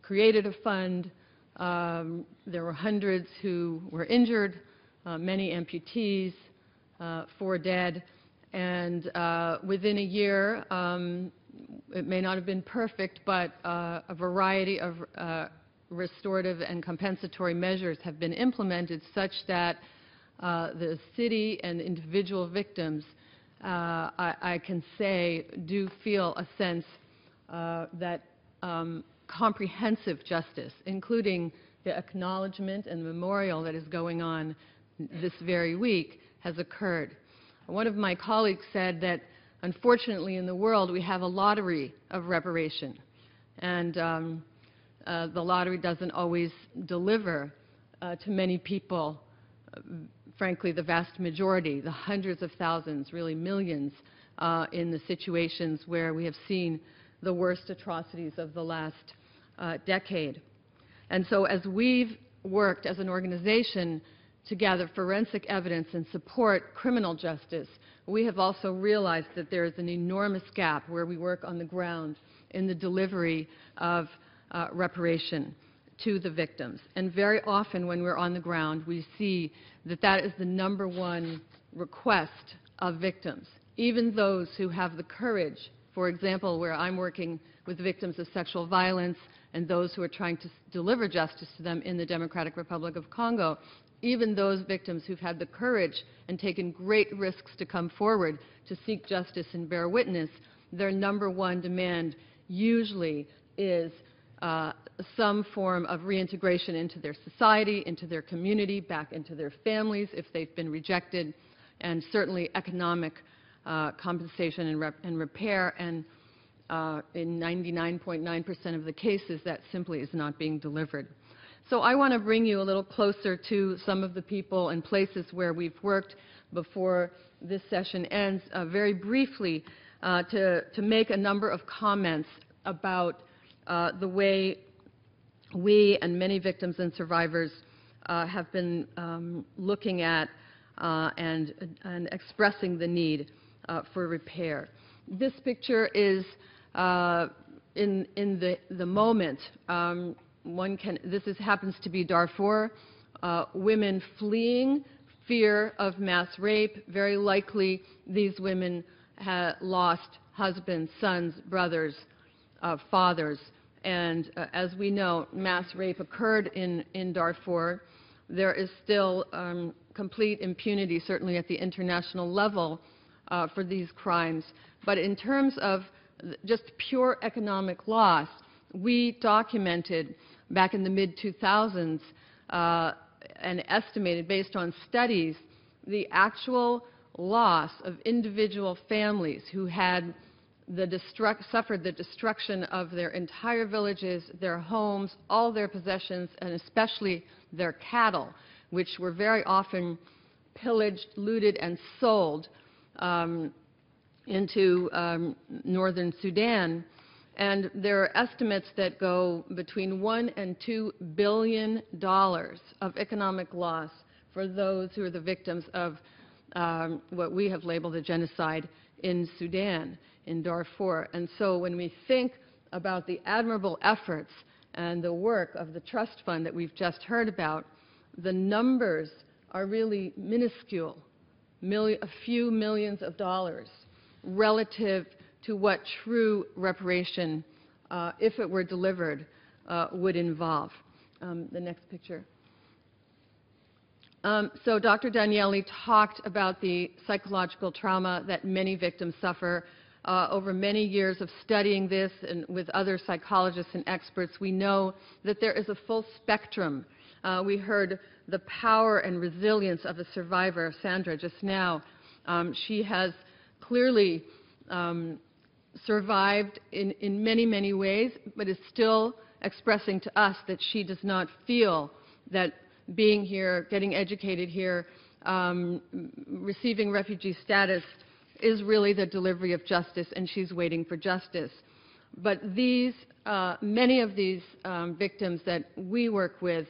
created a fund. There were hundreds who were injured, many amputees, 4 dead, and within a year, it may not have been perfect, but a variety of restorative and compensatory measures have been implemented such that the city and individual victims, I can say, do feel a sense that comprehensive justice, including the acknowledgement and memorial that is going on this very week, has occurred. One of my colleagues said that, unfortunately, in the world, we have a lottery of reparation, and the lottery doesn't always deliver to many people, frankly, the vast majority, the hundreds of thousands, really millions, in the situations where we have seen the worst atrocities of the last decade. And so as we've worked as an organization to gather forensic evidence and support criminal justice, we have also realized that there is an enormous gap where we work on the ground in the delivery of reparation to the victims. And very often when we're on the ground, we see that that is the #1 request of victims. Even those who have the courage, for example, where I'm working with victims of sexual violence and those who are trying to deliver justice to them in the Democratic Republic of Congo, even those victims who've had the courage and taken great risks to come forward to seek justice and bear witness, their #1 demand usually is some form of reintegration into their society, into their community, back into their families if they've been rejected, and certainly economic compensation and repair, and in 99.9% of the cases, that simply is not being delivered. So I want to bring you a little closer to some of the people and places where we've worked before this session ends, very briefly, to make a number of comments about the way we and many victims and survivors have been looking at and expressing the need for repair. This picture is in the moment. Happens to be Darfur, women fleeing fear of mass rape. Very likely these women had lost husbands, sons, brothers, fathers. And as we know, mass rape occurred in Darfur. There is still complete impunity, certainly at the international level, for these crimes. But in terms of just pure economic loss, we documented back in the mid-2000s and estimated, based on studies, the actual loss of individual families who had suffered the destruction of their entire villages, their homes, all their possessions, and especially their cattle, which were very often pillaged, looted, and sold into northern Sudan. And there are estimates that go between $1 and $2 billion of economic loss for those who are the victims of what we have labeled a genocide in Sudan, in Darfur. And so when we think about the admirable efforts and the work of the trust fund that we've just heard about, the numbers are really minuscule, a few millions of dollars relative to what true reparation, if it were delivered, would involve. The next picture. So Dr. Danieli talked about the psychological trauma that many victims suffer. Over many years of studying this and with other psychologists and experts, we know that there is a full spectrum. We heard the power and resilience of a survivor, Sandra, just now. She has clearly survived in many, many ways, but is still expressing to us that she does not feel that being here, getting educated here, receiving refugee status is really the delivery of justice, and she's waiting for justice. But many of these victims that we work with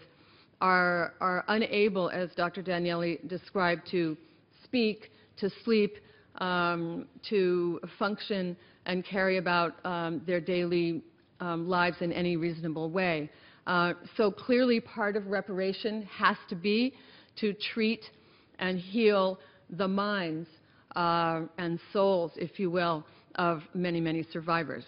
are unable, as Dr. Danieli described, to speak, to sleep, to function and carry about their daily lives in any reasonable way. So clearly part of reparation has to be to treat and heal the minds and souls, if you will, of many, many survivors.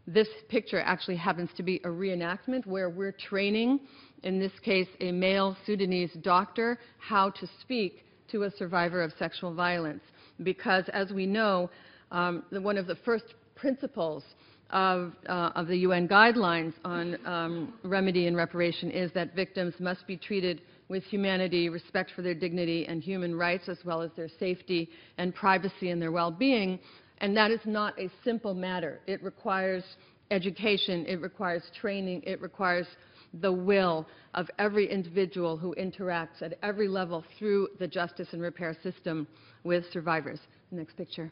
This picture actually happens to be a reenactment where we're training, in this case, a male Sudanese doctor, how to speak to a survivor of sexual violence. Because, as we know, one of the first principles of the UN guidelines on remedy and reparation is that victims must be treated with humanity, respect for their dignity and human rights, as well as their safety and privacy and their well-being. And that is not a simple matter. It requires education, it requires training, it requires the will of every individual who interacts at every level through the justice and repair system with survivors. Next picture.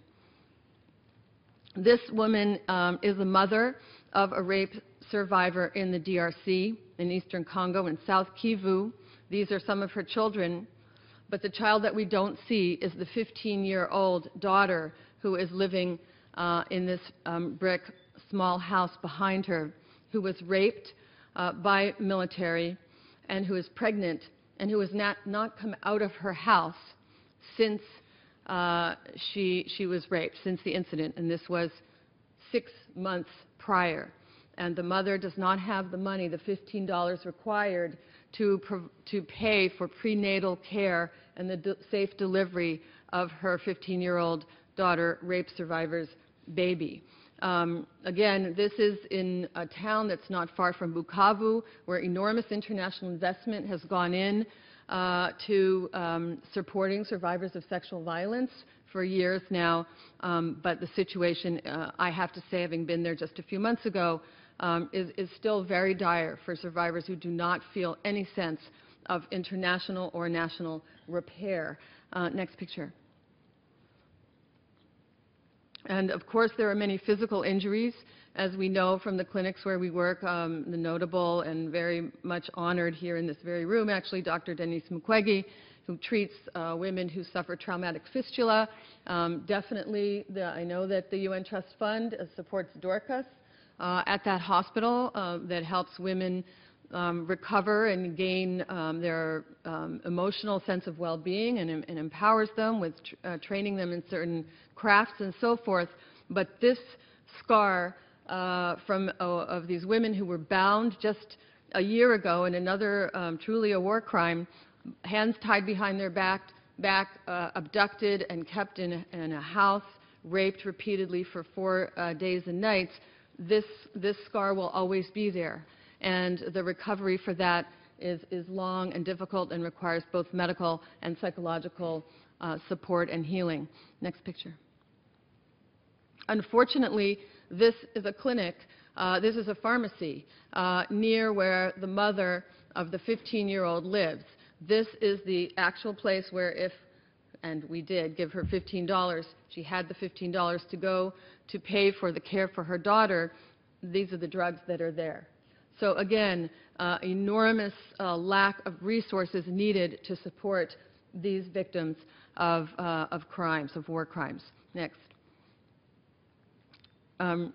This woman is the mother of a rape survivor in the DRC, in eastern Congo, in South Kivu. These are some of her children, but the child that we don't see is the 15-year-old daughter who is living in this brick small house behind her, who was raped by military and who is pregnant and who has not come out of her house since she was raped, since the incident, and this was 6 months prior. And the mother does not have the money, the $15 required to pay for prenatal care and the safe delivery of her 15-year-old daughter, rape survivor's baby. Again, this is in a town that's not far from Bukavu, where enormous international investment has gone in to supporting survivors of sexual violence for years now. But the situation, I have to say, having been there just a few months ago, is still very dire for survivors who do not feel any sense of international or national repair. Next picture. And of course, there are many physical injuries, as we know from the clinics where we work. The notable and very much honored here in this very room, actually, Dr. Denise Mukwege, who treats women who suffer traumatic fistula. Definitely, I know that the UN Trust Fund supports Dorcas at that hospital that helps women recover and gain their emotional sense of well-being and empowers them with training them in certain crafts and so forth. But this scar of these women who were bound just a year ago in another truly a war crime, hands tied behind their back, abducted and kept in a house, raped repeatedly for 4 days and nights, this scar will always be there. And the recovery for that is long and difficult and requires both medical and psychological support and healing. Next picture. Unfortunately, this is a clinic, this is a pharmacy near where the mother of the 15-year-old lives. This is the actual place where and we did give her $15, she had the $15 to go to pay for the care for her daughter. These are the drugs that are there. So again, enormous lack of resources needed to support these victims of crimes, of war crimes. Next.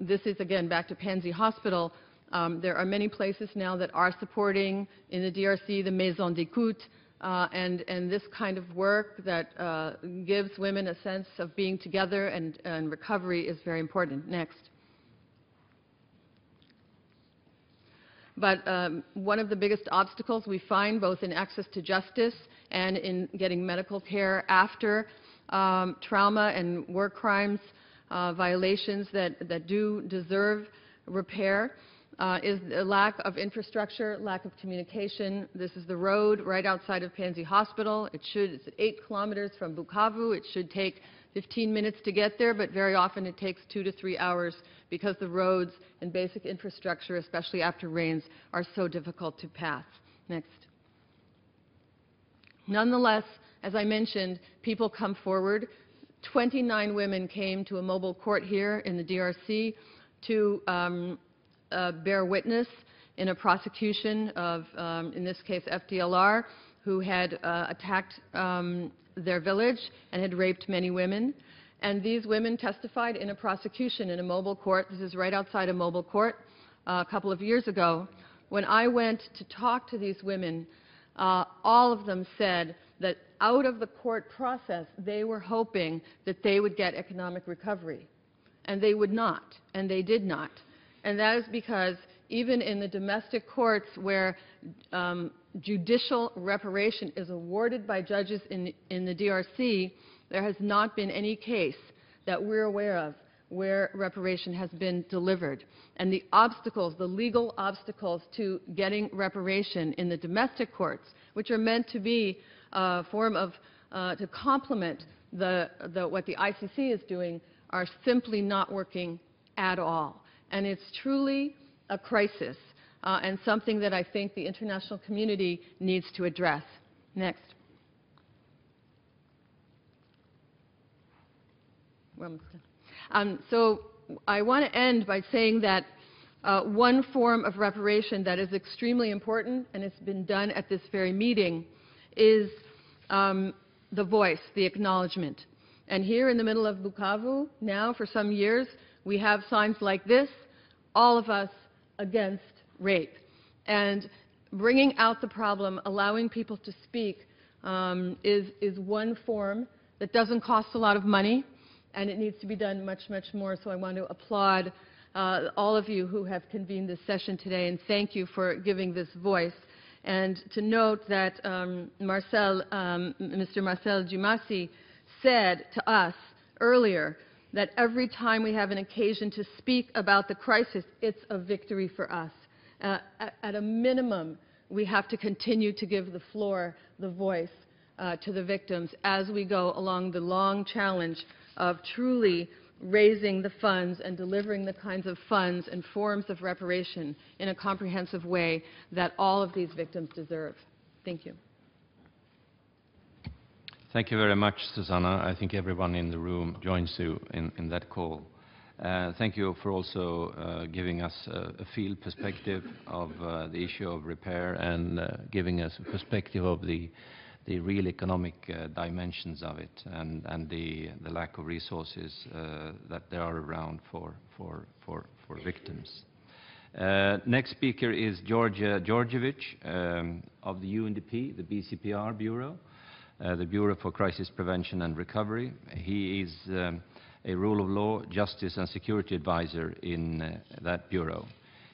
This is, again, back to Panzi Hospital. There are many places now that are supporting, in the DRC, the Maison d'écoute, and this kind of work that gives women a sense of being together and recovery is very important. Next. But one of the biggest obstacles we find, both in access to justice and in getting medical care after trauma and war crimes, violations that do deserve repair, is the lack of infrastructure, lack of communication. This is the road right outside of Panzi Hospital. It's 8 kilometers from Bukavu. It should take 15 minutes to get there, but very often it takes 2 to 3 hours because the roads and basic infrastructure, especially after rains, are so difficult to pass. Next. Nonetheless, as I mentioned, people come forward. 29 women came to a mobile court here in the DRC to bear witness in a prosecution of, in this case, FDLR, who had attacked their village and had raped many women. And these women testified in a prosecution in a mobile court. This is right outside a mobile court a couple of years ago. When I went to talk to these women, all of them said that out of the court process, they were hoping that they would get economic recovery. And they would not, and they did not. And that is because even in the domestic courts where judicial reparation is awarded by judges in the DRC, there has not been any case that we're aware of where reparation has been delivered. And the obstacles, the legal obstacles to getting reparation in the domestic courts, which are meant to be a form of, to complement what the ICC is doing, are simply not working at all. And it's truly a crisis and something that I think the international community needs to address. Next. So I want to end by saying that one form of reparation that is extremely important, and it's been done at this very meeting, is the voice, the acknowledgement. And here in the middle of Bukavu, now for some years, we have signs like this, all of us against rape. And bringing out the problem, allowing people to speak, is one form that doesn't cost a lot of money, and it needs to be done much, much more. So I want to applaud all of you who have convened this session today, and thank you for giving this voice. And to note that Mr. Marcel Djumasi said to us earlier that every time we have an occasion to speak about the crisis, it's a victory for us. At a minimum, we have to continue to give the floor, the voice to the victims as we go along the long challenge of truly raising the funds and delivering the kinds of funds and forms of reparation in a comprehensive way that all of these victims deserve. Thank you. Thank you very much, Susanna. I think everyone in the room joins you in that call. Thank you for also giving us a field perspective of the issue of repair and giving us a perspective of the real economic dimensions of it and the lack of resources that there are around for victims. Next speaker is Georgia Georgievich of the UNDP, the BCPR Bureau, the Bureau for Crisis Prevention and Recovery. He is a rule of law, justice and security advisor in that bureau.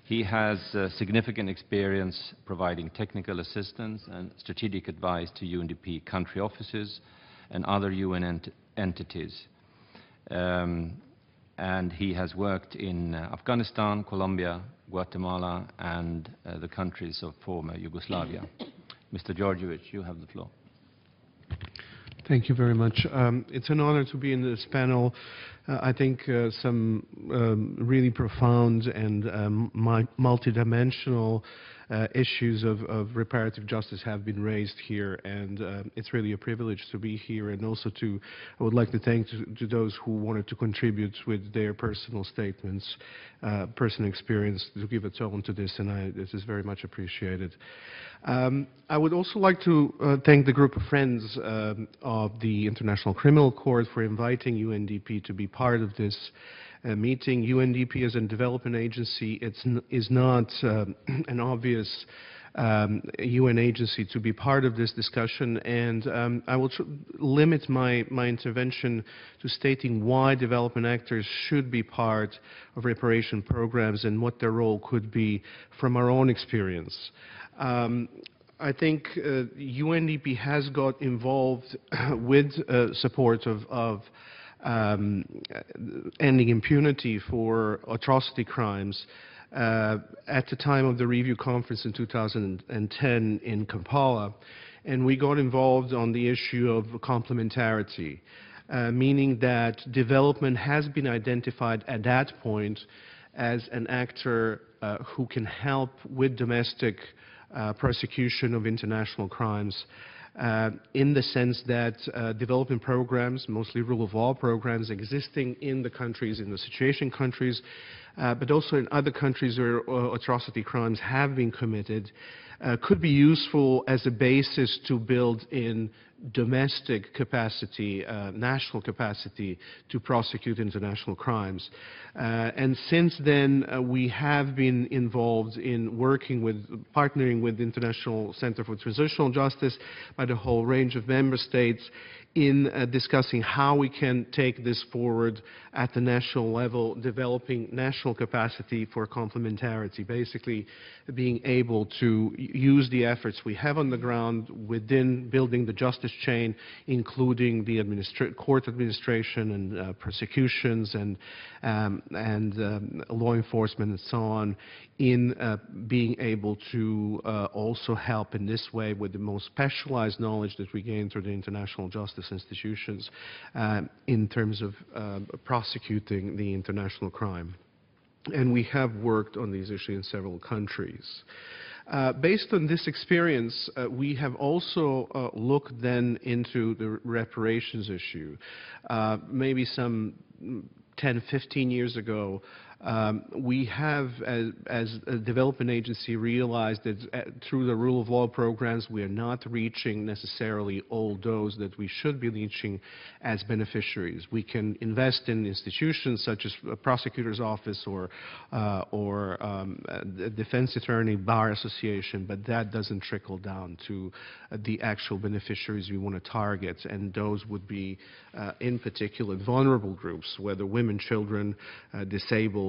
He has significant experience providing technical assistance and strategic advice to UNDP country offices and other UN entities. And he has worked in Afghanistan, Colombia, Guatemala, and the countries of former Yugoslavia. Mr. Georgievich, you have the floor. Thank you very much. It's an honor to be in this panel. I think some really profound and multidimensional issues of reparative justice have been raised here, and it's really a privilege to be here. And also I would like to thank to those who wanted to contribute with their personal statements, personal experience to give a tone to this, and this is very much appreciated. I would also like to thank the group of friends of the International Criminal Court for inviting UNDP to be part of this meeting. UNDP as a development agency is not an obvious UN agency to be part of this discussion, and I will limit my intervention to stating why development actors should be part of reparation programs and what their role could be from our own experience. I think UNDP has got involved with support of ending impunity for atrocity crimes at the time of the review conference in 2010 in Kampala, and we got involved on the issue of complementarity, meaning that development has been identified at that point as an actor who can help with domestic prosecution of international crimes, in the sense that development programs, mostly rule of law programs existing in the countries, in the situation countries, but also in other countries where atrocity crimes have been committed, could be useful as a basis to build in domestic capacity, national capacity to prosecute international crimes. And since then, we have been involved in partnering with the International Center for Transitional Justice, but quite a whole range of member states in discussing how we can take this forward at the national level, developing national capacity for complementarity, basically being able to use the efforts we have on the ground within building the justice chain, including the court administration and prosecutions and law enforcement and so on, in being able to also help in this way with the most specialized knowledge that we gain through the international justice institutions in terms of prosecuting the international crime. And we have worked on these issues in several countries. Based on this experience, we have also looked then into the reparations issue. Maybe some 10, 15 years ago, we have, as a development agency, realized that through the rule of law programs, we are not reaching necessarily all those that we should be reaching as beneficiaries. We can invest in institutions such as a prosecutor's office or a defense attorney, bar association, but that doesn't trickle down to the actual beneficiaries we want to target, and those would be, in particular, vulnerable groups, whether women, children, disabled,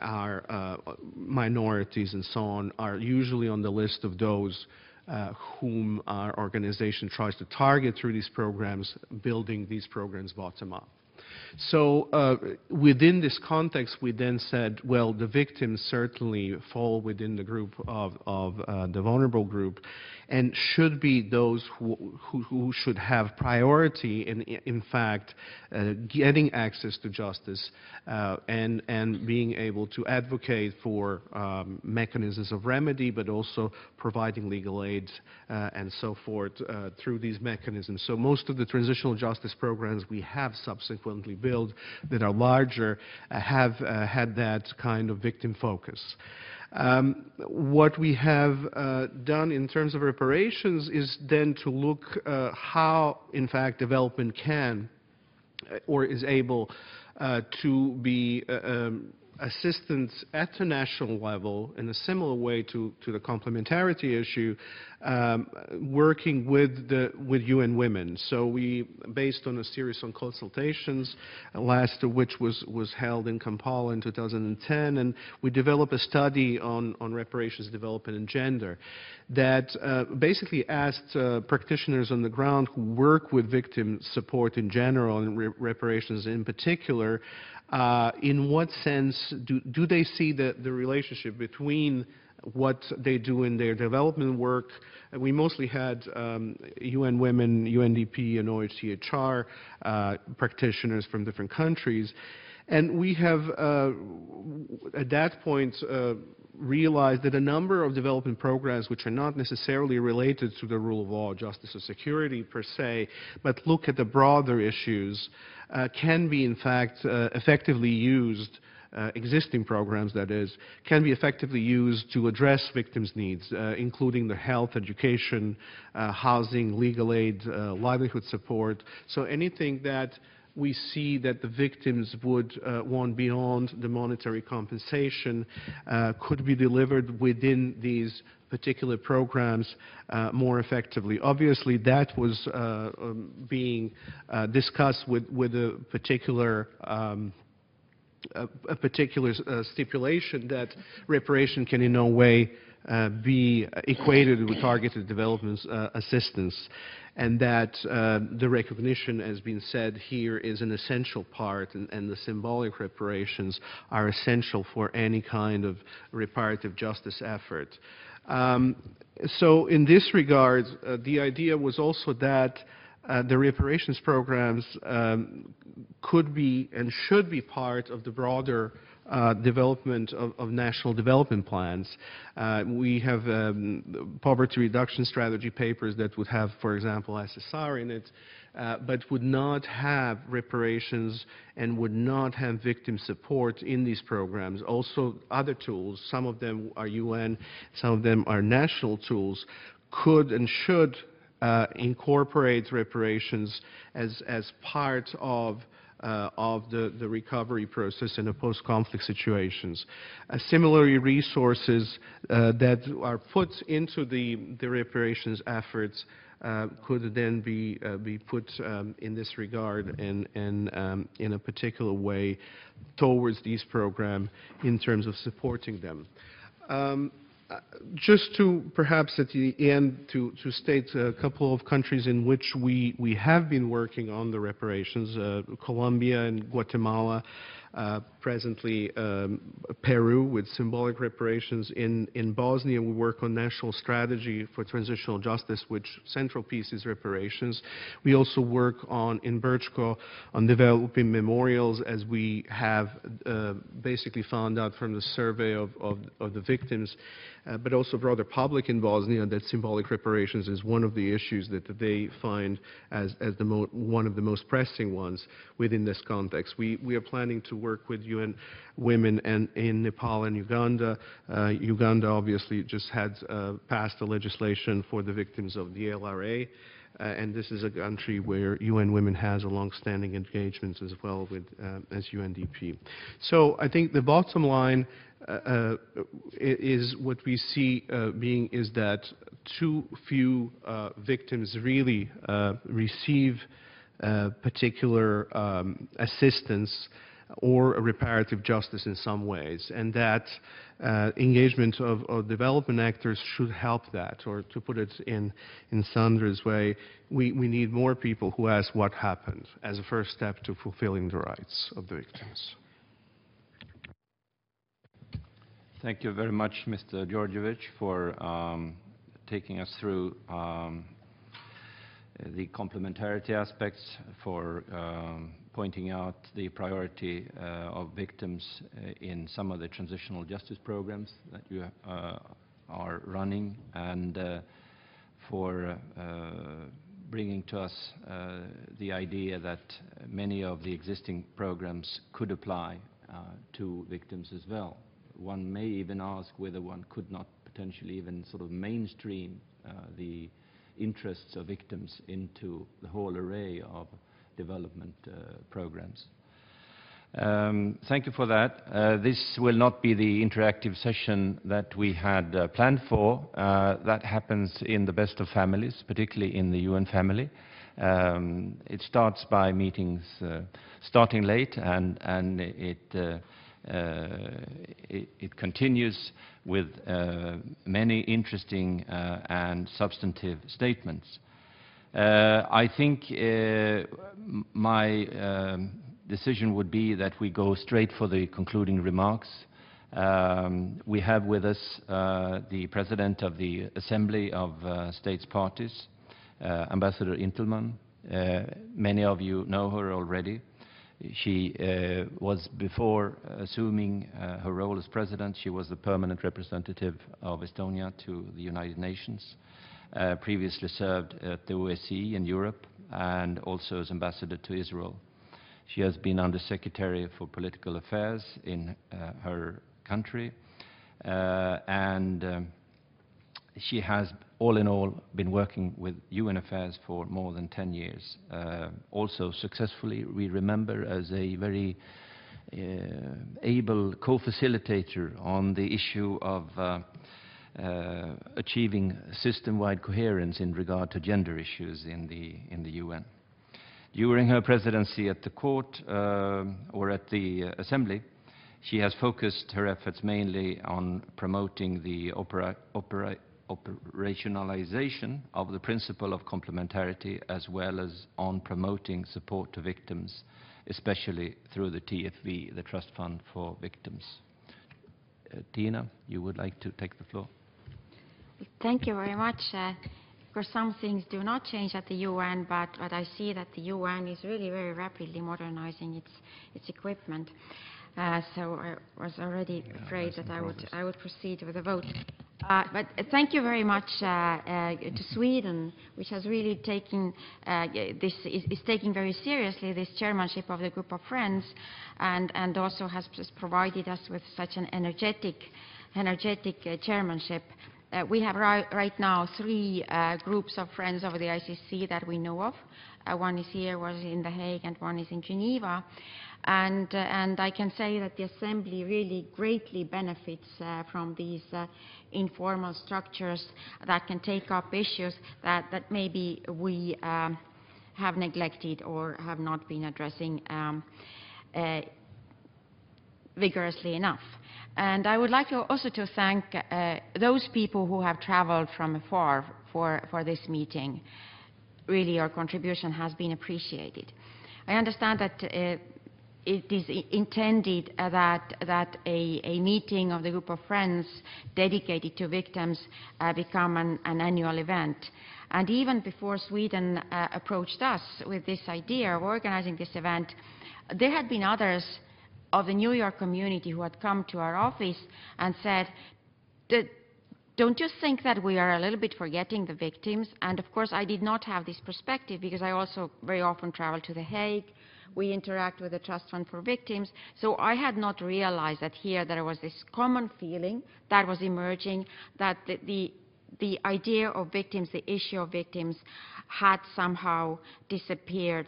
our minorities and so on, are usually on the list of those whom our organization tries to target through these programs, building these programs bottom up. So within this context, we then said, well, the victims certainly fall within the group of the vulnerable group and should be those who should have priority in fact, getting access to justice and being able to advocate for mechanisms of remedy, but also providing legal aid and so forth through these mechanisms. So most of the transitional justice programs we have subsequently built that are larger have had that kind of victim focus. What we have done in terms of reparations is then to look how, in fact, development can or is able to be assistance at the national level in a similar way to the complementarity issue, working with UN Women. So we, based on a series of consultations, last of which was held in Kampala in 2010, and we developed a study on reparations, development, and gender that basically asked practitioners on the ground who work with victim support in general and reparations in particular, in what sense do they see the relationship between what they do in their development work? We mostly had UN Women, UNDP, and OHCHR practitioners from different countries. And we have, at that point, realized that a number of development programs which are not necessarily related to the rule of law, justice, or security per se, but look at the broader issues, can be, in fact, effectively used, existing programs, that is, can be effectively used to address victims' needs, including the health, education, housing, legal aid, livelihood support. So anything that we see that the victims would want beyond the monetary compensation could be delivered within these particular programs more effectively. Obviously, that was being discussed with a particular stipulation that reparation can in no way be equated with targeted development assistance, and that the recognition, as been said here, is an essential part, and the symbolic reparations are essential for any kind of reparative justice effort. So in this regard, the idea was also that the reparations programs could be and should be part of the broader development of national development plans. We have poverty reduction strategy papers that would have, for example, SSR in it, but would not have reparations and would not have victim support in these programs. Also, other tools, some of them are UN, some of them are national tools, could and should incorporate reparations as part of of the recovery process in the post-conflict situations. Similarly, resources that are put into the reparations efforts could then be put in this regard and in a particular way towards these programs in terms of supporting them. Just to perhaps at the end to state a couple of countries in which we have been working on the reparations, Colombia and Guatemala, presently Peru with symbolic reparations. In Bosnia we work on national strategy for transitional justice, which central piece is reparations. We also work in Brčko on developing memorials, as we have basically found out from the survey of the victims, but also broader public in Bosnia, that symbolic reparations is one of the issues that they find as one of the most pressing ones within this context. We are planning to work with UN Women and in Nepal and Uganda. Uganda obviously just had passed a legislation for the victims of the LRA. And this is a country where UN Women has a long-standing engagement as well with as UNDP. So I think the bottom line is what we see being is that too few victims really receive particular assistance or a reparative justice in some ways, and that engagement of development actors should help that. Or to put it in Sandra's way, we need more people who ask what happened as a first step to fulfilling the rights of the victims. Thank you very much, Mr. Georgievich, for taking us through the complementarity aspects, for pointing out the priority of victims in some of the transitional justice programs that you are running, and for bringing to us the idea that many of the existing programs could apply to victims as well. One may even ask whether one could not potentially even sort of mainstream the interests of victims into the whole array of development programs. Thank you for that. This will not be the interactive session that we had planned for. That happens in the best of families, particularly in the UN family. It starts by meetings starting late, and it continues with many interesting and substantive statements. I think my decision would be that we go straight for the concluding remarks. We have with us the President of the Assembly of States Parties, Ambassador Intelman. Many of you know her already. She was, before assuming her role as President, she was the permanent representative of Estonia to the United Nations, previously served at the OSCE in Europe, and also as Ambassador to Israel. She has been Undersecretary for Political Affairs in her country, and she has, all in all, been working with UN affairs for more than 10 years. Also successfully, we remember, as a very able co-facilitator on the issue of achieving system-wide coherence in regard to gender issues in the UN. During her presidency at the court, or at the Assembly, she has focused her efforts mainly on promoting the operationalization of the principle of complementarity, as well as on promoting support to victims, especially through the TFV, the Trust Fund for Victims. Tina, you would like to take the floor? Thank you very much. Of course, some things do not change at the UN, but I see that the UN is really very rapidly modernizing its equipment. So I was already afraid that I would proceed with the vote. But thank you very much to Sweden, which has really taken is taking very seriously this chairmanship of the Group of Friends, and also has provided us with such an energetic chairmanship. we have right now 3 groups of friends of the ICC that we know of. One is here, one is in The Hague, and one is in Geneva. And I can say that the Assembly really greatly benefits from these informal structures that can take up issues that maybe we have neglected or have not been addressing vigorously enough. And I would like also to thank those people who have traveled from afar for this meeting. Really, your contribution has been appreciated. I understand that it is intended that a meeting of the group of friends dedicated to victims become an annual event. And even before Sweden approached us with this idea of organizing this event, there had been others of the New York community who had come to our office and said, don't you think that we are a little bit forgetting the victims? And of course, I did not have this perspective because I also very often travel to The Hague. We interact with the Trust Fund for Victims. So I had not realized that here there was this common feeling that was emerging, that the idea of victims, the issue of victims, had somehow disappeared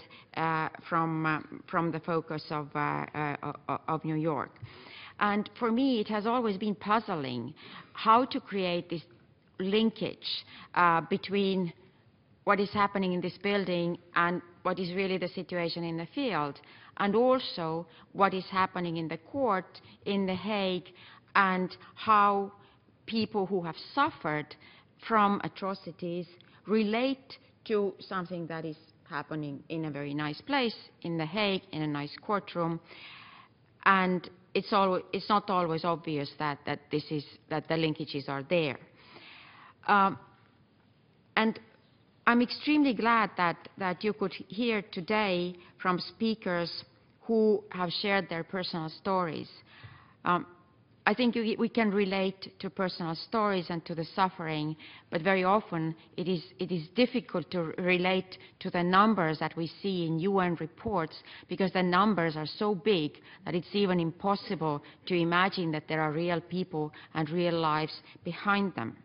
from the focus of New York. And for me, it has always been puzzling how to create this linkage between what is happening in this building and what is really the situation in the field, and also what is happening in the court in The Hague, and how people who have suffered from atrocities relate to something that is happening in a very nice place, in The Hague, in a nice courtroom. And it's not always obvious that the linkages are there. And I'm extremely glad that you could hear today from speakers who have shared their personal stories. I think we can relate to personal stories and to the suffering, but very often it is difficult to relate to the numbers that we see in UN reports, because the numbers are so big that it's even impossible to imagine that there are real people and real lives behind them.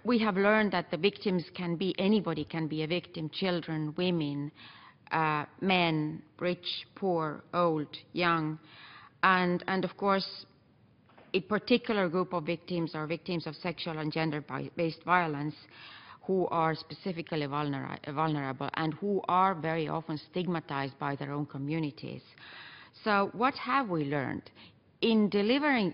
We have learned that the victims can be, anybody can be a victim: children, women, men, rich, poor, old, young. And of course, a particular group of victims are victims of sexual and gender-based violence, who are specifically vulnerable and who are very often stigmatized by their own communities. So what have we learned? In delivering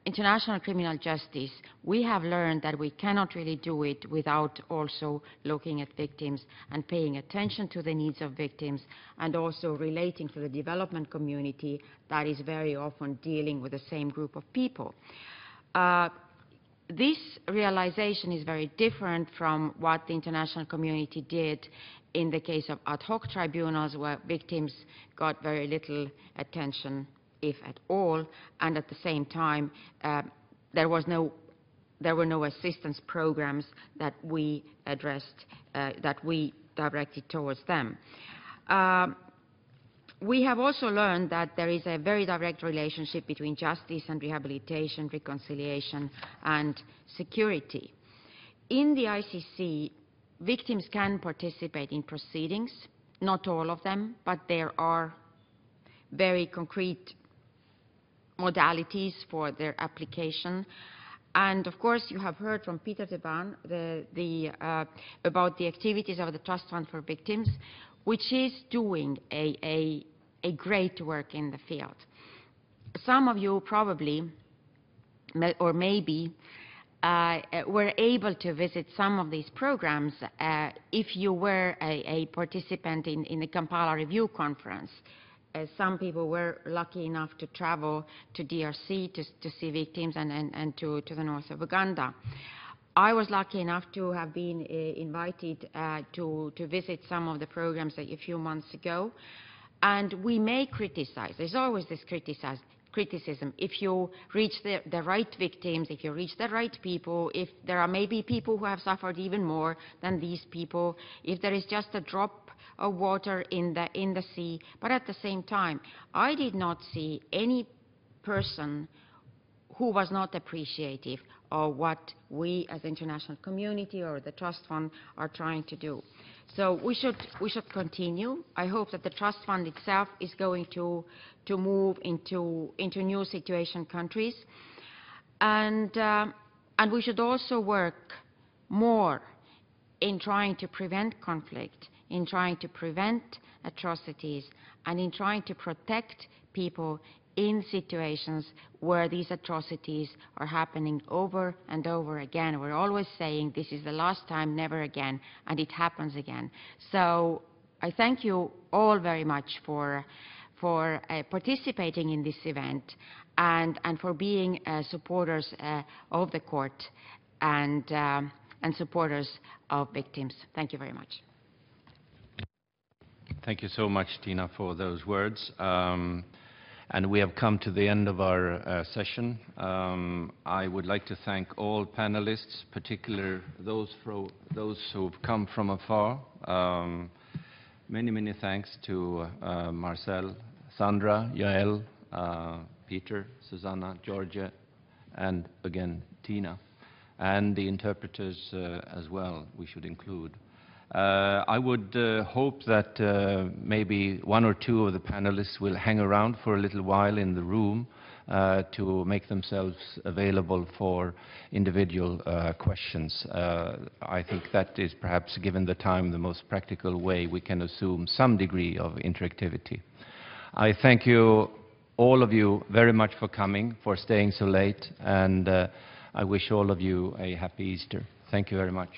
international criminal justice, we have learned that we cannot really do it without also looking at victims and paying attention to the needs of victims, and also relating to the development community that is very often dealing with the same group of people. This realization is very different from what the international community did in the case of ad hoc tribunals, where victims got very little attention, if at all, and at the same time there were no assistance programs that we addressed, that we directed towards them. We have also learned that there is a very direct relationship between justice and rehabilitation, reconciliation, and security. In the ICC, victims can participate in proceedings, not all of them, but there are very concrete modalities for their application. And of course, you have heard from Peter de Baan about the activities of the Trust Fund for Victims, which is doing a great work in the field. Some of you probably, or maybe, were able to visit some of these programs if you were a participant in the Kampala Review Conference. Some people were lucky enough to travel to DRC to see victims and to the north of Uganda. I was lucky enough to have been invited to visit some of the programs a few months ago. And we may criticize. There's always this criticism. If you reach the right victims, if you reach the right people, if there are maybe people who have suffered even more than these people, if there is just a drop of water in the sea. But at the same time, I did not see any person who was not appreciative of what we as the international community or the Trust Fund are trying to do. So we should continue. I hope that the Trust Fund itself is going to move into new situation countries. And we should also work more in trying to prevent conflict, in trying to prevent atrocities, and in trying to protect people in situations where these atrocities are happening over and over again. We're always saying this is the last time, never again, and it happens again. So I thank you all very much for participating in this event and for being supporters of the court and supporters of victims. Thank you very much. Thank you so much, Tina, for those words. And we have come to the end of our session. I would like to thank all panelists, particularly those who've come from afar. Many, many thanks to Marcel, Sandra, Yael, Peter, Susanna, Georgia, and again, Tina, and the interpreters as well, we should include. I would hope that maybe one or two of the panelists will hang around for a little while in the room to make themselves available for individual questions. I think that is perhaps, given the time, the most practical way we can assume some degree of interactivity. I thank you, all of you, very much for coming, for staying so late, and I wish all of you a happy Easter. Thank you very much.